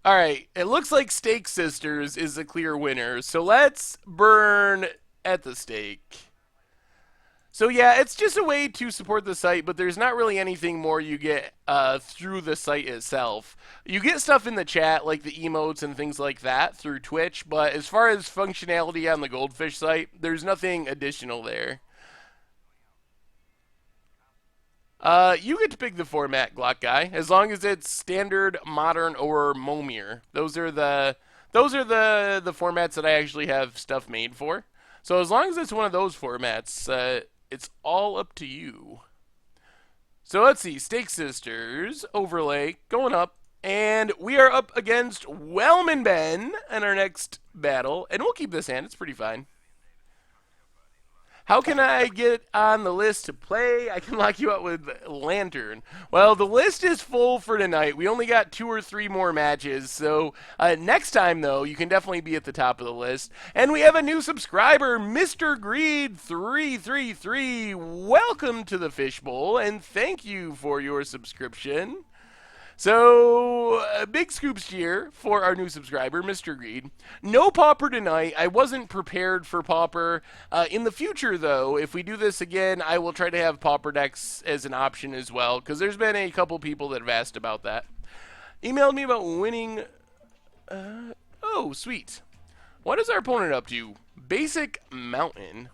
All right, it looks like Stake Sisters is a clear winner. So let's burn at the stake. So yeah, it's just a way to support the site, but there's not really anything more you get through the site itself. You get stuff in the chat, like the emotes and things like that through Twitch, but as far as functionality on the Goldfish site, there's nothing additional there. You get to pick the format, Glock Guy, as long as it's standard, modern, or momir. Those are the formats that I actually have stuff made for. So as long as it's one of those formats, it's all up to you. So let's see, Stake Sisters, overlay, going up, and we are up against Wellman Ben in our next battle, and we'll keep this hand, it's pretty fine. How can I get on the list to play? I can lock you up with Lantern. Well, the list is full for tonight. We only got 2 or 3 more matches. So next time, though, you can definitely be at the top of the list. And we have a new subscriber, Mr. Greed333. Welcome to the Fishbowl, and thank you for your subscription. So, big scoops here for our new subscriber, Mr. Greed. No Pauper tonight. I wasn't prepared for Pauper. In the future, though, if we do this again, I will try to have Pauper decks as an option as well, because there's been a couple people that have asked about that. Emailed me about winning... oh, sweet. What is our opponent up to? Basic Mountain.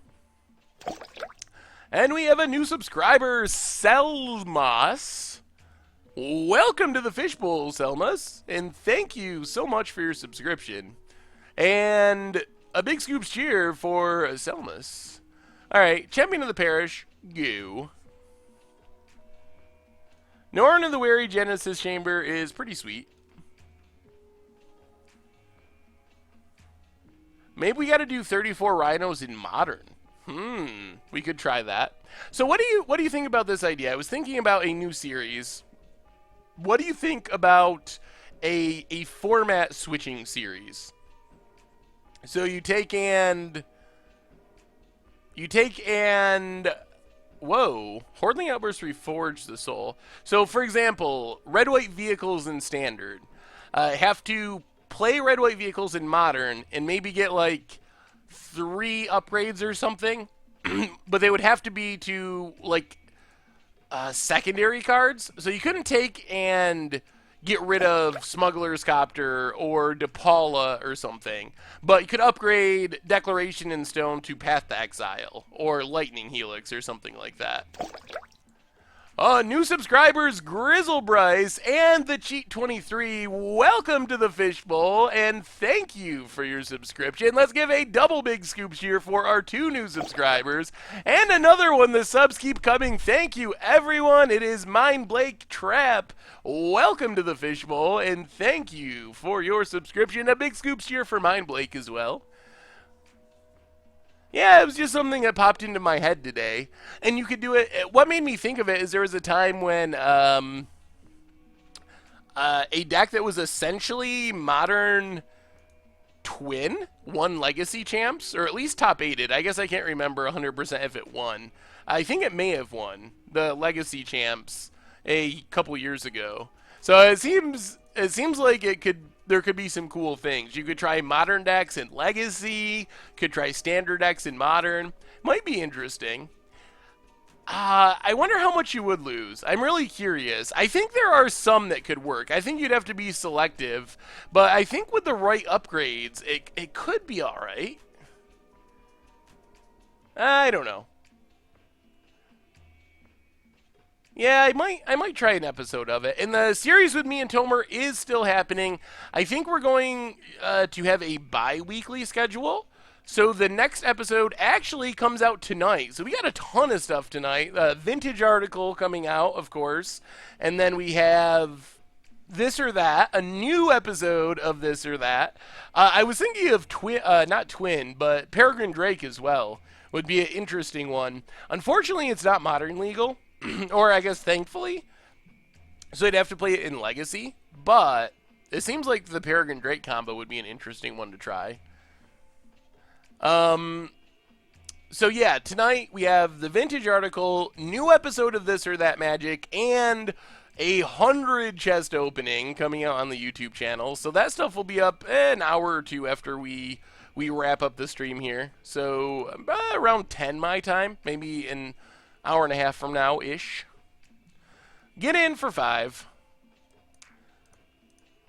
And we have a new subscriber, Selmas. Welcome to the Fishbowl, Selmas, and thank you so much for your subscription. And a big scoops cheer for Selmas. Alright, Champion of the Parish, go. Norn of the Wary Genesis Chamber is pretty sweet. Maybe we gotta do 34 Rhinos in Modern. We could try that. So what do you think about this idea? I was thinking about a new series. What do you think about a format switching series? So you take and whoa, Hordling Outburst Reforge the Soul. So for example, red white vehicles in standard have to play red white vehicles in modern and maybe get like 3 upgrades or something, but they would have to be to like secondary cards, so you couldn't take and get rid of Smuggler's Copter or DePaula or something, but you could upgrade Declaration in Stone to Path to Exile or Lightning Helix or something like that. New subscribers, Grizzle Bryce and the Cheat 23, welcome to the Fishbowl, and thank you for your subscription. Let's give a double big scoop cheer for our 2 new subscribers, and another one, the subs keep coming. Thank you, everyone. It is Mine Blake Trap. Welcome to the Fishbowl, and thank you for your subscription. A big scoop cheer for Mine Blake as well. Yeah, it was just something that popped into my head today. And you could do it. What made me think of it is there was a time when a deck that was essentially modern twin won Legacy Champs, or at least top 8'd. I guess I can't remember 100% if it won. I think it may have won the Legacy Champs a couple years ago. So it seems like there could be some cool things. You could try modern decks in Legacy, could try standard decks in Modern. Might be interesting. I wonder how much you would lose. I'm really curious. I think there are some that could work. I think you'd have to be selective, but I think with the right upgrades, it could be alright. I don't know. Yeah, I might try an episode of it. And the series with me and Tomer is still happening. I think we're going to have a bi-weekly schedule. So the next episode actually comes out tonight. So we got a ton of stuff tonight. Vintage article coming out, of course. And then we have This or That, a new episode of This or That. I was thinking of not Twin, but Peregrine Drake as well. Would be an interesting one. Unfortunately, it's not modern legal. Or I guess thankfully. So you'd have to play it in Legacy. But it seems like the Peregrine Drake combo would be an interesting one to try. Um, so yeah, tonight we have the vintage article, new episode of This or That Magic, and 100 chest opening coming out on the YouTube channel. So that stuff will be up an hour or two after we wrap up the stream here. So around 10 my time, maybe an hour and a half from now ish. Get in for 5.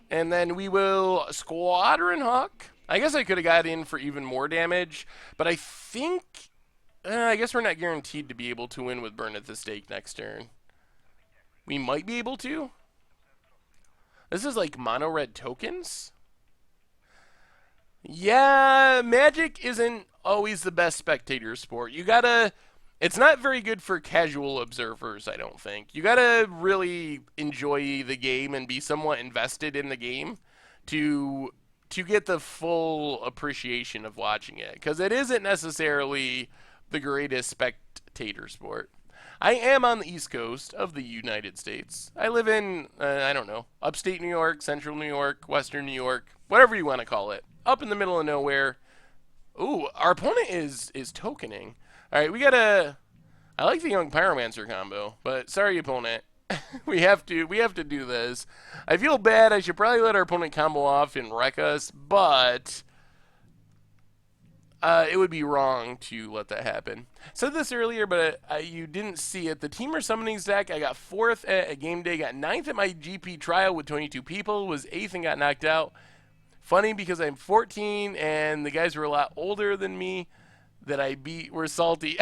And then we will Squadron Hawk. I guess I could have got in for even more damage, but I think... I guess we're not guaranteed to be able to win with Burn at the Stake next turn. We might be able to. This is like mono red tokens? Yeah, Magic isn't always the best spectator sport. You gotta... It's not very good for casual observers, I don't think. You gotta really enjoy the game and be somewhat invested in the game to get the full appreciation of watching it. Because it isn't necessarily the greatest spectator sport. I am on the East Coast of the United States. I live in, I don't know, upstate New York, central New York, western New York, whatever you want to call it. Up in the middle of nowhere. Ooh, our opponent is tokening. All right, we gotta... I like the Young Pyromancer combo, but sorry, opponent. we have to do this. I feel bad. I should probably let our opponent combo off and wreck us, but it would be wrong to let that happen. Said this earlier, but you didn't see it. The Teamer Summonings deck, I got 4th at a game day, got 9th at my GP trial with 22 people, was 8th and got knocked out. Funny because I'm 14 and the guys were a lot older than me that I beat were salty.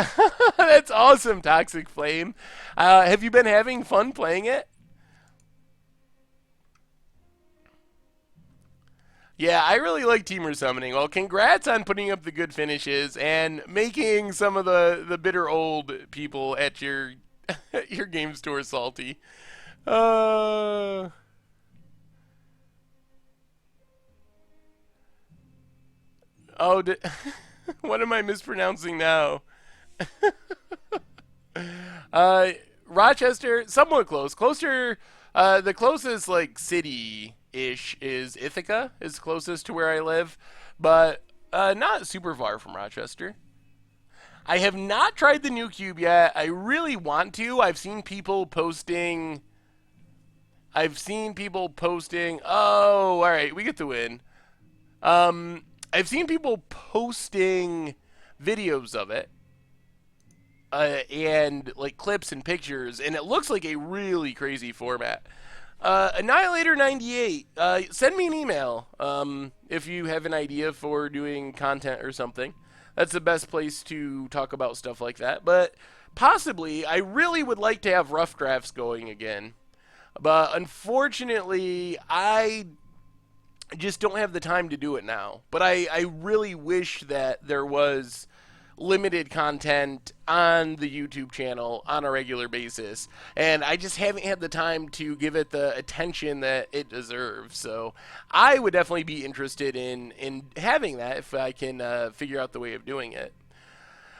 That's awesome, Toxic Flame. Have you been having fun playing it? Yeah, I really like Teamer Summoning. Well, congrats on putting up the good finishes and making some of the bitter old people at your your game store salty. Oh, what am I mispronouncing now? Rochester, somewhat close. Closer, the closest, like, city-ish is Ithaca, is closest to where I live, but not super far from Rochester. I have not tried the new cube yet. I really want to. I've seen people posting... Oh, alright, we get the win. I've seen people posting videos of it and like clips and pictures, and it looks like a really crazy format. Annihilator98, send me an email if you have an idea for doing content or something. That's the best place to talk about stuff like that. But possibly, I really would like to have rough drafts going again. But unfortunately, I just don't have the time to do it now. But I really wish that there was limited content on the YouTube channel on a regular basis. And I just haven't had the time to give it the attention that it deserves. So I would definitely be interested in having that if I can figure out the way of doing it.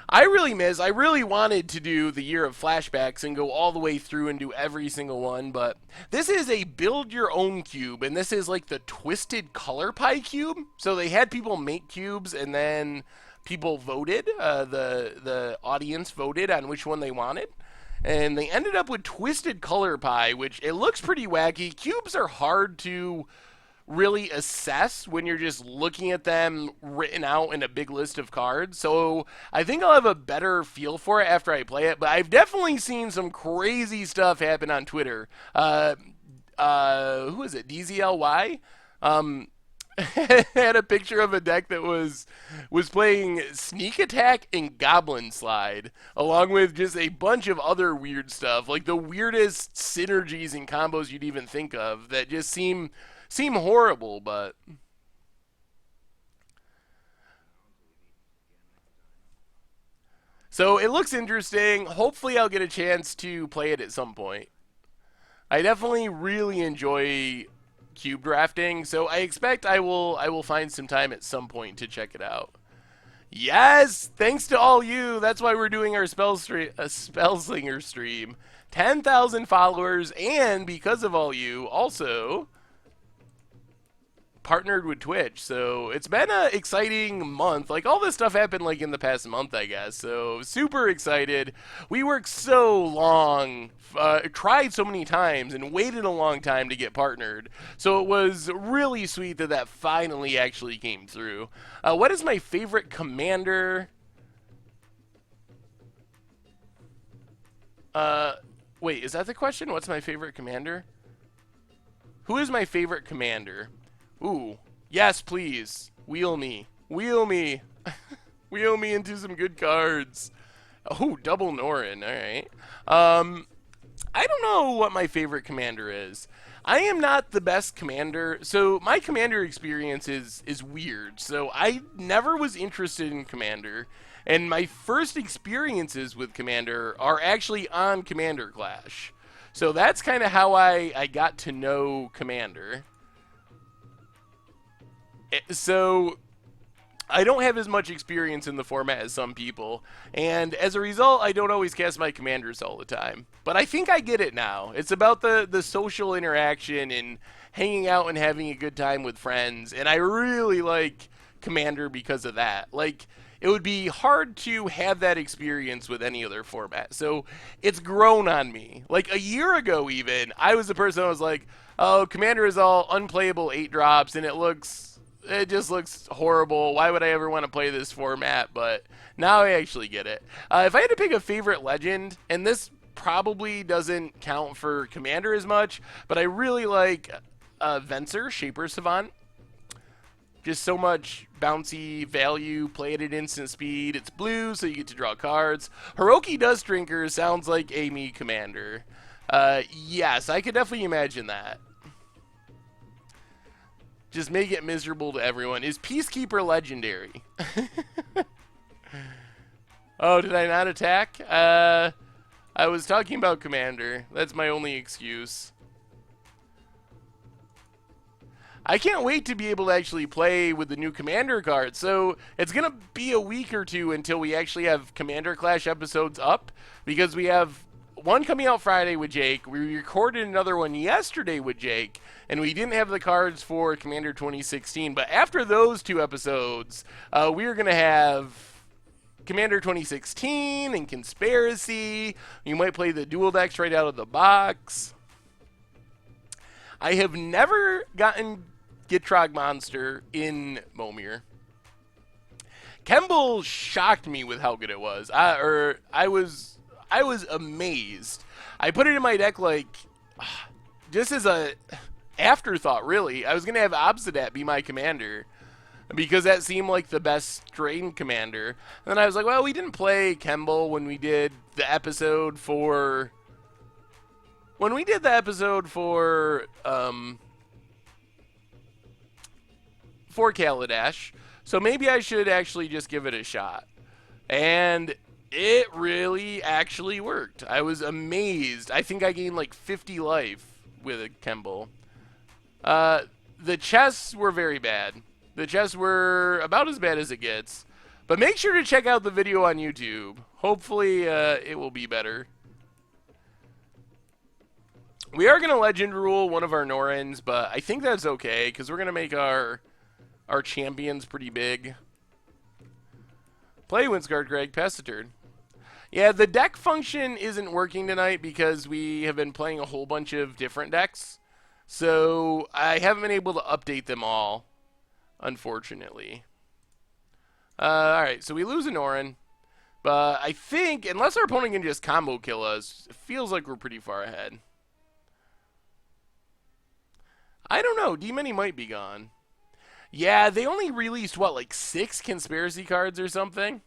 I really wanted to do the Year of Flashbacks and go all the way through and do every single one, but this is a build your own cube, and this is like the Twisted Color Pie cube. So they had people make cubes, and then people voted, the audience voted on which one they wanted. And they ended up with Twisted Color Pie, which it looks pretty wacky. Cubes are hard to really assess when you're just looking at them written out in a big list of cards. So I think I'll have a better feel for it after I play it. But I've definitely seen some crazy stuff happen on Twitter. Who is it? DZLY? Had a picture of a deck that was playing Sneak Attack and Goblin Slide, along with just a bunch of other weird stuff, like the weirdest synergies and combos you'd even think of that just seem horrible, but so it looks interesting. Hopefully I'll get a chance to play it at some point. I definitely really enjoy cube drafting, so I expect I will find some time at some point to check it out. Yes, thanks to all you. That's why we're doing our Spellslinger stream. 10,000 followers, and because of all you, also partnered with Twitch. So it's been an exciting month. Like all this stuff happened like in the past month, I guess. So super excited. We worked so long, tried so many times, and waited a long time to get partnered. So it was really sweet that that finally actually came through. What is my favorite commander? Wait, is that the question? What's my favorite commander? Who is my favorite commander? Ooh, yes, please. Wheel me. Wheel me. Wheel me into some good cards. Oh, double Norin. All right. I don't know what my favorite commander is. I am not the best commander, so my commander experience is weird. So I never was interested in commander, and my first experiences with commander are actually on Commander Clash. So that's kind of how I got to know commander. So I don't have as much experience in the format as some people, and as a result, I don't always cast my commanders all the time. But I think I get it now. It's about the social interaction and hanging out and having a good time with friends, and I really like commander because of that. Like, it would be hard to have that experience with any other format. So it's grown on me. Like a year ago even, I was the person that was like, oh, commander is all unplayable 8 drops, and it just looks horrible. Why would I ever want to play this format? But now I actually get it. If I had to pick a favorite legend, and this probably doesn't count for commander as much, but I really like Venser, Shaper Savant. Just so much bouncy value, play it at instant speed. It's blue, so you get to draw cards. Hiroki Dust Drinker sounds like a me commander. Yes, I could definitely imagine that. Just make it miserable to everyone. Is Peacekeeper legendary? Oh, did I not attack? I was talking about commander. That's my only excuse. I can't wait to be able to actually play with the new Commander card. So it's going to be a week or two until we actually have Commander Clash episodes up, because we have one coming out Friday with Jake. We recorded another one yesterday with Jake, and we didn't have the cards for Commander 2016. But after those 2 episodes, we are going to have Commander 2016 and Conspiracy. You might play the dual decks right out of the box. I have never gotten Gitrog Monster in Momir. Kemble shocked me with how good it was. I was amazed. I put it in my deck like just as a afterthought, really. I was gonna have Obsidat be my commander because that seemed like the best drain commander. And then I was like, well, we didn't play Kemble when we did the episode for Kaladesh, so maybe I should actually just give it a shot. And it really actually worked. I was amazed. I think I gained like 50 life with a Kemble. The chests were very bad. The chests were about as bad as it gets. But make sure to check out the video on YouTube. Hopefully it will be better. We are going to legend rule one of our Norins, but I think that's okay, because we're going to make our champions pretty big. Play Winsguard, Greg. Pass the turn. Yeah, the deck function isn't working tonight because we have been playing a whole bunch of different decks. So I haven't been able to update them all, unfortunately. Alright, so we lose a Norin. But I think, unless our opponent can just combo kill us, it feels like we're pretty far ahead. I don't know. D-Many might be gone. Yeah, they only released, what, like 6 conspiracy cards or something?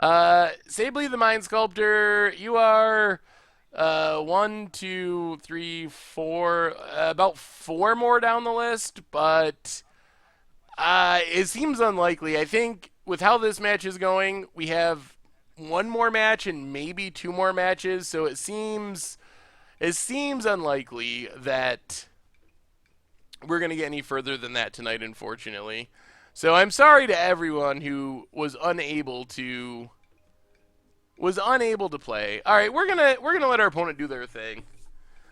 Sably the Mind Sculptor, you are 1, 2, 3, 4, about 4 more down the list, but it seems unlikely. I think with how this match is going, we have 1 more match and maybe 2 more matches, so it seems unlikely that we're going to get any further than that tonight, unfortunately. So I'm sorry to everyone who was unable to was unable to play. All right, we're gonna let our opponent do their thing.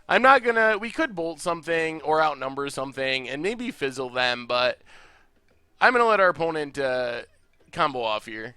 I'm not gonna. We could bolt something or outnumber something and maybe fizzle them, but I'm gonna let our opponent combo off here.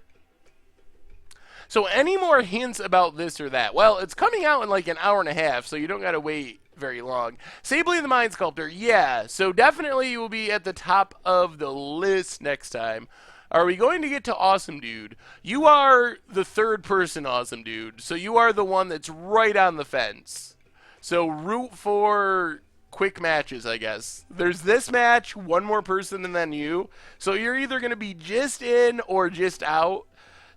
So any more hints about this or that? Well, it's coming out in like an hour and a half, so you don't gotta wait very long. Sably the Mind Sculptor, yeah. So definitely you will be at the top of the list next time. Are we going to get to Awesome Dude? You are the third person Awesome Dude, so you are the one that's right on the fence. So root for quick matches, I guess. There's this match, one more person and then you. So you're either going to be just in or just out.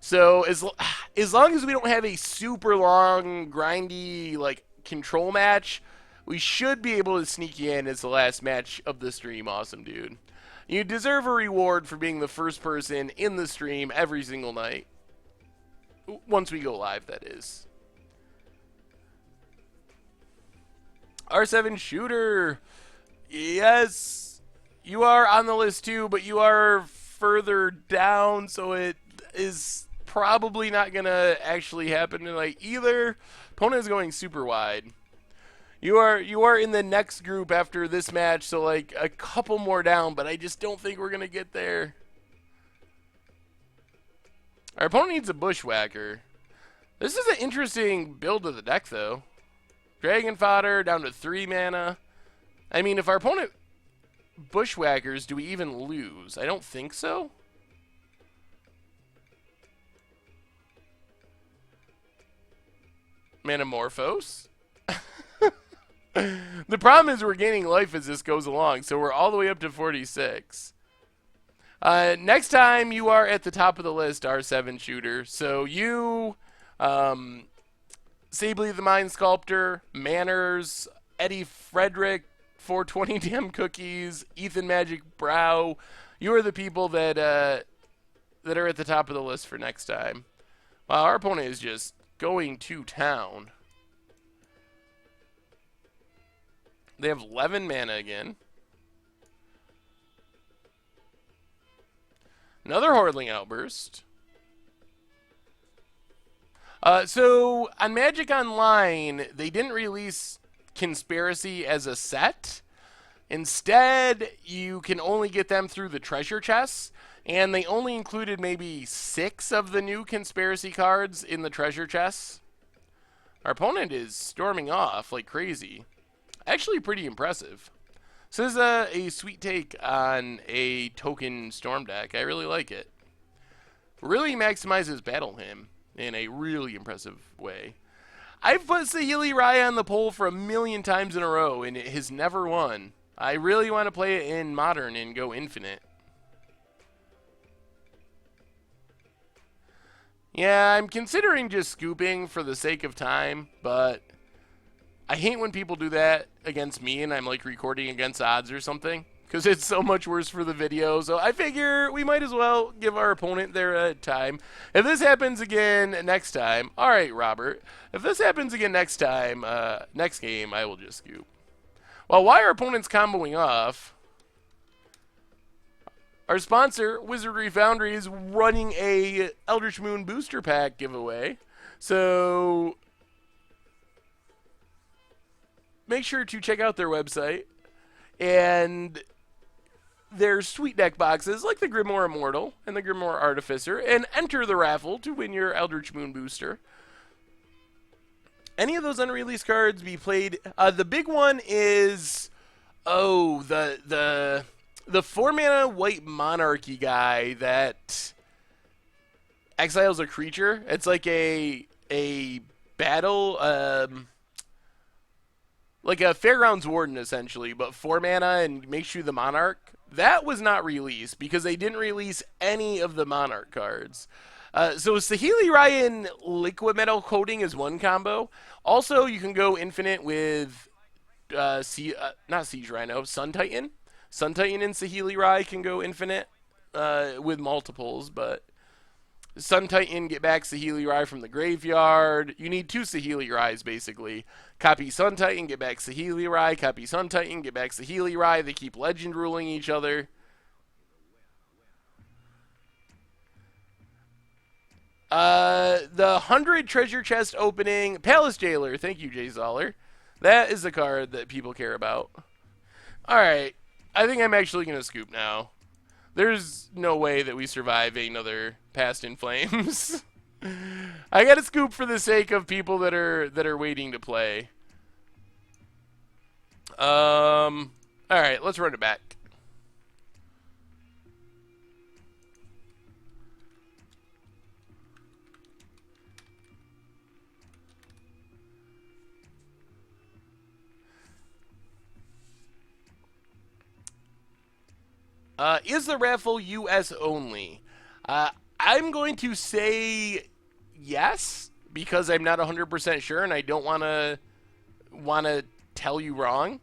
So as long as we don't have a super long, grindy, like, control match, we should be able to sneak you in as the last match of the stream, Awesome Dude. You deserve a reward for being the first person in the stream every single night. Once we go live, that is. R7 Shooter. Yes. You are on the list too, but you are further down, so it is probably not going to actually happen tonight either. Opponent is going super wide. You are in the next group after this match, so like a couple more down, but I just don't think we're going to get there. Our opponent needs a Bushwhacker. This is an interesting build of the deck, though. Dragon Fodder down to 3 mana. I mean, if our opponent Bushwhackers, do we even lose? I don't think so. Manamorphose? The problem is we're gaining life as this goes along, so we're all the way up to 46. Next time you are at the top of the list, R7 Shooter. So you, Sably the Mind Sculptor, Manners, Eddie Frederick, 420 Damn Cookies, Ethan Magic Brow. You are the people that that are at the top of the list for next time. Wow, our opponent is just going to town. They have 11 mana again. Another Hordling Outburst. So, on Magic Online, they didn't release Conspiracy as a set. Instead, you can only get them through the treasure chests, and they only included maybe 6 of the new Conspiracy cards in the treasure chests. Our opponent is storming off like crazy. Actually pretty impressive. So this is a sweet take on a token storm deck. I really like it. Really maximizes Battle Hymn in a really impressive way. I've put Saheeli Rai on the poll for 1,000,000 times in a row, and it has never won. I really want to play it in Modern and go Infinite. Yeah, I'm considering just scooping for the sake of time, but I hate when people do that against me and I'm like recording against odds or something, because it's so much worse for the video. So I figure we might as well give our opponent their time. If this happens again next time, all right, Robert. If this happens again next time, next game, I will just scoop. Well, while our opponent's comboing off, our sponsor, Wizardry Foundry, is running a Eldritch Moon booster pack giveaway. So make sure to check out their website and their sweet deck boxes like the Grimoire Immortal and the Grimoire Artificer, and enter the raffle to win your Eldritch Moon booster. Any of those unreleased cards be played. The big one is, the 4-mana white Monarchy guy that exiles a creature. It's like a battle, like a Fairgrounds Warden, essentially, but 4 mana and makes you the Monarch. That was not released because they didn't release any of the Monarch cards. So Saheeli Rai Liquid Metal Coating is one combo. Also, you can go Infinite with, not Siege Rhino, Sun Titan. Sun Titan and Saheeli Rai can go Infinite with multiples, but Sun Titan, get back Saheeli Rai from the graveyard. You need 2 Saheeli Rais, basically. Copy Sun Titan, get back Saheeli Rai. Copy Sun Titan, get back Saheeli Rai. They keep legend ruling each other. The 100 treasure chest opening, Palace Jailer. Thank you, Jay Zoller. That is the card that people care about. Alright, I think I'm actually going to scoop now. There's no way that we survive another Past in Flames. I gotta scoop for the sake of people that are waiting to play. Alright, let's run it back. Is the raffle US only? I'm going to say yes, because I'm not 100% sure and I don't want to tell you wrong.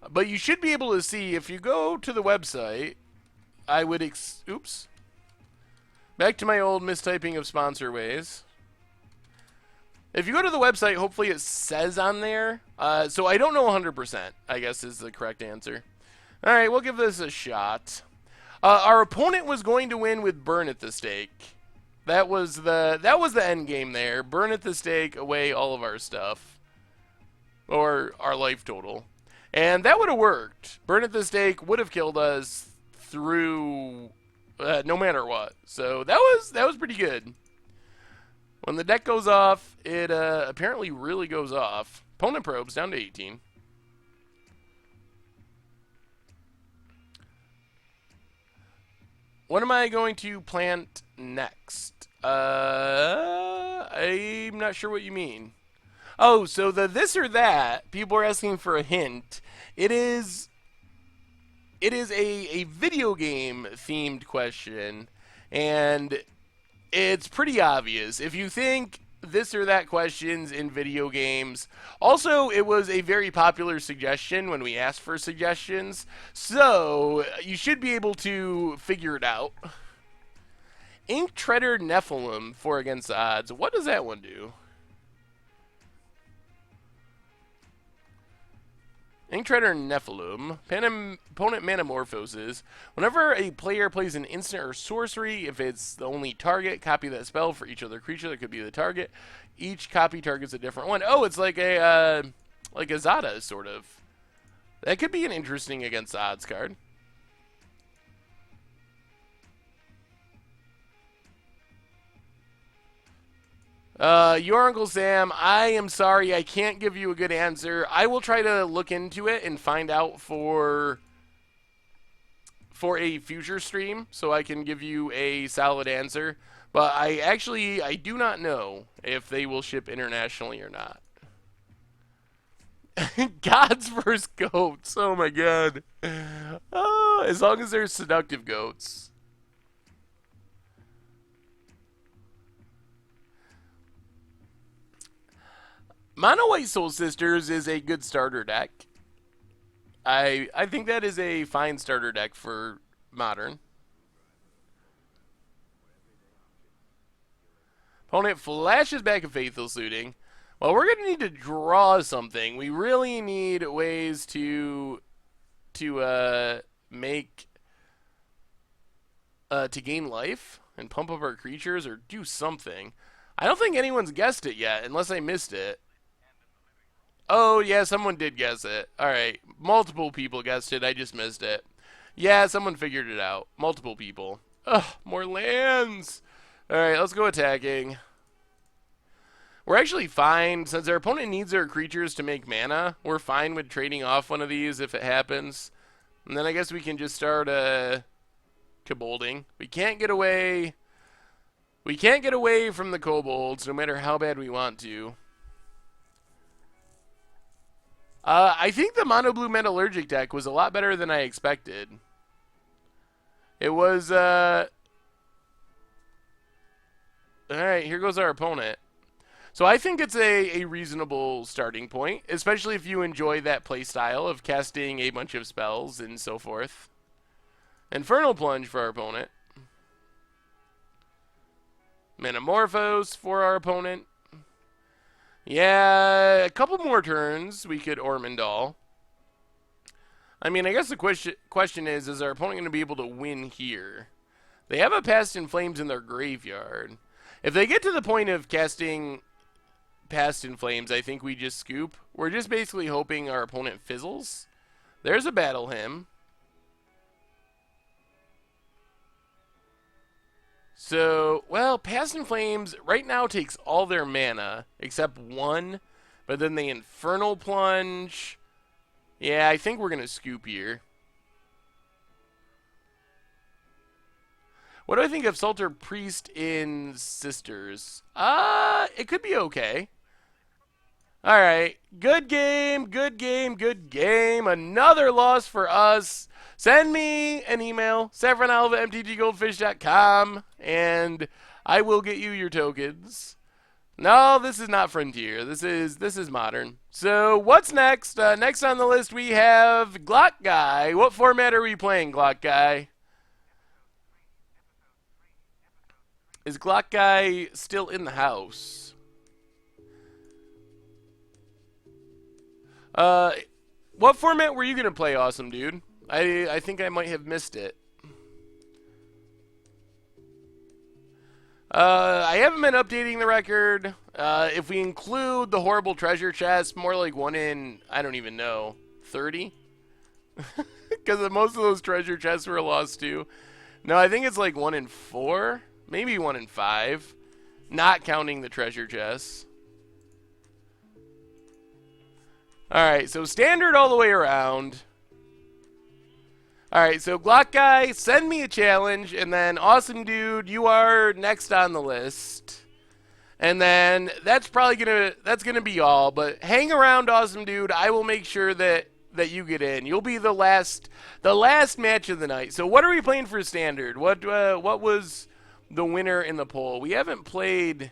But you should be able to see if you go to the website. I would oops. Back to my old mistyping of sponsor ways. If you go to the website, hopefully it says on there. So I don't know 100%, I guess is the correct answer. All right, we'll give this a shot. Our opponent was going to win with Burn at the Stake. That was the end game there. Burn at the Stake, away all of our stuff. Or our life total. And that would have worked. Burn at the Stake would have killed us through no matter what. So that was pretty good. When the deck goes off, it apparently really goes off. Opponent probes down to 18. What am I going to plant next? I'm not sure what you mean. Oh, so the this or that, people are asking for a hint. It is a video game themed question, and it's pretty obvious. If you think this or that questions in video games. Also, it was a very popular suggestion when we asked for suggestions, so you should be able to figure it out. Ink Treader Nephilim, 4 against the odds. What does that one do? Ink Treader Nephilim. Opponent Manamorphoses. Whenever a player plays an instant or sorcery, if it's the only target, copy that spell for each other creature that could be the target. Each copy targets a different one. Oh, it's like a Zada, sort of. That could be an interesting against odds card. Your Uncle Sam, I am sorry, I can't give you a good answer. I will try to look into it and find out for a future stream so I can give you a solid answer. But I do not know if they will ship internationally or not. Gods versus goats. Oh my god. Oh, as long as there's seductive goats. Mono White Soul Sisters is a good starter deck. I think that is a fine starter deck for Modern. Opponent flashes back a Faithful Suiting. Well, we're going to need to draw something. We really need ways to make to gain life and pump up our creatures or do something. I don't think anyone's guessed it yet, unless I missed it. Oh, yeah, someone did guess it. Alright, multiple people guessed it, I just missed it. Yeah, someone figured it out. Multiple people. Ugh, more lands! Alright, let's go attacking. We're actually fine, since our opponent needs their creatures to make mana, we're fine with trading off one of these if it happens. And then I guess we can just start, kobolding. We can't get away from the kobolds, no matter how bad we want to. I think the Mono Blue Metallurgic deck was a lot better than I expected. It was, Alright, here goes our opponent. So I think it's a reasonable starting point, especially if you enjoy that playstyle of casting a bunch of spells and so forth. Infernal Plunge for our opponent. Manamorphose for our opponent. Yeah, a couple more turns, we could Ormondal. I mean, I guess the question is our opponent going to be able to win here? They have a Past in Flames in their graveyard. If they get to the point of casting Past in Flames, I think we just scoop. We're just basically hoping our opponent fizzles. There's a Battle Hymn. So, well, Past in Flames right now takes all their mana, except one. But then they Infernal Plunge. Yeah, I think we're going to scoop here. What do I think of Salter Priest in Sisters? It could be okay. Alright, good game, good game, good game. Another loss for us. Send me an email, saffronalva@mtggoldfish.com, and I will get you your tokens. No, this is not Frontier. This is Modern. So what's next? Next on the list we have Glock Guy. What format are we playing, Glock Guy? Is Glock Guy still in the house? What format were you gonna play, Awesome Dude? I think I might have missed it. I haven't been updating the record. If we include the horrible treasure chest, more like 1 in, I don't even know, 30? Because most of those treasure chests were lost too. No, I think it's like 1 in 4, maybe 1 in 5, not counting the treasure chests. Alright, so standard all the way around. Alright, so Glock Guy, send me a challenge, and then Awesome Dude, you are next on the list. And then that's probably gonna be all, but hang around, Awesome Dude. I will make sure that you get in. You'll be the last match of the night. So what are we playing for standard? What was the winner in the poll? We haven't played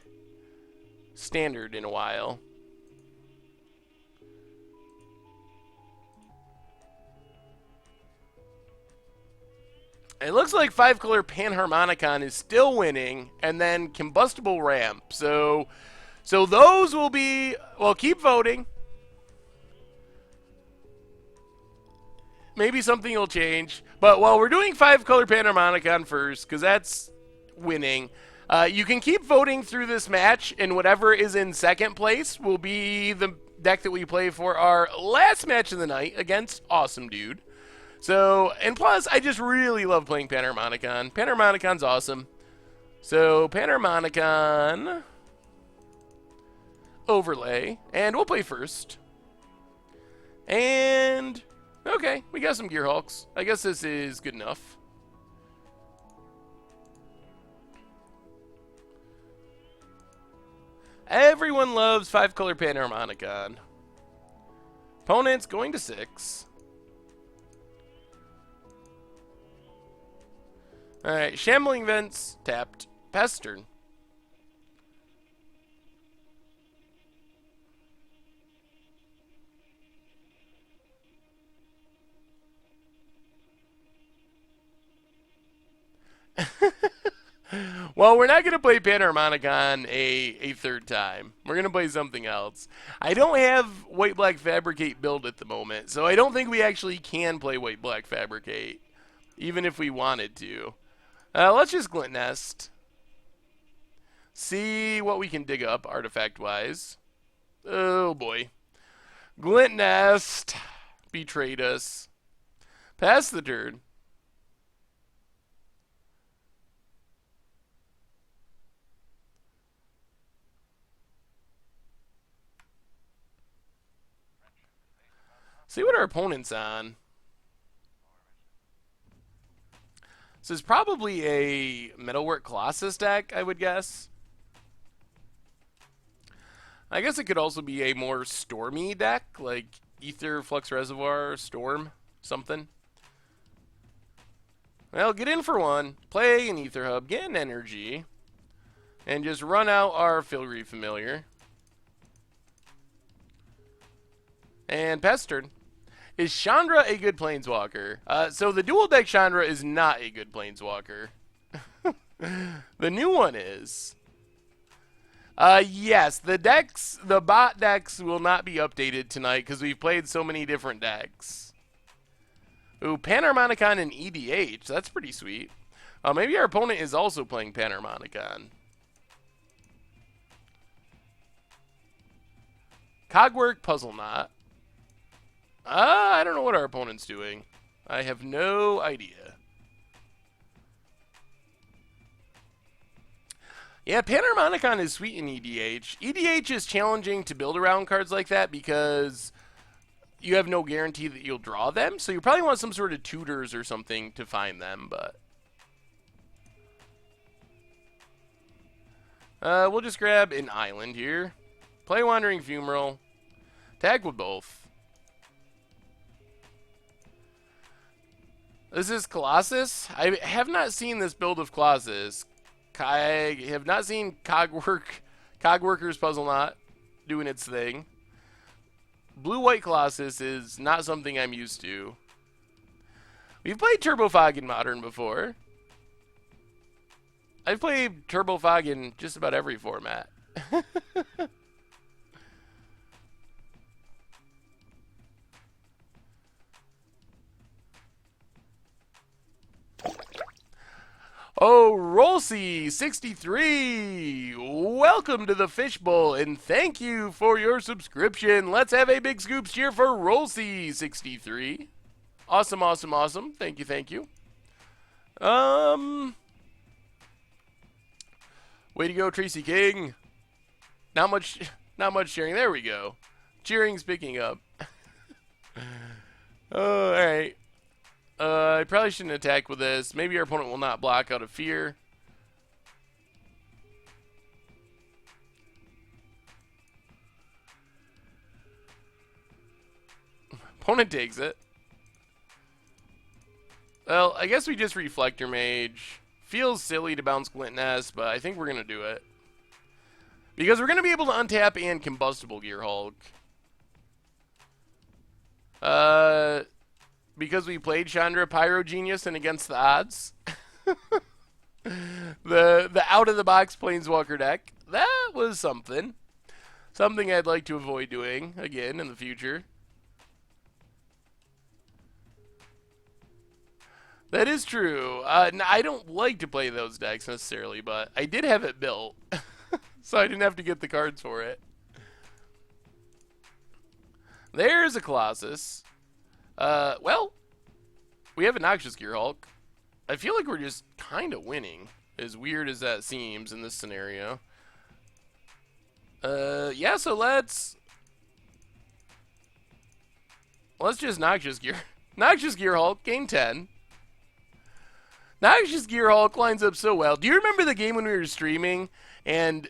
standard in a while. It looks like 5-color Panharmonicon is still winning, and then Combustible Ramp. So those will be, well, keep voting. Maybe something will change. But, well, we're doing 5-color Panharmonicon first, because that's winning. You can keep voting through this match, and whatever is in second place will be the deck that we play for our last match of the night against Awesome Dude. So, and plus, I just really love playing Panharmonicon. Panharmonicon's awesome. So, Panharmonicon overlay, and we'll play first. And, okay, we got some Gear Hulks. I guess this is good enough. Everyone loves 5-color Panharmonicon. Opponent's going to 6. Alright, Shambling Vents, tapped. Pestern. Well, we're not going to play Panharmonicon a third time. We're going to play something else. I don't have White-Black Fabricate build at the moment, so I don't think we actually can play White-Black Fabricate, even if we wanted to. Let's just Glint Nest. See what we can dig up artifact-wise. Oh, boy. Glint Nest betrayed us. Pass the turn. See what our opponent's on. This is probably a Metalwork Colossus deck, I would guess. I guess it could also be a more stormy deck, like Ether, Flux Reservoir, Storm, something. Well, get in for one. Play an Ether Hub, get an energy, and just run out our Filigree Familiar. And Pestered. Is Chandra a good Planeswalker? So the dual deck Chandra is not a good Planeswalker. The new one is. Yes, the bot decks will not be updated tonight because we've played so many different decks. Ooh, Panharmonicon and EDH. That's pretty sweet. Maybe our opponent is also playing Panharmonicon. Cogwork, Puzzle Knot. I don't know what our opponent's doing. I have no idea. Yeah, Panharmonicon is sweet in EDH. EDH is challenging to build around cards like that because you have no guarantee that you'll draw them. So you probably want some sort of tutors or something to find them, but... we'll just grab an island here. Play Wandering Fumarole. Tag with both. This is Colossus. I have not seen this build of Colossus. I have not seen Cogworker's Puzzle Knot doing its thing. Blue-White Colossus is not something I'm used to. We've played Turbo Fog in Modern before. I've played Turbo Fog in just about every format. Oh, Rolsey63, welcome to the Fishbowl, and thank you for your subscription. Let's have a big scoops cheer for Rolsey63. Awesome, awesome, awesome. Thank you, thank you. Way to go, Tracy King. Not much cheering. There we go. Cheering's picking up. Oh, all right. I probably shouldn't attack with this. Maybe our opponent will not block out of fear. Opponent takes it. Well, I guess we just Reflector Mage. Feels silly to bounce Glint Nest, but I think we're going to do it. Because we're going to be able to untap and Combustible Gear Hulk. Because we played Chandra Pyro Genius and Against the Odds. the out-of-the-box Planeswalker deck. That was something. Something I'd like to avoid doing again in the future. That is true. I don't like to play those decks necessarily, but I did have it built. So I didn't have to get the cards for it. There's a Colossus. Well, we have a Noxious Gear Hulk. I feel like we're just kind of winning, as weird as that seems in this scenario. Yeah, so let's just Noxious Gear Hulk, game 10. Noxious Gear Hulk lines up so well. Do you remember the game when we were streaming and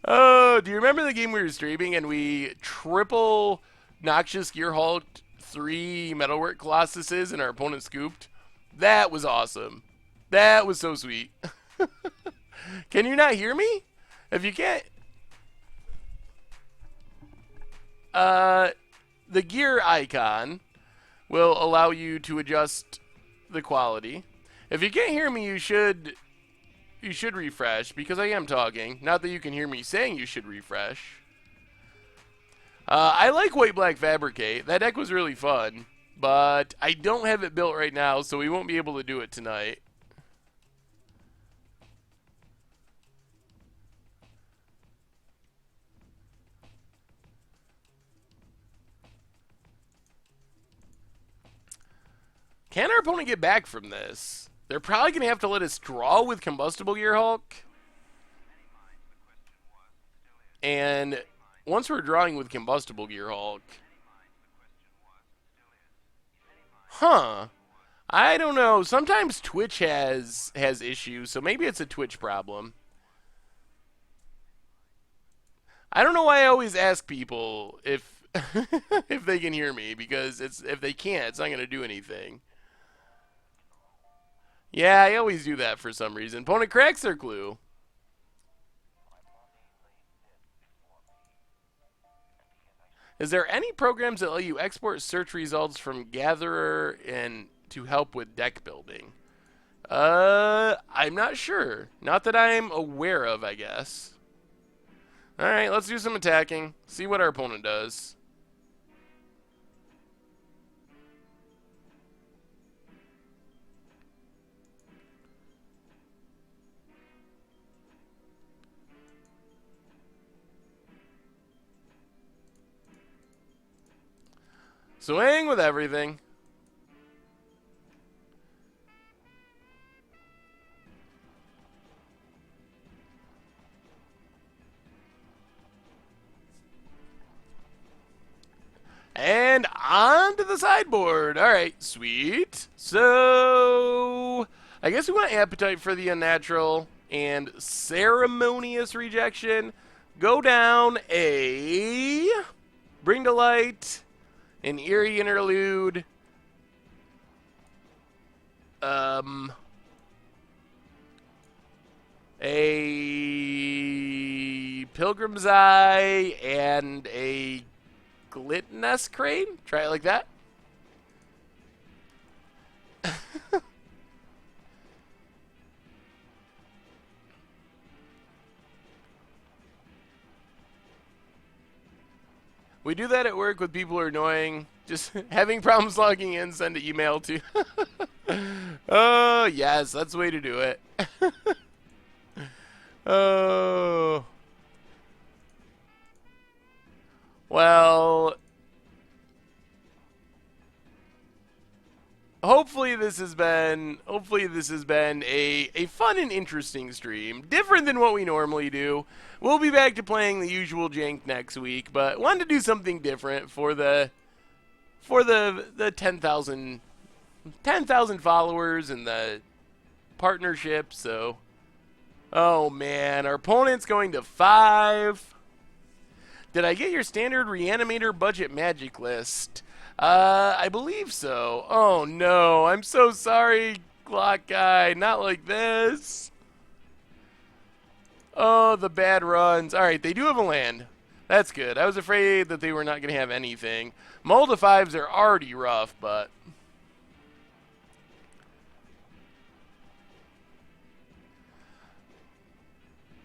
oh, do you remember the game we were streaming and we triple Noxious Gear Hulk 3 Metalwork Colossuses and our opponent scooped? That was awesome. That was so sweet. Can you not hear me? If you can't, the gear icon will allow you to adjust the quality. If you can't hear me, you should refresh, because I am talking. Not that you can hear me saying you should refresh. I like White Black Fabricate. That deck was really fun, but I don't have it built right now, so we won't be able to do it tonight. Can our opponent get back from this? They're probably going to have to let us draw with Combustible Gear Hulk. And once we're drawing with Combustible Gear Hulk... Huh. I don't know. Sometimes Twitch has issues, so maybe it's a Twitch problem. I don't know why I always ask people if if they can hear me, because if they can't, it's not going to do anything. Yeah, I always do that for some reason. Opponent cracks their clue. Is there any programs that let you export search results from Gatherer and to help with deck building? I'm not sure. Not that I'm aware of, I guess. Alright, let's do some attacking. See what our opponent does. Swing with everything. And on to the sideboard. All right, sweet. So, I guess we want Appetite for the Unnatural and Ceremonious Rejection. Go down a Bring to Light, an Eerie Interlude, a Pilgrim's Eye, and a Glitness Crane? Try it like that. We do that at work with people who are annoying. Just having problems logging in, send an email to. Oh, yes, that's the way to do it. Oh. Well, hopefully this has been a fun and interesting stream, different than what we normally do. We'll be back to playing the usual jank next week, but wanted to do something different for the 10,000 followers and the partnership. So, oh man, our opponent's going to 5. Did I get your standard Reanimator budget magic list? I believe so. Oh no, I'm so sorry, Glock guy. Not like this. Oh, the bad runs. Alright, they do have a land. That's good. I was afraid that they were not going to have anything. Mull to 5s are already rough, but...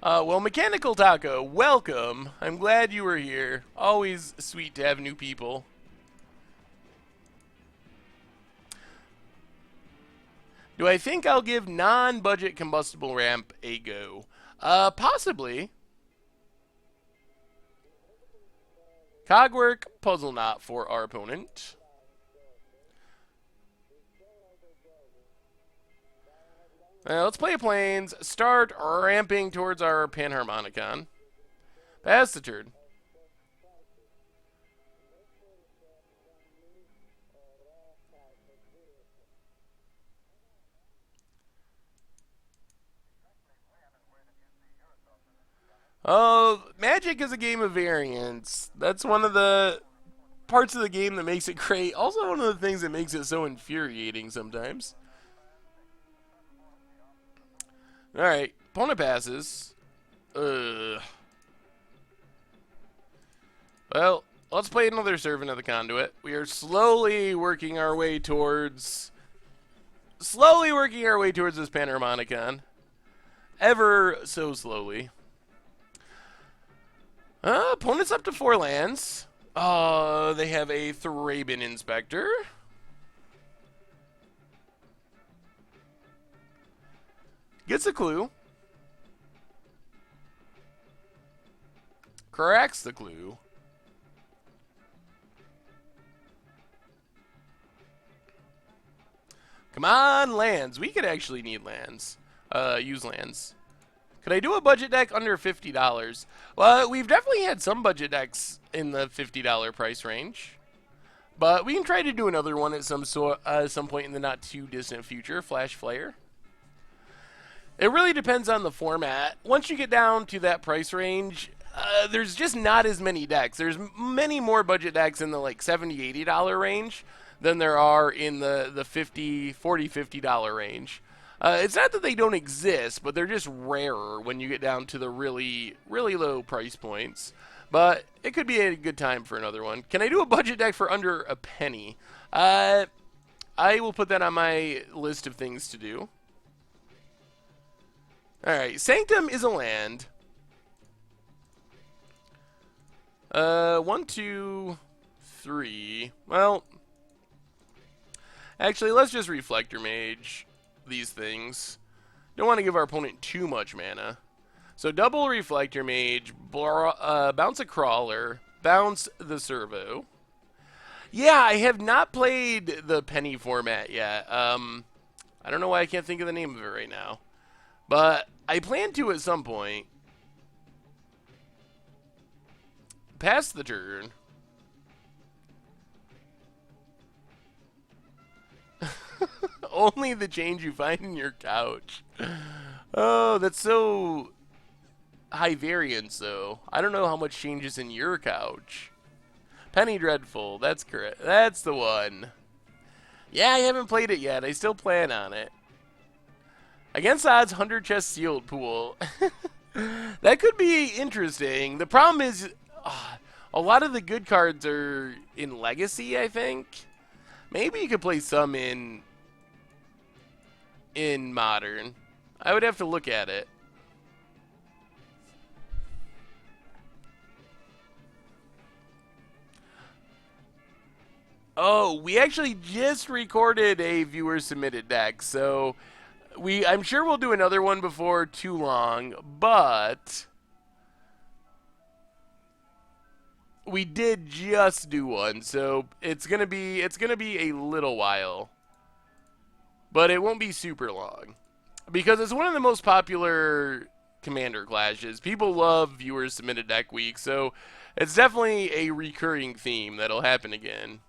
well, Mechanical Taco, welcome. I'm glad you were here. Always sweet to have new people. Do I think I'll give non-budget combustible ramp a go? Possibly. Cogwork, puzzle knot for our opponent. Let's play planes. Start ramping towards our Panharmonicon. Pass the turn. Oh, Magic is a game of variance. That's one of the parts of the game that makes it great. Also one of the things that makes it so infuriating sometimes. Alright, opponent passes. Well, let's play another Servant of the Conduit. We are slowly working our way towards this Panharmonicon. Ever so slowly. Opponent's up to 4 lands. They have a Thraben Inspector. Gets a clue. Corrects the clue. Come on, lands. We could actually need lands. Use lands. Could I do a budget deck under $50? Well, we've definitely had some budget decks in the $50 price range. But we can try to do another one at some point in the not too distant future. Flash Flare. It really depends on the format. Once you get down to that price range, there's just not as many decks. There's many more budget decks in the like $70, $80 range than there are in the $40, $50 range. It's not that they don't exist, but they're just rarer when you get down to the really, really low price points. But it could be a good time for another one. Can I do a budget deck for under a penny? I will put that on my list of things to do. Alright, Sanctum is a land. 1, 2, 3. Well, actually, let's just Reflector Mage these things. Don't want to give our opponent too much mana. So double Reflector Mage, bounce a Crawler, bounce the Servo. Yeah, I have not played the penny format yet. I don't know why I can't think of the name of it right now, but I plan to at some point. Pass the turn. Only the change you find in your couch. Oh, that's so high variance, though. I don't know how much changes in your couch. Penny Dreadful, that's correct. That's the one. Yeah, I haven't played it yet. I still plan on it. Against odds, 100 chest sealed pool. That could be interesting. The problem is, a lot of the good cards are in Legacy, I think. Maybe you could play some in Modern. I would have to look at it. Oh, we actually just recorded a viewer submitted deck, so I'm sure we'll do another one before too long, but we did just do one, so it's gonna be a little while, but it won't be super long because it's one of the most popular commander clashes. People love viewers submitted deck week, so it's definitely a recurring theme that'll happen again.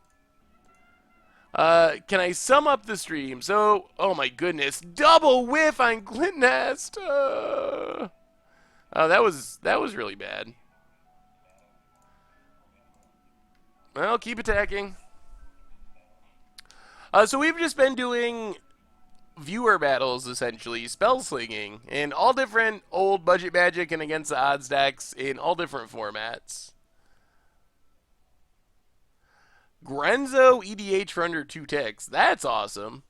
Can I sum up the stream? So, oh my goodness, double whiff on Glint Nest. Oh, that was really bad. Well, keep attacking. So we've just been doing viewer battles, essentially, Spellslinging, in all different old budget magic and against the odds decks in all different formats. Grenzo EDH for under 2 ticks. That's awesome.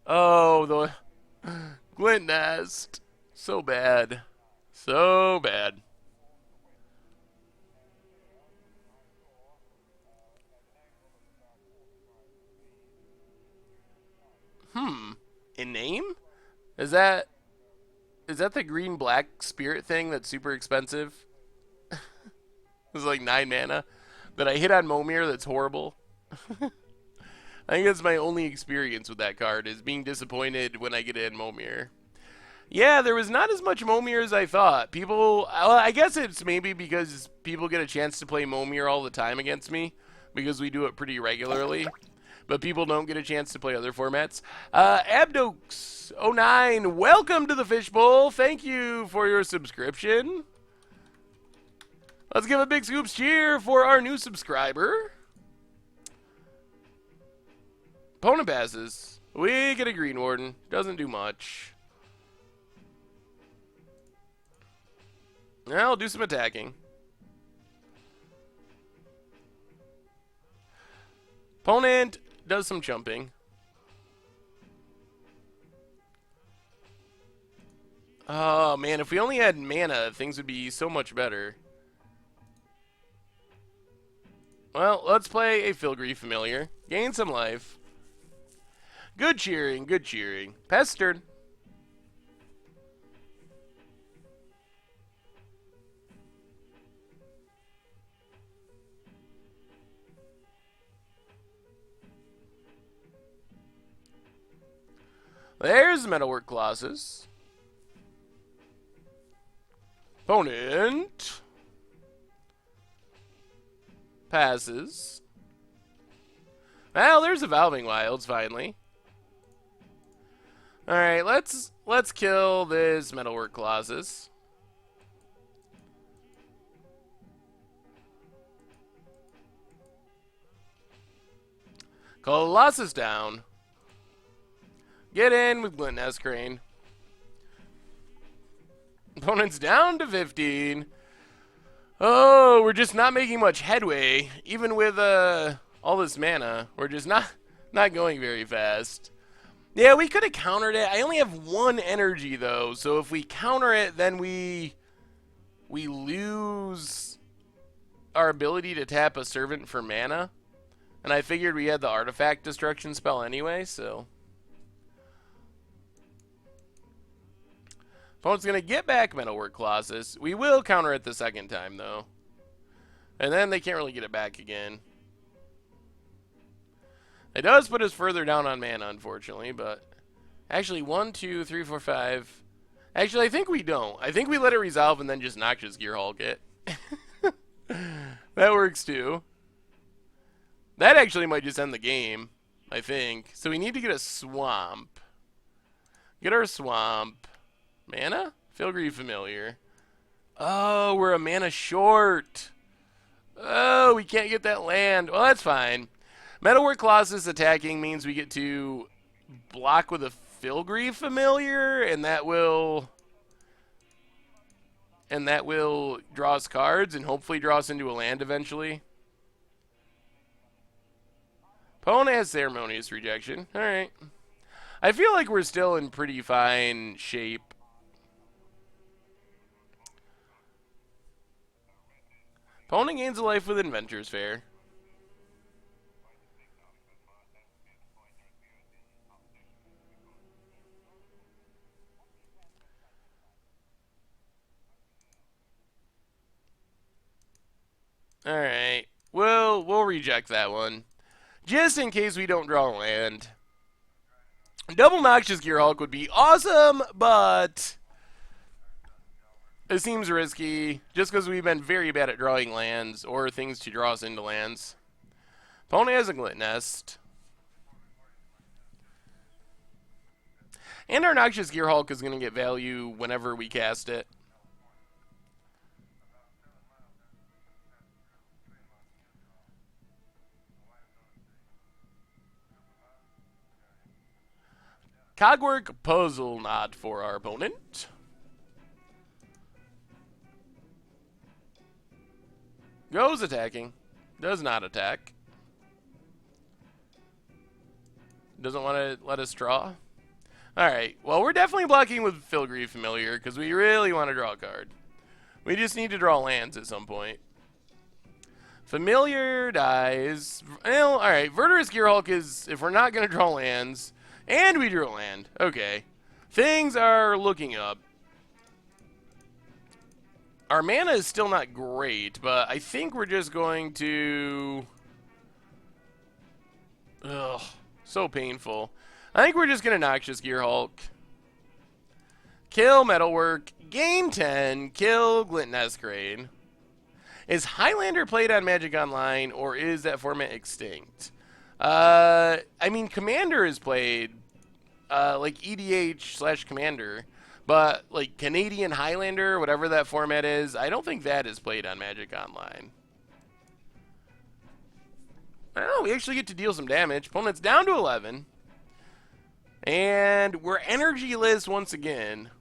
Oh, the Glint Nest. So bad. So bad. In name? Is that the green black spirit thing that's super expensive? It's like 9 mana that I hit on Momir that's horrible. I think that's my only experience with that card is being disappointed when I get in Momir. Yeah, there was not as much Momir as I thought. People, well, I guess it's maybe because people get a chance to play Momir all the time against me because we do it pretty regularly. But people don't get a chance to play other formats. Abdox09, welcome to the Fishbowl. Thank you for your subscription. Let's give a big scoops cheer for our new subscriber. Opponent passes. We get a Green Warden. Doesn't do much. I'll do some attacking. Opponent does some jumping. Oh, man, if we only had mana, things would be so much better. Well, let's play a Filigree Familiar. Gain some life. Good cheering, good cheering. Pass turn. There's Metalwork Colossus. Opponent passes. Well, there's Evolving Wilds finally. All right, let's kill this Metalwork Colossus. Colossus down. Get in with Glint Nest Crane. Opponent's down to 15. Oh, we're just not making much headway. Even with all this mana, we're just not going very fast. Yeah, we could have countered it. I only have 1 energy, though. So if we counter it, then we lose our ability to tap a Servant for mana. And I figured we had the Artifact Destruction spell anyway, so... Opponent's going to get back Metalwork Colossus. We will counter it the second time, though. And then they can't really get it back again. It does put us further down on mana, unfortunately, but... Actually, 1, 2, 3, 4, 5... Actually, I think we don't. I think we let it resolve and then just Noxious Gearhulk it. That works, too. That actually might just end the game, I think. So we need to get a Swamp. Get our Swamp. Mana? Filigree Familiar. Oh, we're a mana short. Oh, we can't get that land. Well, that's fine. Metalwork Colossus attacking means we get to block with a Filigree Familiar, and that will draw us cards and hopefully draw us into a land eventually. Opponent has Ceremonious Rejection. Alright. I feel like we're still in pretty fine shape. Opponent gains a life with Inventor's Fair. Alright. We'll reject that one. Just in case we don't draw land. Double Noxious Gearhulk would be awesome, but it seems risky just because we've been very bad at drawing lands or things to draw us into lands. Opponent has a Glint Nest. And our Noxious Gearhulk is going to get value whenever we cast it. Cogwork Puzzle Knot for our opponent. Goes attacking. Does not attack. Doesn't want to let us draw. Alright, well, we're definitely blocking with Filigree Familiar because we really want to draw a card. We just need to draw lands at some point. Familiar dies. Well, alright, Verdurous Gearhulk is, if we're not going to draw lands, and we drew a land. Okay. Things are looking up. Our mana is still not great, but I think we're just going to... Ugh, so painful. I think we're just going to Noxious Gearhulk. Kill Metalwork. Gain 10. Kill Glint Grade. Is Highlander played on Magic Online, or is that format extinct? I mean, Commander is played, like EDH/Commander, but like Canadian Highlander, whatever that format is, I don't think that is played on Magic Online. Oh, we actually get to deal some damage. Opponent's down to 11. And we're energyless once again.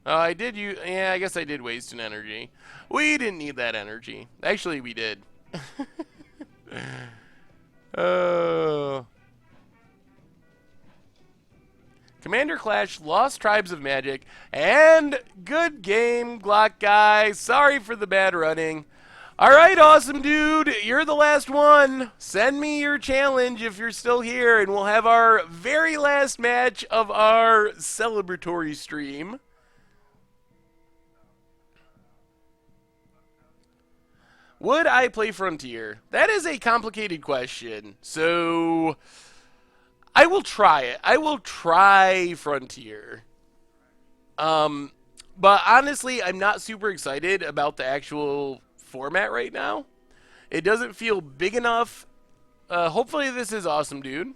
Oh, I did yeah, I guess I did waste an energy. We didn't need that energy. Actually, we did. Oh. Commander Clash, Lost Tribes of Magic, and good game, Glock guy. Sorry for the bad running. Alright, awesome dude. You're the last one. Send me your challenge if you're still here, and we'll have our very last match of our celebratory stream. Would I play Frontier? That is a complicated question. So, I will try it. I will try Frontier. But honestly, I'm not super excited about the actual format right now. It doesn't feel big enough. Hopefully this is awesome, dude.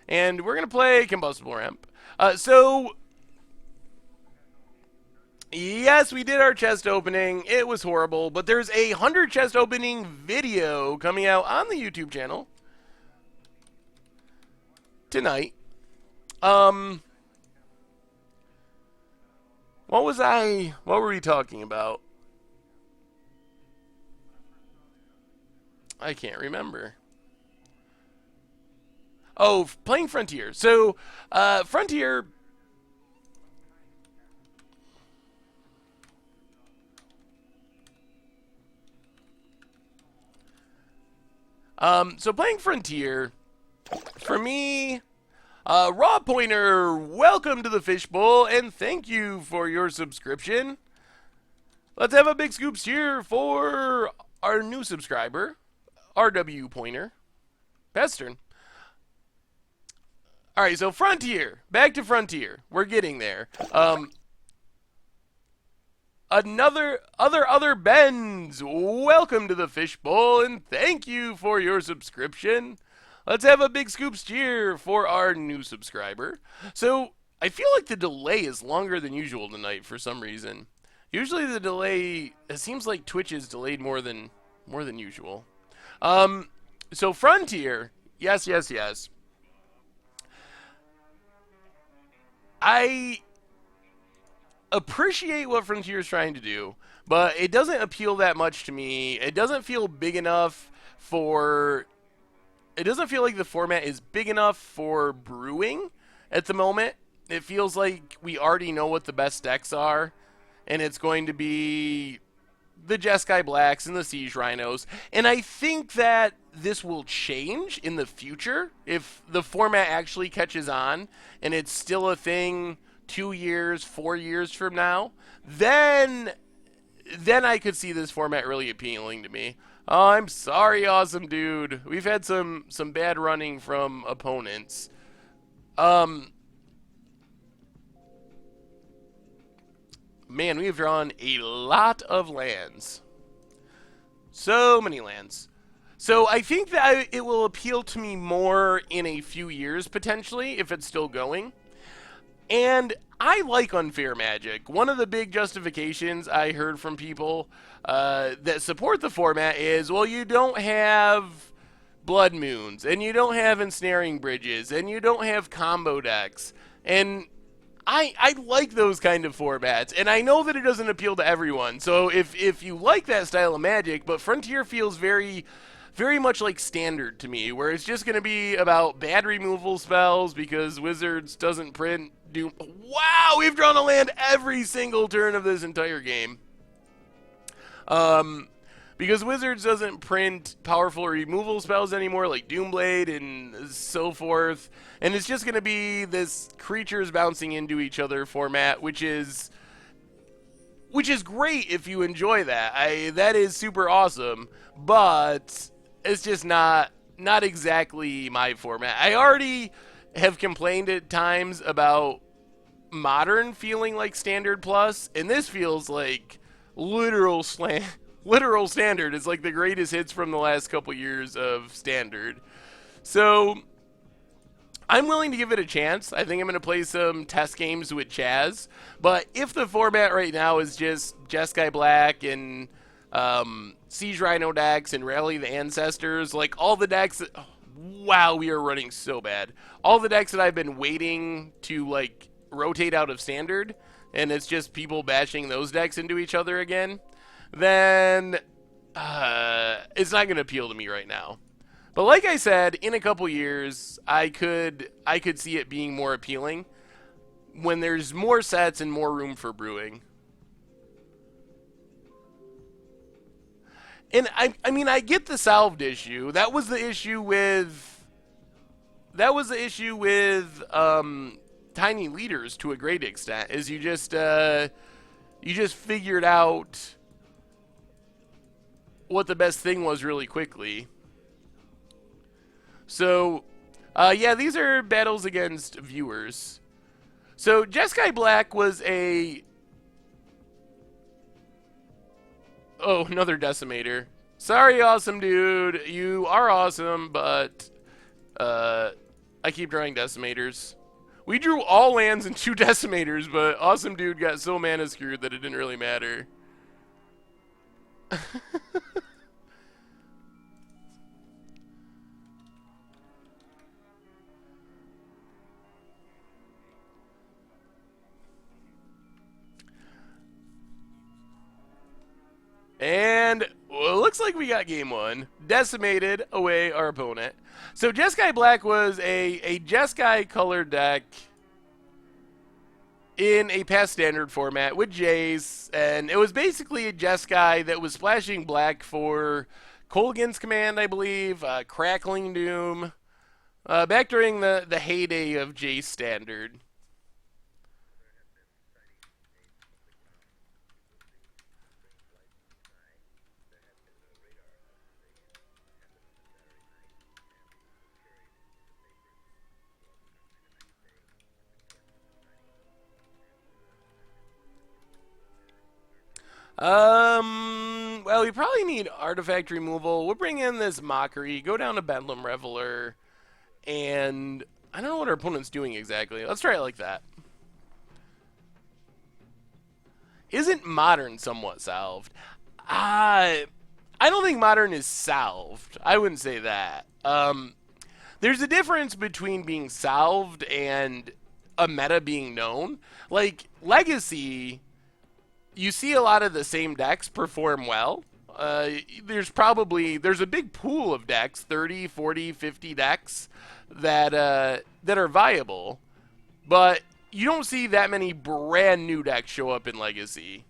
And we're going to play Combustible Ramp. Yes, we did our chest opening. It was horrible, but there's a 100 chest opening video coming out on the YouTube channel tonight. What were we talking about? I can't remember. Oh, playing Frontier. So, Frontier... So playing Frontier, for me, Raw Pointer, welcome to the Fishbowl, and thank you for your subscription. Let's have a big scoops cheer for our new subscriber, RW Pointer, Pestern. All right, so Frontier. Back to Frontier. We're getting there. Other Bens. Welcome to the Fishbowl, and thank you for your subscription. Let's have a big scoops cheer for our new subscriber. So I feel like the delay is longer than usual tonight for some reason. Usually the delay, it seems like Twitch is delayed more than usual. So Frontier, yes, yes, yes. I appreciate what Frontier is trying to do, but it doesn't appeal that much to me. It doesn't feel big enough for. It doesn't feel like the format is big enough for brewing at the moment. It feels like we already know what the best decks are, and it's going to be the Jeskai Blacks and the Siege Rhinos. And I think that this will change in the future if the format actually catches on and it's still a thing 2 years, 4 years from now. Then I could see this format really appealing to me. Oh, I'm sorry, awesome dude. We've had some bad running from opponents. Man, we have drawn a lot of lands. So many lands. So I think that it will appeal to me more in a few years, potentially, if it's still going. And I like unfair magic. One of the big justifications I heard from people that support the format is, well, you don't have blood moons, and you don't have ensnaring bridges, and you don't have combo decks. And I like those kind of formats, and I know that it doesn't appeal to everyone. So if you like that style of magic, but Frontier feels very much like Standard to me, where it's just going to be about bad removal spells because Wizards doesn't print Doom. Wow, we've drawn a land every single turn of this entire game. Because Wizards doesn't print powerful removal spells anymore, like Doomblade and so forth. And it's just going to be this creatures bouncing into each other format, which is great if you enjoy that. That is super awesome, but it's just not exactly my format. I already have complained at times about Modern feeling like Standard Plus, and this feels like literal Standard. Is like the greatest hits from the last couple years of Standard. So I'm willing to give it a chance. I think I'm going to play some test games with Chaz. But if the format right now is just Jeskai Black and Siege Rhino decks and Rally the Ancestors, like all the decks that, wow, we are running so bad. All the decks that I've been waiting to like rotate out of Standard, and it's just people bashing those decks into each other again, then it's not going to appeal to me right now. But like I said, in a couple years, I could see it being more appealing when there's more sets and more room for brewing. And I mean, I get the salved issue. That was the issue with tiny leaders to a great extent. Is you just figured out what the best thing was really quickly. So, yeah, these are battles against viewers. So, Jeskai Black was a... Oh, another Decimator. Sorry, awesome dude. You are awesome, but I keep drawing Decimators. We drew all lands and 2 Decimators, but awesome dude got so mana screwed that it didn't really matter. And well, it looks like we got game 1. Decimated away our opponent. So Jeskai Black was a Jeskai colored deck in a past Standard format with Jace, and it was basically a Jeskai that was splashing black for Kolaghan's Command, I believe, Crackling Doom, back during the heyday of Jace Standard. Well, we probably need artifact removal. We'll bring in this Mockery, go down to Bedlam Reveler, and I don't know what our opponent's doing exactly. Let's try it like that. Isn't Modern somewhat salved? I don't think Modern is salved. I wouldn't say that. There's a difference between being salved and a meta being known. Like, Legacy, you see a lot of the same decks perform well. There's a big pool of decks, 30, 40, 50 decks that are viable, but you don't see that many brand new decks show up in Legacy.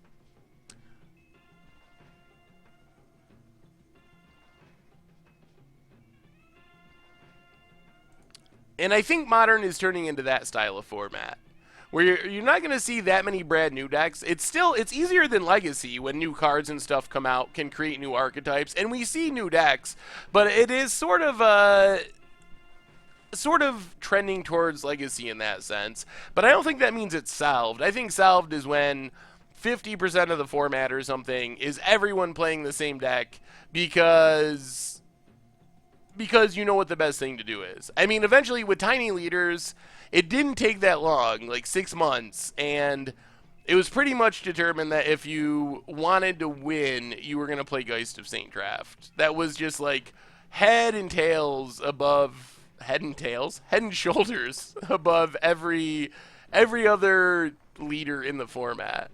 And I think Modern is turning into that style of format, where you're not going to see that many brand new decks. It's easier than Legacy when new cards and stuff come out, can create new archetypes, and we see new decks, but it is sort of trending towards Legacy in that sense. But I don't think that means it's salved. I think salved is when 50% of the format or something is everyone playing the same deck because you know what the best thing to do is. I mean, eventually with tiny leaders, it didn't take that long, like 6 months, and it was pretty much determined that if you wanted to win, you were going to play Geist of Saint Draft. That was just like head and shoulders above every other leader in the format.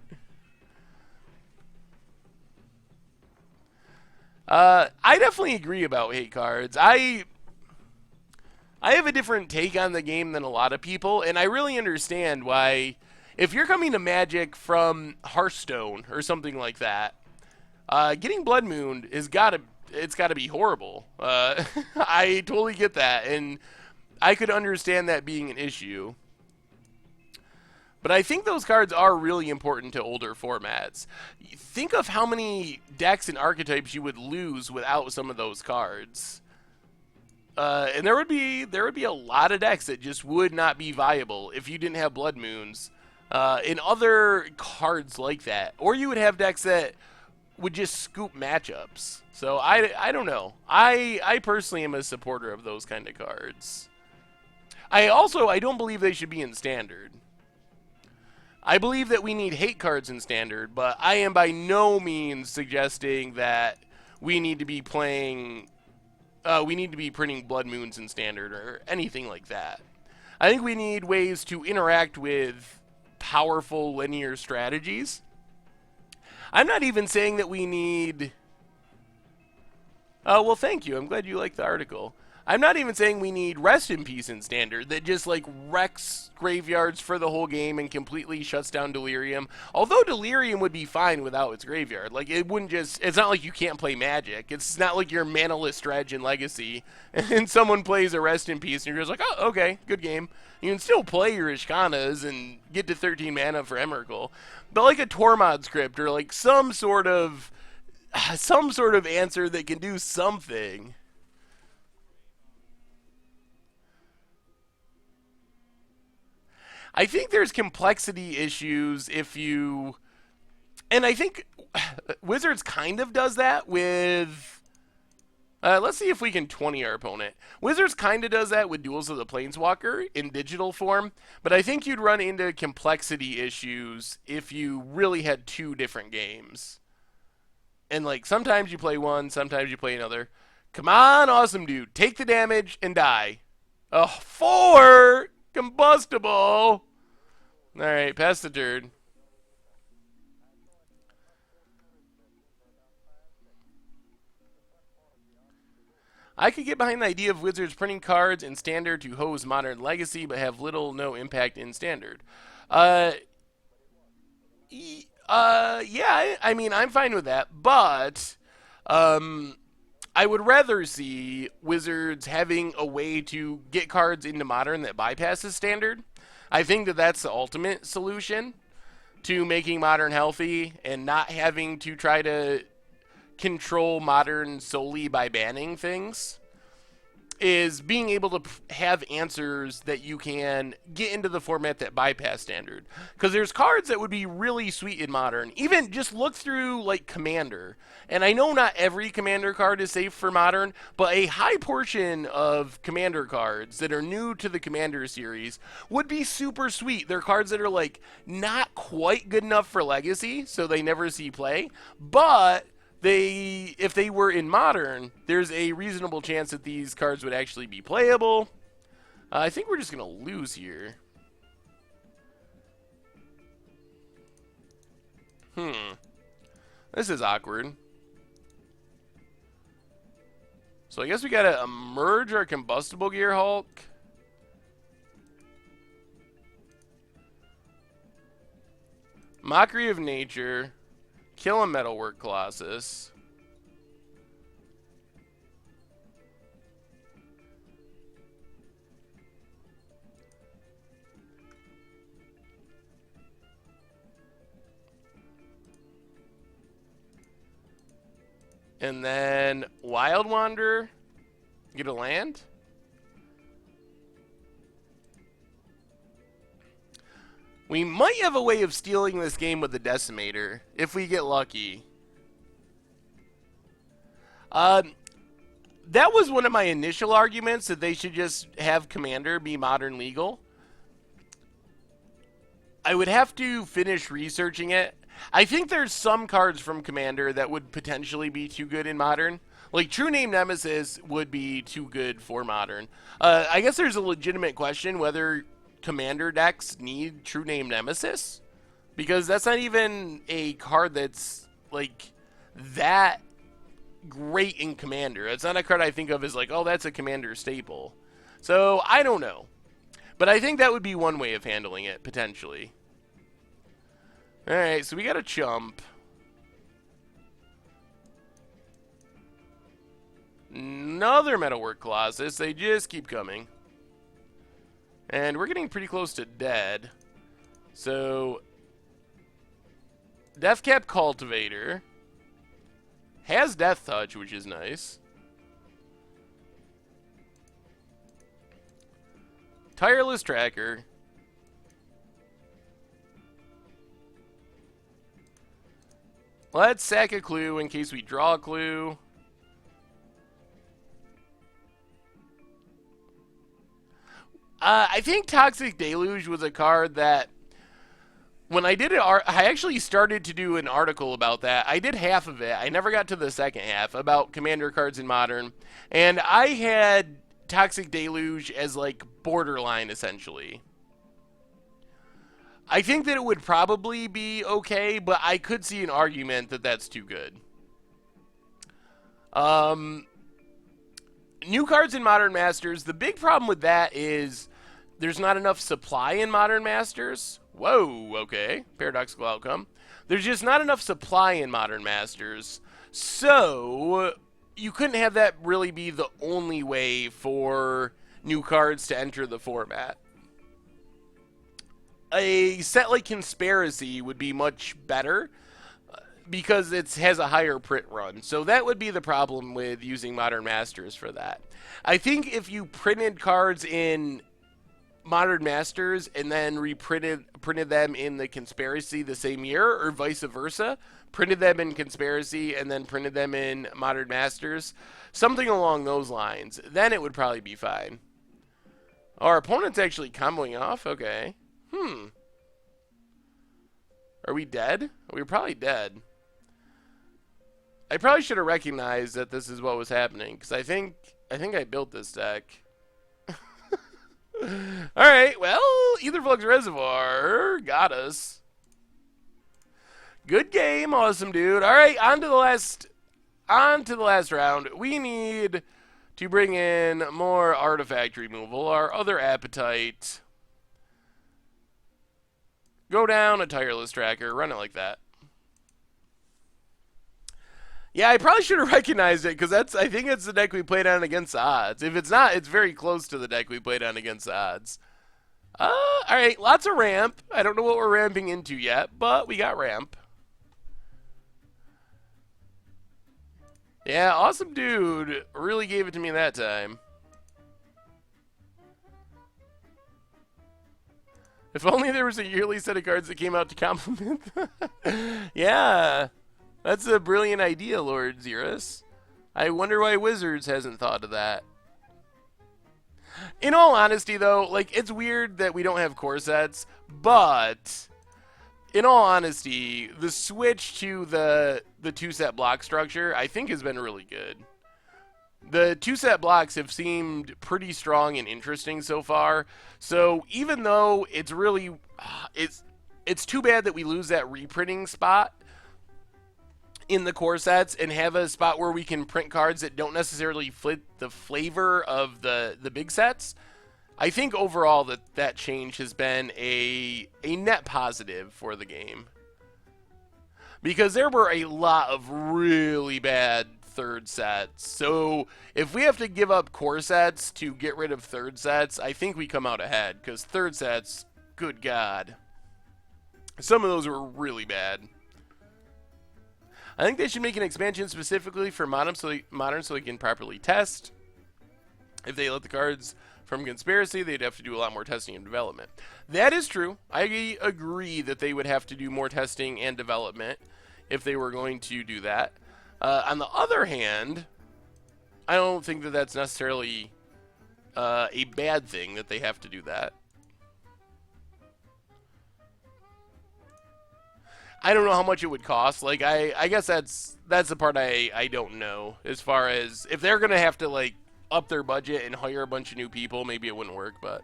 I definitely agree about hate cards. I have a different take on the game than a lot of people, and I really understand why. If you're coming to Magic from Hearthstone or something like that, getting Blood Moon it's got to be horrible. I totally get that, and I could understand that being an issue. But I think those cards are really important to older formats. Think of how many decks and archetypes you would lose without some of those cards. And there would be a lot of decks that just would not be viable if you didn't have Blood Moons and other cards like that. Or you would have decks that would just scoop matchups. So I don't know. I personally am a supporter of those kind of cards. I don't believe they should be in Standard. I believe that we need hate cards in Standard, but I am by no means suggesting that we need to be printing Blood Moons in Standard or anything like that. I think we need ways to interact with powerful linear strategies. I'm not even saying that we need... well, thank you. I'm glad you liked the article. I'm not even saying we need Rest in Peace in Standard that just like wrecks graveyards for the whole game and completely shuts down Delirium. Although Delirium would be fine without its graveyard. Like it wouldn't just, it's not like you can't play Magic. It's not like you're manaless Dredge in Legacy and someone plays a Rest in Peace and you're just like, oh, okay, good game. You can still play your Ishkanas and get to 13 mana for Emrakul. But like a Tormod script or like some sort of answer that can do something. I think there's complexity issues if you... And I think Wizards kind of does that with... let's see if we can 20 our opponent. Wizards kind of does that with Duels of the Planeswalker in digital form, but I think you'd run into complexity issues if you really had two different games. And like sometimes you play one, sometimes you play another. Come on, awesome dude. Take the damage and die. Oh, 4! Combustible! Alright, pass the turn. I could get behind the idea of Wizards printing cards in Standard to hose Modern Legacy, but have little no impact in Standard. Yeah, I mean, I'm fine with that, but I would rather see Wizards having a way to get cards into Modern that bypasses Standard. I think that that's the ultimate solution to making Modern healthy and not having to try to control Modern solely by banning things. is being able to have answers that you can get into the format that bypass standard. Because there's cards that would be really sweet in modern. Even just look through like Commander. And I know not every Commander card is safe for modern, but a high portion of Commander cards that are new to the Commander series would be super sweet. They're cards that are like not quite good enough for Legacy, so they never see play, but if they were in modern, there's a reasonable chance that these cards would actually be playable. I think we're just gonna lose here. This is awkward. So I guess we gotta merge our Combustible Gear Hulk. Mockery of Nature. Kill a Metalwork Colossus. And then Wild Wanderer. Get a land. We might have a way of stealing this game with the Decimator, if we get lucky. That was one of my initial arguments, that they should just have Commander be modern legal. I would have to finish researching it. I think there's some cards from Commander that would potentially be too good in modern. Like True Name Nemesis would be too good for modern. I guess there's a legitimate question whether Commander decks need True Name Nemesis, because that's not even a card that's like that great in Commander. It's not a card I think of as like, oh, that's a Commander staple. So I don't know, but I think that would be one way of handling it potentially. All right, so we got a chump. Another Metalwork Colossus. They just keep coming. And we're getting pretty close to dead. So, Deathcap Cultivator has Death Touch, which is nice. Tireless Tracker. Let's sack a clue in case we draw a clue. I think Toxic Deluge was a card that, when I did it, I actually started to do an article about that. I did half of it. I never got to the second half about Commander cards in Modern. And I had Toxic Deluge as like borderline, essentially. I think that it would probably be okay, but I could see an argument that that's too good. New cards in Modern Masters, the big problem with that is there's not enough supply in Modern Masters. Whoa, okay. Paradoxical outcome. There's just not enough supply in Modern Masters. So, you couldn't have that really be the only way for new cards to enter the format. A set like Conspiracy would be much better because it has a higher print run. So that would be the problem with using Modern Masters for that. I think if you printed cards in Modern Masters and then printed them in the Conspiracy the same year, or vice versa, printed them in Conspiracy and then printed them in Modern Masters, something along those lines, then it would probably be fine. Our opponent's actually comboing off? Okay. Are we dead? We're probably dead. I probably should have recognized that this is what was happening, because I think I built this deck. Alright, well, Etherflux Reservoir got us. Good game, awesome dude. Alright, on to the last round. We need to bring in more artifact removal, our other appetite. Go down a Tireless Tracker, run it like that. Yeah, I probably should have recognized it, because I think it's the deck we played on against the odds. If it's not, it's very close to the deck we played on against the odds. Alright, lots of ramp. I don't know what we're ramping into yet, but we got ramp. Yeah, awesome dude. Really gave it to me that time. If only there was a yearly set of cards that came out to complement. Yeah, that's a brilliant idea, Lord Xeris. I wonder why Wizards hasn't thought of that. In all honesty, though, like, it's weird that we don't have core sets, but in all honesty, the switch to the two-set block structure, I think, has been really good. The two-set blocks have seemed pretty strong and interesting so far. So even though it's really, it's too bad that we lose that reprinting spot in the core sets and have a spot where we can print cards that don't necessarily fit the flavor of the big sets. I think overall that change has been a net positive for the game. Because there were a lot of really bad third sets. So if we have to give up core sets to get rid of third sets, I think we come out ahead. Because third sets, good God. Some of those were really bad. I think they should make an expansion specifically for Modern so they can properly test. If they let the cards from Conspiracy, they'd have to do a lot more testing and development. That is true. I agree that they would have to do more testing and development if they were going to do that. On the other hand, I don't think that that's necessarily a bad thing that they have to do that. I don't know how much it would cost. Like, I guess that's the part I don't know. As far as if they're gonna have to like up their budget and hire a bunch of new people, maybe it wouldn't work. But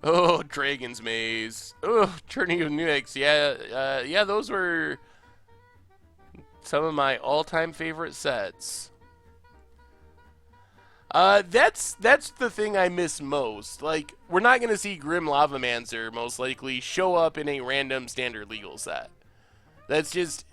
oh, Dragon's Maze, oh, Journey of Newix, yeah, those were some of my all-time favorite sets. That's the thing I miss most. Like, we're not gonna see Grim Lavamancer most likely show up in a random standard legal set. That's just,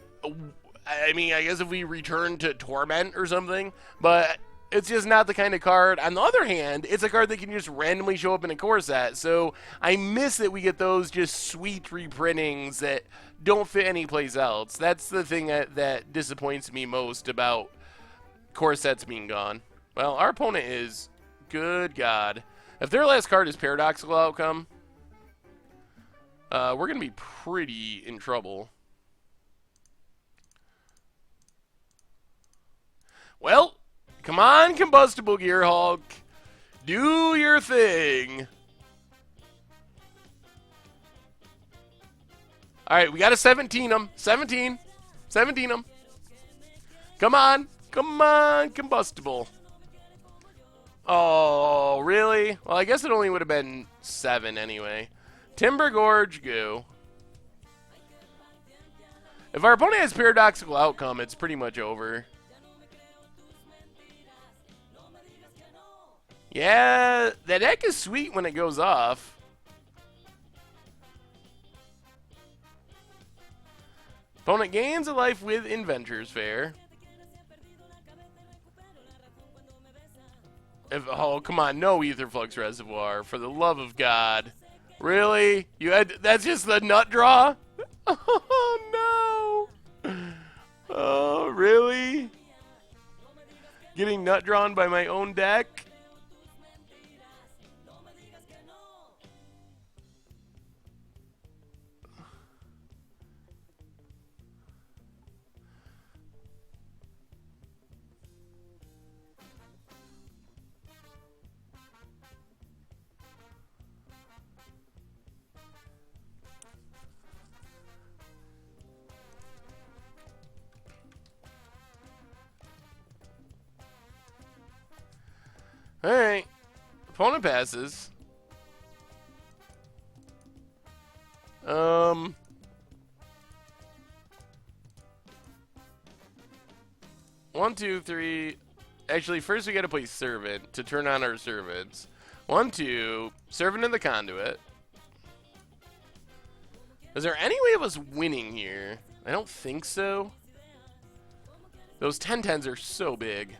I mean, I guess if we return to Torment or something, but it's just not the kind of card. On the other hand, it's a card that can just randomly show up in a core set, so I miss that we get those just sweet reprintings that don't fit anyplace else. That's the thing that disappoints me most about core sets being gone. Well, our opponent is, good God. If their last card is Paradoxical Outcome, we're going to be pretty in trouble. Well, come on, Combustible Gearhulk. Do your thing. All right, we got to 17 them. 17 them. Come on. Come on, Combustible. Oh, really? Well, I guess it only would have been 7 anyway. Timber Gorge, go. If our opponent has Paradoxical Outcome, it's pretty much over. Yeah, that deck is sweet when it goes off. Opponent gains a life with Inventor's Fair. Oh, come on, no Aetherflux Reservoir, for the love of God. Really? That's just the nut draw? Oh, no. Oh, really? Getting nut drawn by my own deck? Alright. Opponent passes. 1, 2, 3. Actually, first we gotta play Servant to turn on our servants. 1, 2. Servant in the Conduit. Is there any way of us winning here? I don't think so. Those 10-10s are so big.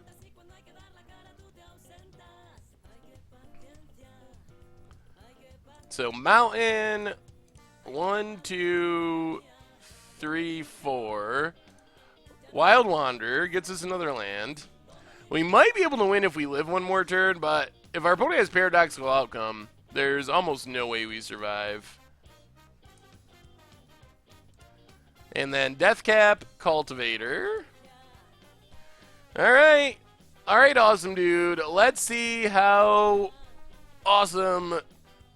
So Mountain, 1, 2, 3, 4. Wild Wanderer gets us another land. We might be able to win if we live one more turn, but if our opponent has Paradoxical Outcome, there's almost no way we survive. And then Deathcap, Cultivator. Alright. Alright, awesome dude. Let's see how awesome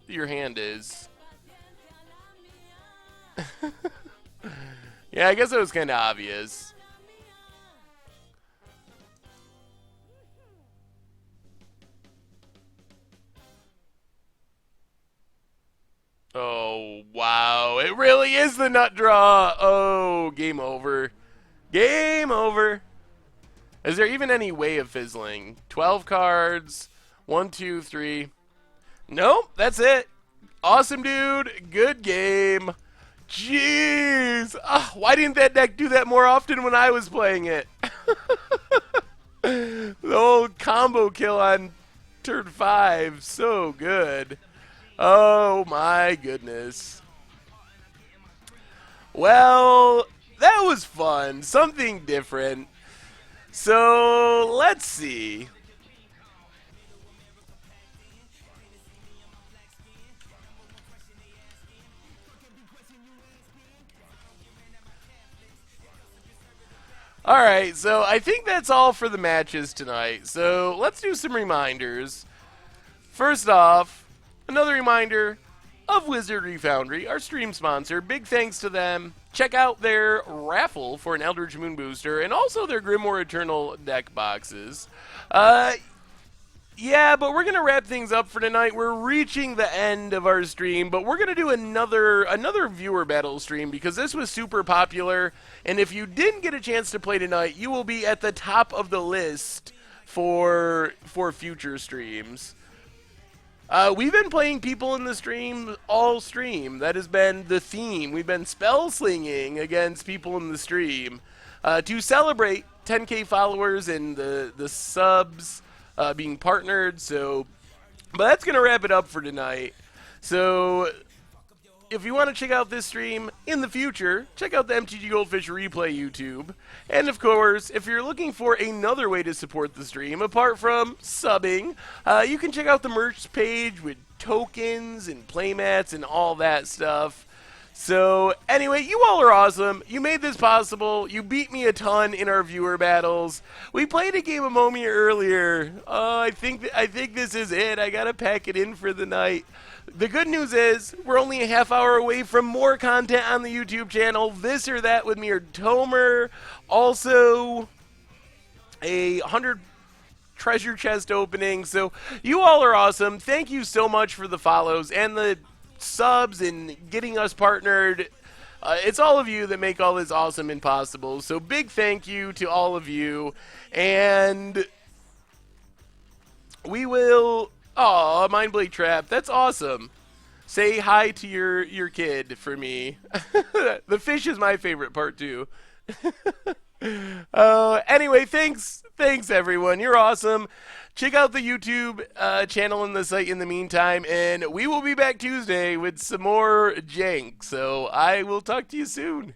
your hand is. Yeah, I guess it was kind of obvious. Oh, wow. It really is the nut draw. Oh, game over. Game over. Is there even any way of fizzling? 12 cards. 1, 2, 3. Nope, that's it. Awesome, dude. Good game. Jeez. Why didn't that deck do that more often when I was playing it? The old combo kill on turn 5. So good. Oh my goodness. Well, that was fun. Something different. So, let's see. Alright, so I think that's all for the matches tonight. So, let's do some reminders. First off, another reminder of Wizardry Foundry, our stream sponsor. Big thanks to them. Check out their raffle for an Eldritch Moon booster and also their Grimoire Eternal deck boxes. Yeah, but we're going to wrap things up for tonight. We're reaching the end of our stream, but we're going to do another viewer battle stream because this was super popular. And if you didn't get a chance to play tonight, you will be at the top of the list for future streams. We've been playing people in the stream all stream. That has been the theme. We've been spellslinging against people in the stream to celebrate 10K followers and the subs being partnered. So, but that's gonna wrap it up for tonight. So, if you want to check out this stream in the future, check out the MTG Goldfish replay YouTube. And of course, if you're looking for another way to support the stream, apart from subbing, you can check out the merch page with tokens and playmats and all that stuff. So anyway, you all are awesome. You made this possible. You beat me a ton in our viewer battles. We played a game of momir earlier. I think this is it. I gotta pack it in for the night. The good news is, we're only a half hour away from more content on the YouTube channel. This or That with me or Tomer. Also, a 100 treasure chest opening. So, you all are awesome. Thank you so much for the follows and the subs and getting us partnered. It's all of you that make all this awesome and possible. So, big thank you to all of you. And we will... Aw, Mindblade Trap. That's awesome. Say hi to your kid for me. The fish is my favorite part, too. Anyway, thanks everyone. You're awesome. Check out the YouTube channel and the site in the meantime, and we will be back Tuesday with some more jank. So I will talk to you soon.